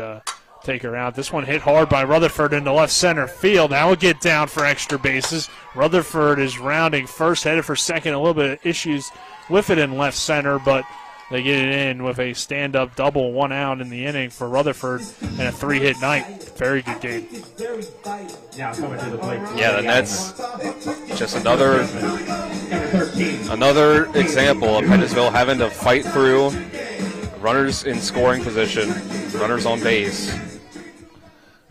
take her out. This one hit hard by Rutherford into left center field. Now we'll get down for extra bases. Rutherford is rounding first, headed for second. A little bit of issues with it in left center, but they get it in with a stand-up double, 1 out in the inning for Rutherford, and a 3-hit night. Very good game. Now coming to the plate. Yeah, and that's just another example of Hedgesville having to fight through runners in scoring position, runners on base.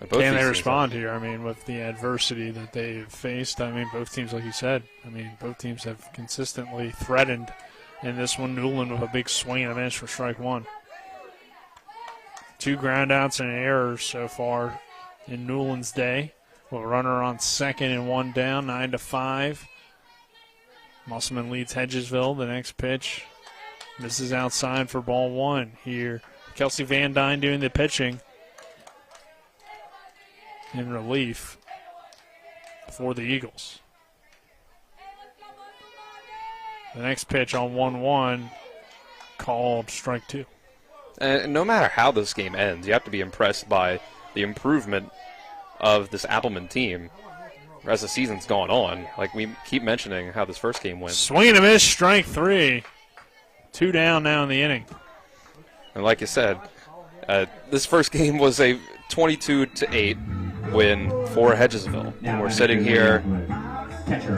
Can they respond here? With the adversity that they've faced, both teams, like you said, both teams have consistently threatened. And this one, Newland with a big swing and a miss for strike 1. 2 ground outs and errors so far in Newland's day. With a runner on second and 1 down, 9-5. Musselman leads Hedgesville. The next pitch misses outside for ball 1 here. Kelsey Van Dyne doing the pitching in relief for the Eagles. The next pitch on 1-1 called strike 2. And no matter how this game ends, you have to be impressed by the improvement of this Applemen team as the season's gone on. Like we keep mentioning how this first game went. Swing and a miss, strike 3. 2 down now in the inning. And like you said, this first game was a 22-8 win for Hedgesville. And we're sitting here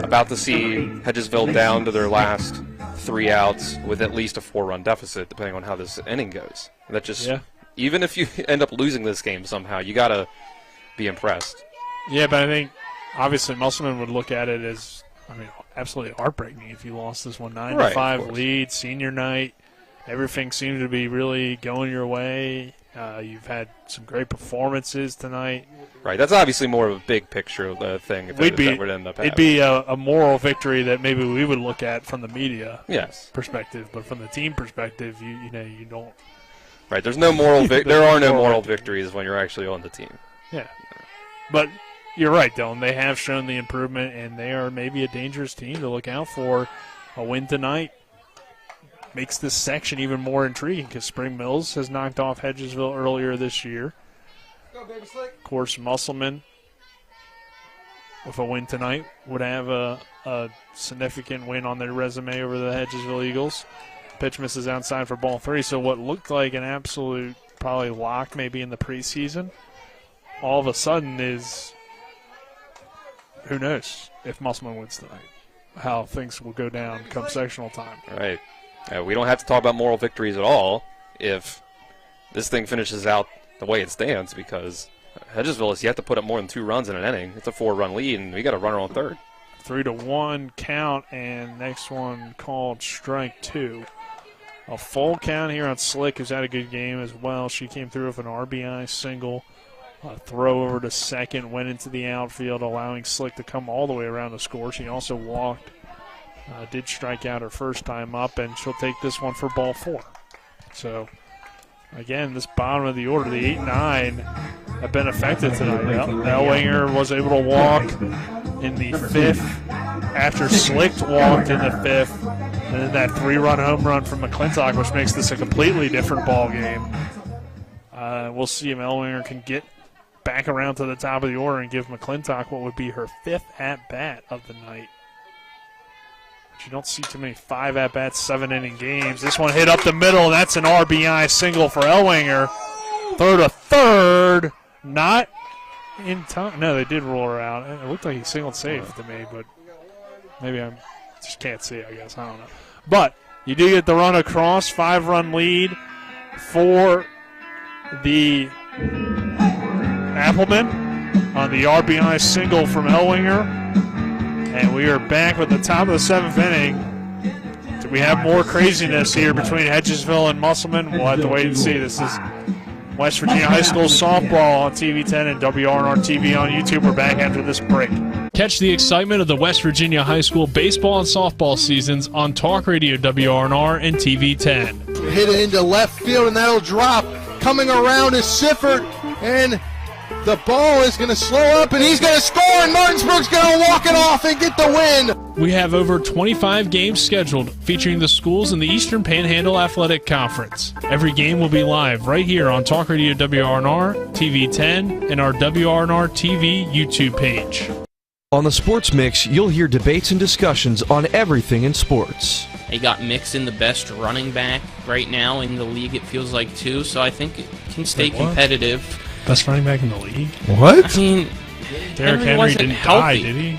about to see Hedgesville down to their last 3 outs with at least a 4-run deficit, depending on how this inning goes. That just, even if you end up losing this game somehow, you got to be impressed. Yeah, but I think obviously Musselman would look at it as, absolutely heartbreaking if you lost this one. 9-5 lead, senior night. Everything seemed to be really going your way. You've had some great performances tonight. Right, that's obviously more of a big picture thing. If that would end up happening. It'd be a moral victory that maybe we would look at from the media perspective, but from the team perspective, you don't. Right, there's no moral. There are no moral victories when you're actually on the team. Yeah, but you're right, Dylan. They have shown the improvement, and they are maybe a dangerous team to look out for. A win tonight makes this section even more intriguing because Spring Mills has knocked off Hedgesville earlier this year. Of course, Musselman, with a win tonight, would have a significant win on their resume over the Hedgesville Eagles. Pitch misses outside for ball 3, so what looked like an absolute probably locked maybe in the preseason, all of a sudden is, who knows if Musselman wins tonight, how things will go down come sectional time. Right. We don't have to talk about moral victories at all if this thing finishes out the way it stands, because Hedgesville has yet to put up more than 2 runs in an inning. It's a 4-run lead, and we got a runner on third. 3-1 count, and next one called strike 2. A full count here on Slick, who's had a good game as well. She came through with an RBI single. A throw over to second, went into the outfield, allowing Slick to come all the way around the score. She also walked, did strike out her first time up, and she'll take this one for ball 4. So, again, this bottom of the order, the 8-9, have been affected tonight. Ellwanger was able to walk in the 5th after Slick walked in the 5th. And then that 3-run home run from McClintock, which makes this a completely different ball game. We'll see if Ellwanger can get back around to the top of the order and give McClintock what would be her 5th at-bat of the night. But you don't see too many 5 at-bats, 7-inning games. This one hit up the middle. That's an RBI single for Ellwanger. Throw to third. Not in time. No, they did roll her out. It looked like he singled safe to me, but maybe I just can't see, I guess. I don't know. But you do get the run across, 5-run lead for the Applemen on the RBI single from Ellwanger. And we are back with the top of the 7th inning. Do we have more craziness here between Hedgesville and Musselman? We'll have to wait and see. This is West Virginia High School softball on TV 10 and WRNR TV on YouTube. We're back after this break. Catch the excitement of the West Virginia High School baseball and softball seasons on Talk Radio WRNR and TV 10. Hit it into left field, and that'll drop. Coming around is Siffert, and the ball is going to slow up, and he's going to score, and Martinsburg's going to walk it off and get the win. We have over 25 games scheduled featuring the schools in the Eastern Panhandle Athletic Conference. Every game will be live right here on Talk Radio WRNR, TV 10, and our WRNR TV YouTube page. On the Sports Mix, you'll hear debates and discussions on everything in sports. They got Mixon the best running back right now in the league, it feels like, too, so I think it can stay competitive. Best running back in the league? What? I mean, Derrick Henry didn't die, did he?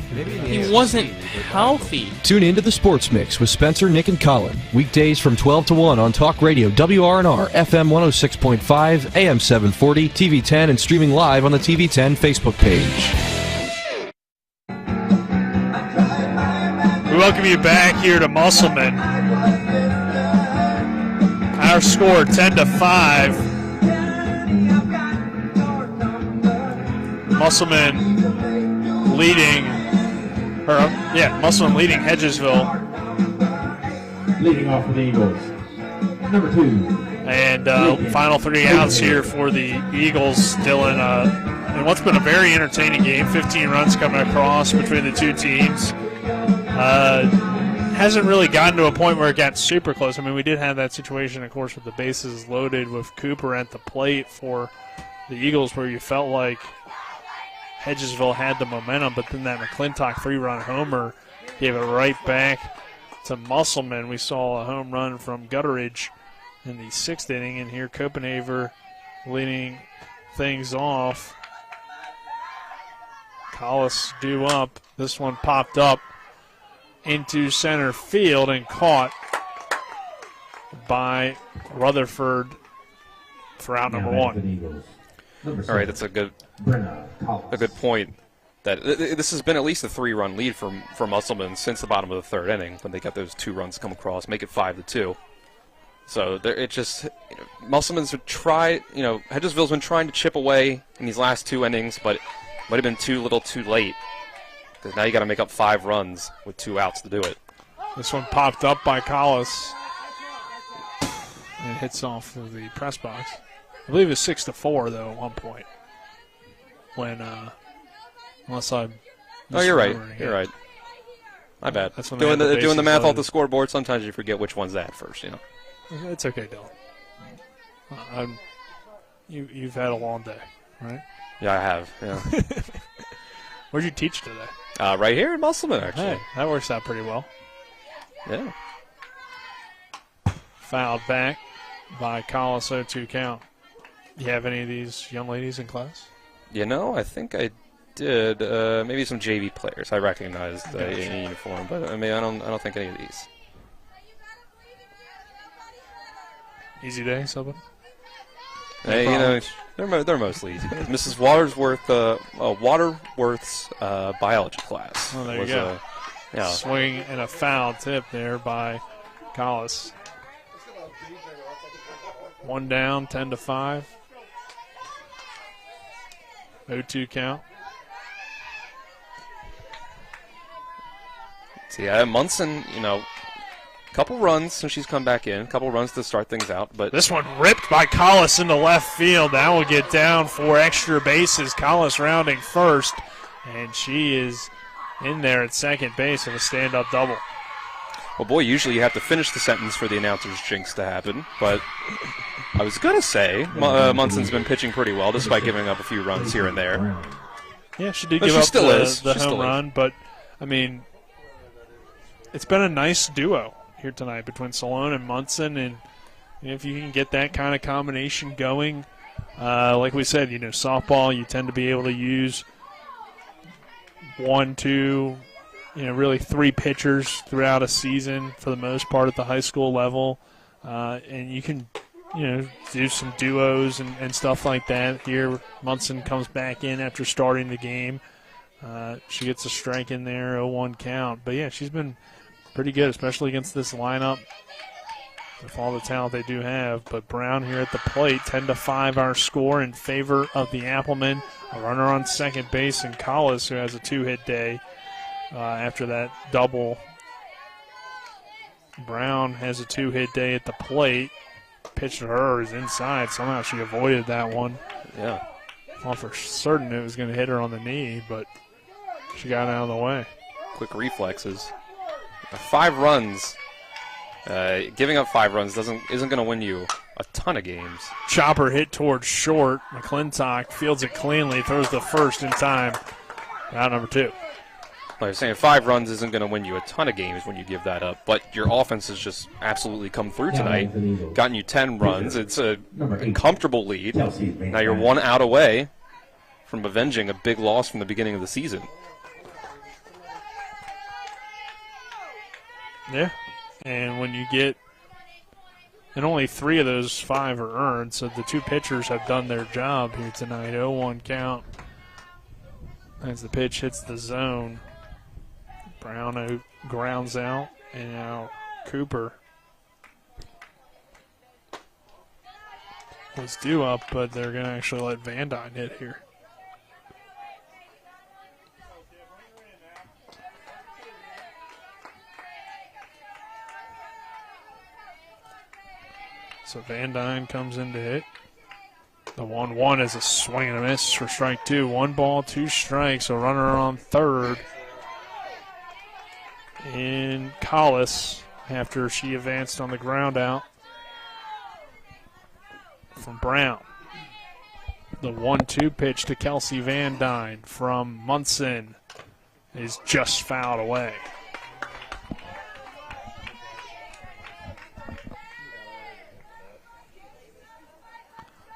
He wasn't healthy. Tune into the Sports Mix with Spencer, Nick, and Colin. Weekdays from 12 to 1 on Talk Radio WRNR, FM 106.5, AM 740, TV 10, and streaming live on the TV 10 Facebook page. We welcome you back here to Musselman. Our score 10-5. Musselman leading Hedgesville. Leading off for the Eagles, number 2. And final 3 outs here for the Eagles, still in what's been a very entertaining game. 15 runs coming across between the two teams. Hasn't really gotten to a point where it got super close. I mean, we did have that situation, of course, with the bases loaded with Cooper at the plate for the Eagles, where you felt like Hedgesville had the momentum, but then that McClintock 3-run homer gave it right back to Musselman. We saw a home run from Gutteridge in the 6th inning, and here Copenhaver leading things off. Collis due up. This one popped up into center field and caught by Rutherford for out number 1. All right, that's a good point. That this has been at least a 3-run lead for Musselman since the bottom of the 3rd inning when they got those 2 runs come across, make it 5-2. So it just Musselman's Hedgesville's been trying to chip away in these last 2 innings, but it might have been too little, too late. Because now you got to make up 5 runs with 2 outs to do it. This one popped up by Collis and hits off of the press box. I believe it was 6-4 though at one point. When unless I'm you're right. You're right. My bad. That's when doing the math off the scoreboard. Sometimes you forget which one's that first. It's okay, Dylan. You've had a long day, right? Yeah, I have. Yeah. Where'd you teach today? Right here in Musselman, actually. Hey, that works out pretty well. Yeah. Fouled back by Collis, 0-2 count. You have any of these young ladies in class? You know, I think I did. Maybe some JV players I recognized in uniform, but I mean, I don't think any of these. Easy day, something. Hey, you know, they're mostly easy. Mrs. Waterworth's biology class. Oh, there you go. Swing and a foul tip there by Collis. 1 down, 10-5. 0-2 count. So yeah, Munson, you know, couple runs since she's come back in, couple runs to start things out. But this one ripped by Collis into left field. That will get down for extra bases. Collis rounding first, and she is in there at second base with a stand-up double. Well, boy, usually you have to finish the sentence for the announcer's jinx to happen, but I was going to say Munson's been pitching pretty well despite giving up a few runs here and there. Yeah, she did give up the home run, but, I mean, it's been a nice duo here tonight between Salone and Munson, and if you can get that kind of combination going, like we said, you know, softball, you tend to be able to use 1, 2, you know, really 3 pitchers throughout a season for the most part at the high school level, and you can, you know, do some duos and stuff like that. Here, Munson comes back in after starting the game. She gets a strike in there, 0-1 count. But, yeah, she's been pretty good, especially against this lineup with all the talent they do have. But Brown here at the plate, 10-5 our score in favor of the Applemen. A runner on second base, and Collis, who has a 2-hit day after that double. Brown has a 2-hit day at the plate. Pitch to her is inside. Somehow she avoided that one. Yeah. Well, for certain it was going to hit her on the knee, but she got out of the way. Quick reflexes. 5 runs. Giving up 5 runs isn't going to win you a ton of games. Chopper hit towards short. McClintock fields it cleanly, throws the first in time. Round number 2. Like I was saying, 5 runs isn't going to win you a ton of games when you give that up, but your offense has just absolutely come through tonight, gotten you 10 runs. It's a comfortable lead. Now you're 1 out away from avenging a big loss from the beginning of the season. Yeah, and when you get, and only 3 of those 5 are earned, so the 2 pitchers have done their job here tonight. 0-1 count as the pitch hits the zone. Brown grounds out, and now Cooper was due up, but they're going to actually let Van Dyne hit here. So Van Dyne comes in to hit. The 1-1 is a swing and a miss for strike 2. 1 ball, 2 strikes. A runner on third in Collis after she advanced on the ground out from Brown. The 1-2 pitch to Kelsey Van Dyne from Munson is just fouled away.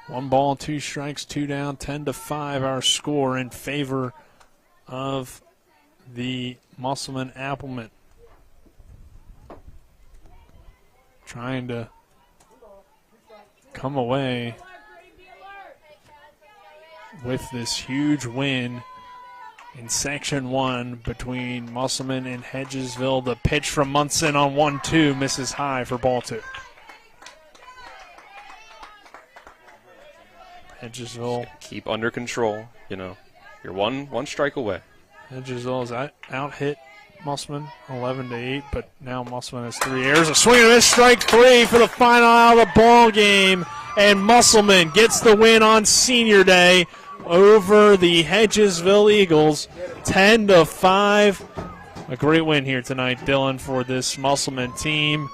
One ball, 2 strikes, 2 down, 10-5 our score in favor of the Musselman Applemen. Trying to come away with this huge win in Section 1 between Musselman and Hedgesville. The pitch from Munson on 1-2 misses high for ball 2. Hedgesville. Keep under control, you know. You're one strike away. Hedgesville is out hit Musselman 11-8, but now Musselman has 3 errors. A swing and a miss, strike 3 for the final out of the ball game, and Musselman gets the win on Senior Day over the Hedgesville Eagles, 10-5. A great win here tonight, Dylan, for this Musselman team.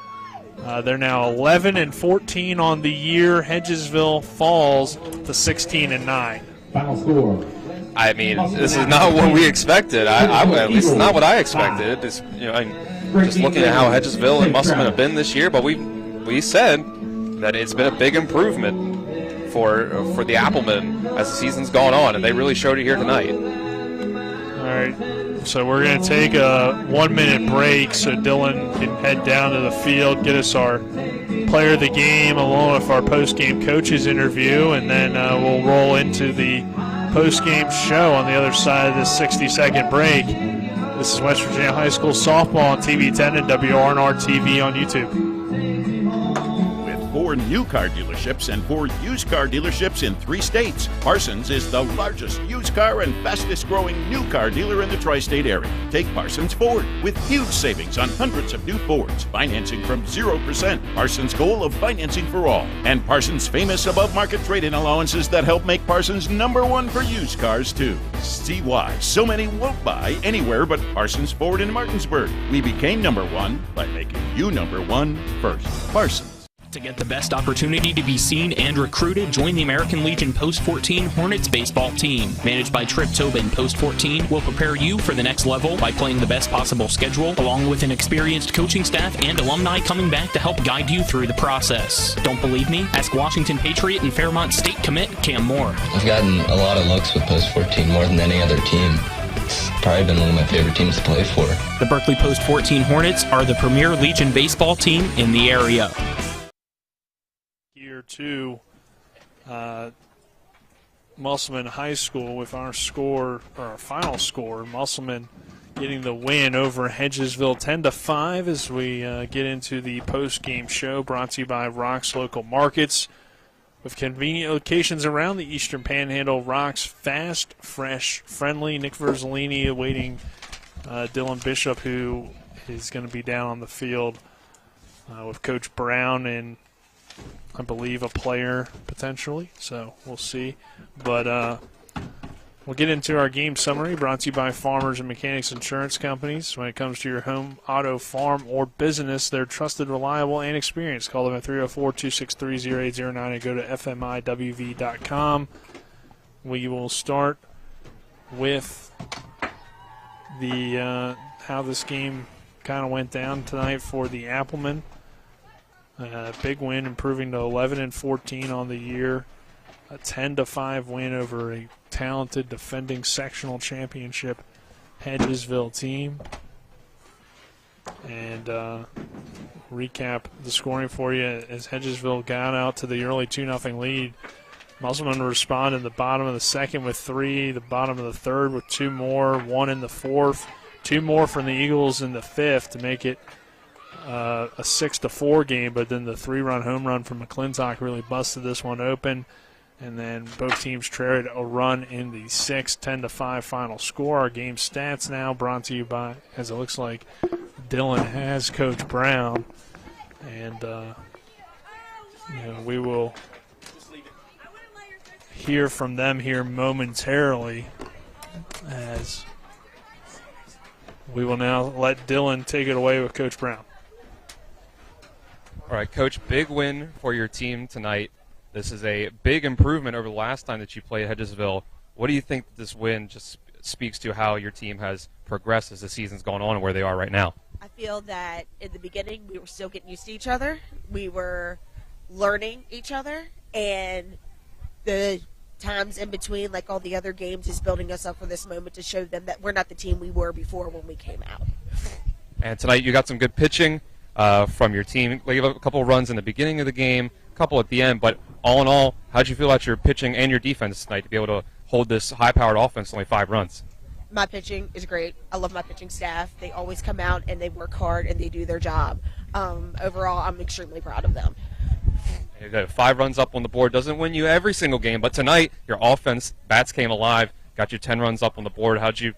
They're now 11-14 on the year. Hedgesville falls to 16-9. Final score. I mean, this is not what we expected. At least not what I expected. Just, you know, just looking at how Hedgesville and Musselman have been this year, but we said that it's been a big improvement for the Applemen as the season's gone on, and they really showed it here tonight. All right, so we're going to take a 1-minute break so Dylan can head down to the field, get us our player of the game along with our post-game coaches interview, and then we'll roll into the post-game show on the other side of this 60-second break. This is West Virginia High School softball on TV 10 and WRNR TV on YouTube. 4 new car dealerships and 4 used car dealerships in 3 states. Parsons is the largest used car and fastest growing new car dealer in the tri-state area. Take Parsons Ford with huge savings on hundreds of new Fords, financing from 0%. Parsons' goal of financing for all. And Parsons' famous above-market trade-in allowances that help make Parsons #1 for used cars, too. See why so many won't buy anywhere but Parsons Ford in Martinsburg. We became #1 by making you #1 first. Parsons. To get the best opportunity to be seen and recruited, join the American Legion Post 14 Hornets baseball team. Managed by Trip Tobin, Post 14 will prepare you for the next level by playing the best possible schedule, along with an experienced coaching staff and alumni coming back to help guide you through the process. Don't believe me? Ask Washington Patriot and Fairmont State commit Cam Moore. I've gotten a lot of looks with Post 14 more than any other team. It's probably been one of my favorite teams to play for. The Berkeley Post 14 Hornets are the premier Legion baseball team in the area. Here to Musselman High School with our score, or our final score, Musselman getting the win over Hedgesville 10-5 as we get into the post-game show brought to you by Rock's Local Markets. With convenient locations around the Eastern Panhandle, Rock's fast, fresh, friendly. Nick Verzolini awaiting Dylan Bishop, who is going to be down on the field with Coach Brown and I believe a player potentially, so we'll see. But we'll get into our game summary brought to you by Farmers and Mechanics Insurance Companies. When it comes to your home, auto, farm, or business, they're trusted, reliable, and experienced. Call them at 304-263-0809 and go to fmiwv.com. We will start with the how this game kind of went down tonight for the Applemen. Big win, improving to 11-14 on the year. A 10-5 win over a talented defending sectional championship Hedgesville team. And recap the scoring for you as Hedgesville got out to the early 2-0 lead. Musselman responded in the bottom of the second with 3, the bottom of the third with 2 more, 1 in the fourth, 2 more from the Eagles in the fifth to make it a 6-4 game, but then the 3-run home run from McClintock really busted this one open, and then both teams traded a run in the 6th, 10-5 final score. Our game stats now brought to you by, as it looks like Dylan has Coach Brown, and we will hear from them here momentarily as we will now let Dylan take it away with Coach Brown. All right, Coach, big win for your team tonight. This is a big improvement over the last time that you played Hedgesville. What do you think this win just speaks to how your team has progressed as the season's gone on and where they are right now? I feel that in the beginning we were still getting used to each other. We were learning each other, and the times in between, like all the other games, is building us up for this moment to show them that we're not the team we were before when we came out. And tonight you got some good pitching from your team. You gave up a couple of runs in the beginning of the game, a couple at the end, but all in all, how'd you feel about your pitching and your defense tonight to be able to hold this high-powered offense only 5 runs? My pitching is great. I love my pitching staff. They always come out and they work hard and they do their job. Overall, I'm extremely proud of them. You got 5 runs up on the board. Doesn't win you every single game, but tonight your offense, bats came alive, got you 10 runs up on the board. How'd you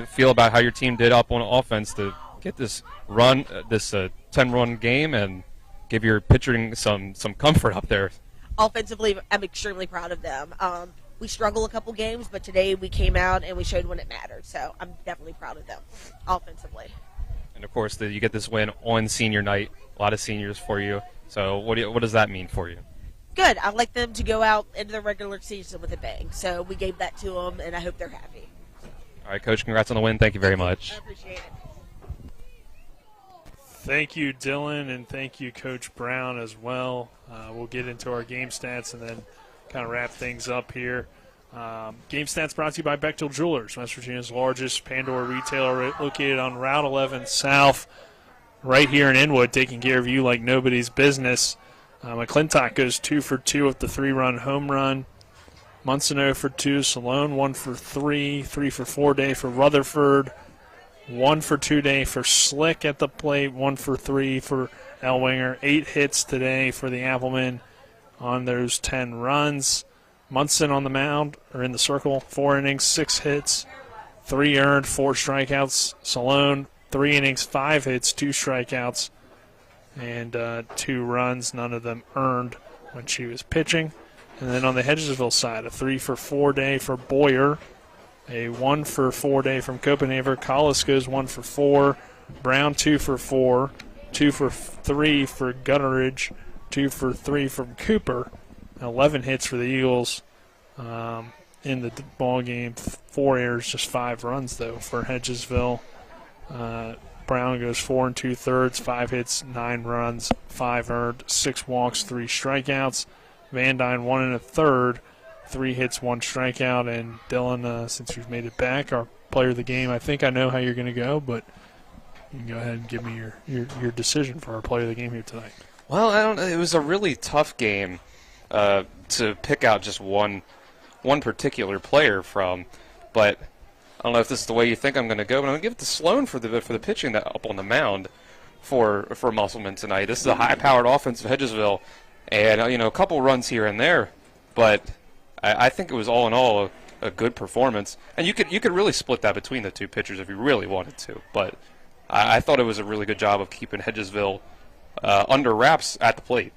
feel about how your team did up on offense to get this run, this 10-run game, and give your pitching some comfort up there? Offensively, I'm extremely proud of them. We struggled a couple games, but today we came out and we showed when it mattered. So I'm definitely proud of them offensively. And, of course, you get this win on senior night. A lot of seniors for you. So what does that mean for you? Good. I'd like them to go out into the regular season with a bang. So we gave that to them, and I hope they're happy. All right, Coach, congrats on the win. Thank you very much. I appreciate it. Thank you, Dylan, and thank you, Coach Brown, as well. We'll get into our game stats and then kind of wrap things up here. Game stats brought to you by Bechtel Jewelers, West Virginia's largest Pandora retailer, located on Route 11 South, right here in Inwood, taking care of you like nobody's business. McClintock goes 2 for 2 with the 3-run home run. Munson 0 for 2. Salone 1 for 3. 3 for 4 day for Rutherford. 1 for 2 day for Slick at the plate. 1 for 3 for Elwinger. 8 hits today for the Applemen on those 10 runs. Munson on the mound, or in the circle, 4 innings, 6 hits, 3 earned, 4 strikeouts. Salone, 3 innings, 5 hits, 2 strikeouts, and 2 runs, none of them earned when she was pitching. And then on the Hedgesville side, a 3 for 4 day for Boyer, a 1 for 4 day from Copenhagen. Collis goes 1 for 4, Brown 2 for 4, 2 for 3 for Gutteridge, 2 for 3 from Cooper. 11 hits for the Eagles in the ball game. 4 errors, just 5 runs though for Hedgesville. Brown goes 4 2/3, 5 hits, 9 runs, 5 earned, 6 walks, 3 strikeouts. Van Dyne 1 1/3, 3 hits, 1 strikeout. And Dylan, since you've made it back, our player of the game, I think I know how you're going to go, but you can go ahead and give me your decision for our player of the game here tonight. Well, I don't know. It was a really tough game to pick out just one particular player from, but I don't know if this is the way you think I'm going to go, but I'm going to give it to Sloan for the pitching that up on the mound for Musselman tonight. This is a high-powered offense of Hedgesville, and a couple runs here and there, but I think it was all in all a good performance. And you could really split that between the two pitchers if you really wanted to, but I thought it was a really good job of keeping Hedgesville under wraps at the plate.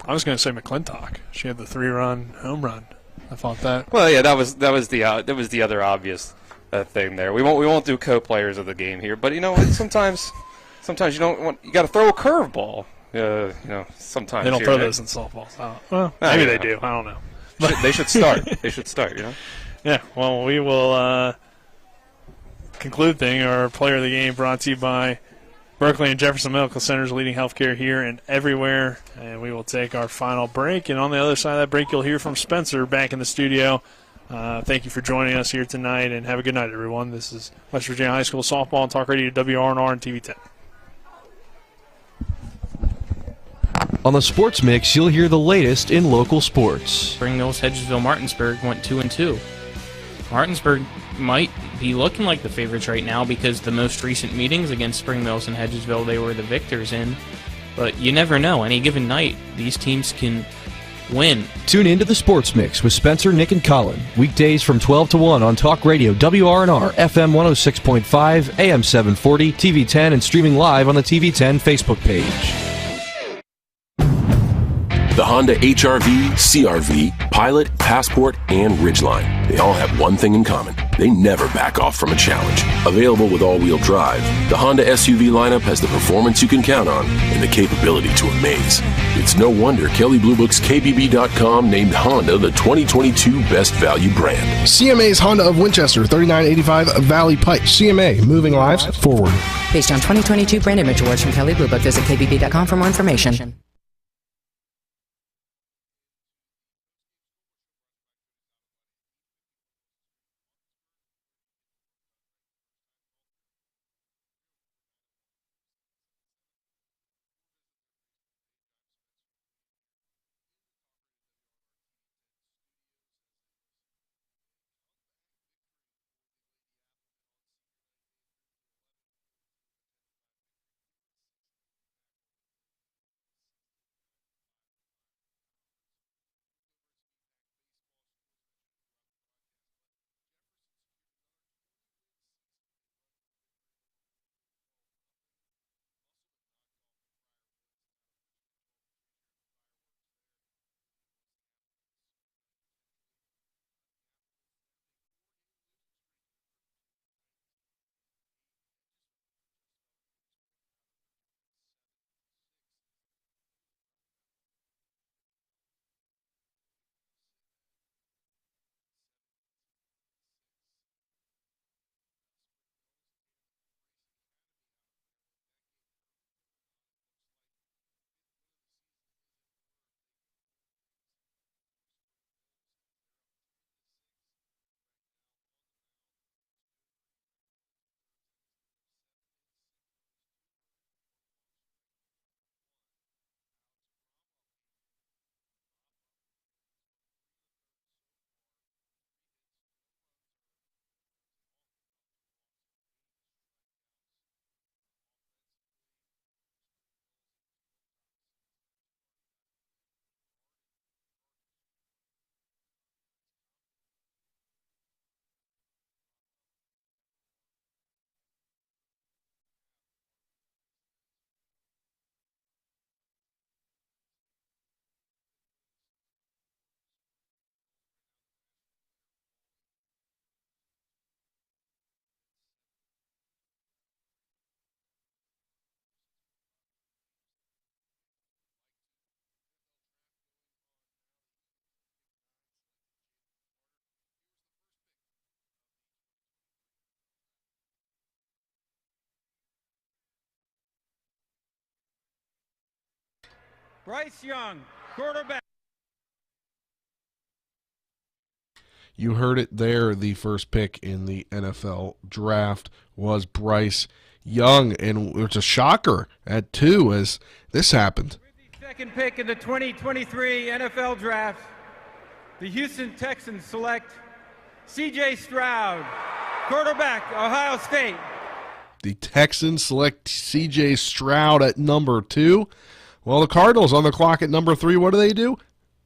I was going to say McClintock. She had the 3-run home run. I thought that. Well, yeah, that was the other obvious thing there. We won't do co-players of the game here, but sometimes you don't want, you got to throw a curveball. Sometimes they don't throw those in softball. Well, maybe they do. I don't know. They should start. They should start. Yeah. Well, we will conclude our player of the game brought to you by Berkeley and Jefferson Medical Centers, leading healthcare here and everywhere. And we will take our final break. And on the other side of that break, you'll hear from Spencer back in the studio. Thank you for joining us here tonight, and have a good night, everyone. This is West Virginia High School Softball on Talk Radio WRNR and TV 10. On the Sports Mix, you'll hear the latest in local sports. Spring Mills Hedgesville Martinsburg went 2-2. Martinsburg might be looking like the favorites right now because the most recent meetings against Spring Mills and Hedgesville, they were the victors in. But you never know. Any given night, these teams can win. Tune into the Sports Mix with Spencer, Nick, and Colin. Weekdays from 12 to 1 on Talk Radio WRNR, FM 106.5, AM 740, TV 10, and streaming live on the TV 10 Facebook page. The Honda HR-V, CR-V, Pilot, Passport, and Ridgeline. They all have one thing in common. They never back off from a challenge. Available with all-wheel drive, the Honda SUV lineup has the performance you can count on and the capability to amaze. It's no wonder Kelley Blue Book's KBB.com named Honda the 2022 Best Value Brand. CMA's Honda of Winchester, 3985 Valley Pike. CMA, moving lives forward. Based on 2022 brand image awards from Kelley Blue Book, visit KBB.com for more information. Bryce Young, quarterback. You heard it there. The first pick in the NFL draft was Bryce Young, and it's a shocker at 2 as this happened. With the second pick in the 2023 NFL draft, the Houston Texans select C.J. Stroud, quarterback, Ohio State. The Texans select C.J. Stroud at number 2. Well, the Cardinals on the clock at number 3. What do?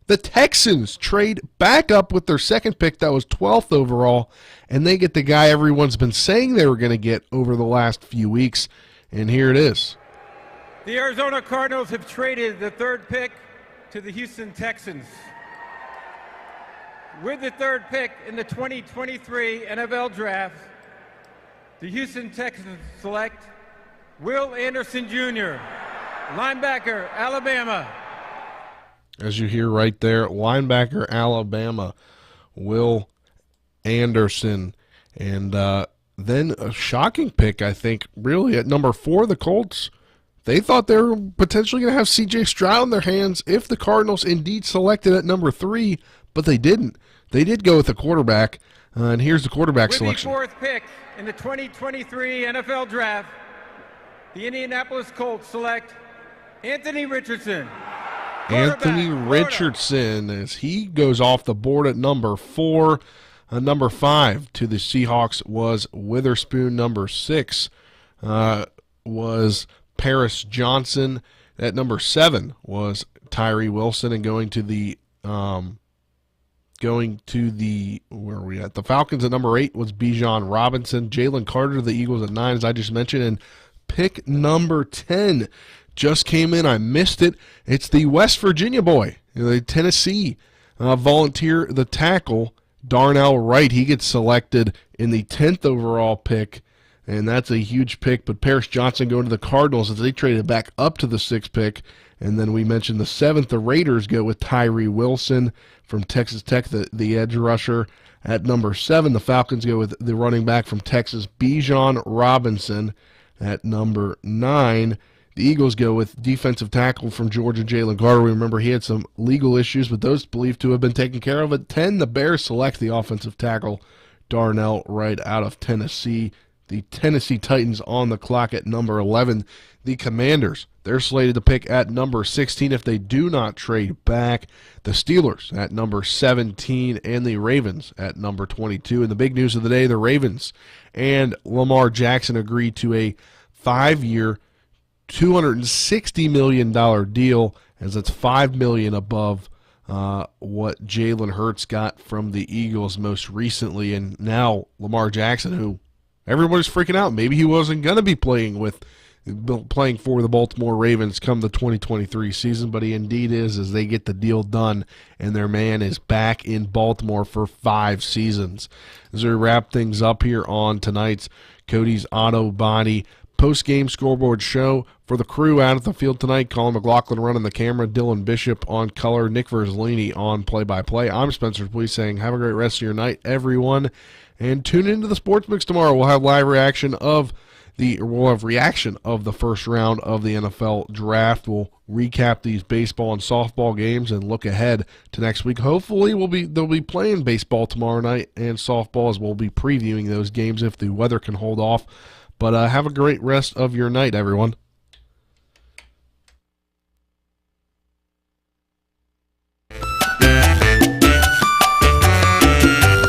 The Texans trade back up with their second pick that was 12th overall, and they get the guy everyone's been saying they were going to get over the last few weeks, and here it is. The Arizona Cardinals have traded the third pick to the Houston Texans. With the third pick in the 2023 NFL Draft, the Houston Texans select Will Anderson Jr., linebacker, Alabama. As you hear right there, linebacker, Alabama, Will Anderson. And then a shocking pick, I think, really, at number 4, the Colts. They thought they were potentially going to have C.J. Stroud in their hands if the Cardinals indeed selected at number 3, but they didn't. They did go with the quarterback, and here's the quarterback selection. With the fourth pick in the 2023 NFL Draft, the Indianapolis Colts select Anthony Richardson. Anthony Richardson, as he goes off the board at number 4. Number 5 to the Seahawks was Witherspoon. Number 6 was Paris Johnson. At number 7 was Tyree Wilson, and going to the where are we at? The Falcons at number 8 was Bijan Robinson. Jalen Carter, the Eagles at 9, as I just mentioned, and pick number 10 just came in. I missed it. It's the West Virginia boy, the Tennessee Volunteer, the tackle, Darnell Wright. He gets selected in the 10th overall pick, and that's a huge pick. But Paris Johnson going to the Cardinals as they traded back up to the 6th pick. And then we mentioned the 7th, the Raiders go with Tyree Wilson from Texas Tech, the edge rusher. At number 7, the Falcons go with the running back from Texas, Bijan Robinson. At number 9, the Eagles go with defensive tackle from Georgia, Jalen Carter. We remember he had some legal issues, but those believed to have been taken care of. At 10, the Bears select the offensive tackle, Darnell Wright, out of Tennessee. The Tennessee Titans on the clock at number 11. The Commanders, they're slated to pick at number 16 if they do not trade back. The Steelers at number 17 and the Ravens at number 22. And the big news of the day, the Ravens and Lamar Jackson agreed to a 5-year, $260 million deal, as it's $5 million above what Jalen Hurts got from the Eagles most recently. And now Lamar Jackson, who everybody's freaking out, maybe he wasn't going to be playing for the Baltimore Ravens come the 2023 season, but he indeed is, as they get the deal done, and their man is back in Baltimore for 5 seasons. As we wrap things up here on tonight's Cody's Auto Body post-game scoreboard show, for the crew out at the field tonight, Colin McLaughlin running the camera, Dylan Bishop on color, Nick Verzolini on play-by-play. I'm Spencer Please saying have a great rest of your night, everyone, and tune into the Sports Mix tomorrow. We'll have reaction of the first round of the NFL draft. We'll recap these baseball and softball games and look ahead to next week. Hopefully they'll be playing baseball tomorrow night and softball, as we'll be previewing those games if the weather can hold off. But have a great rest of your night, everyone.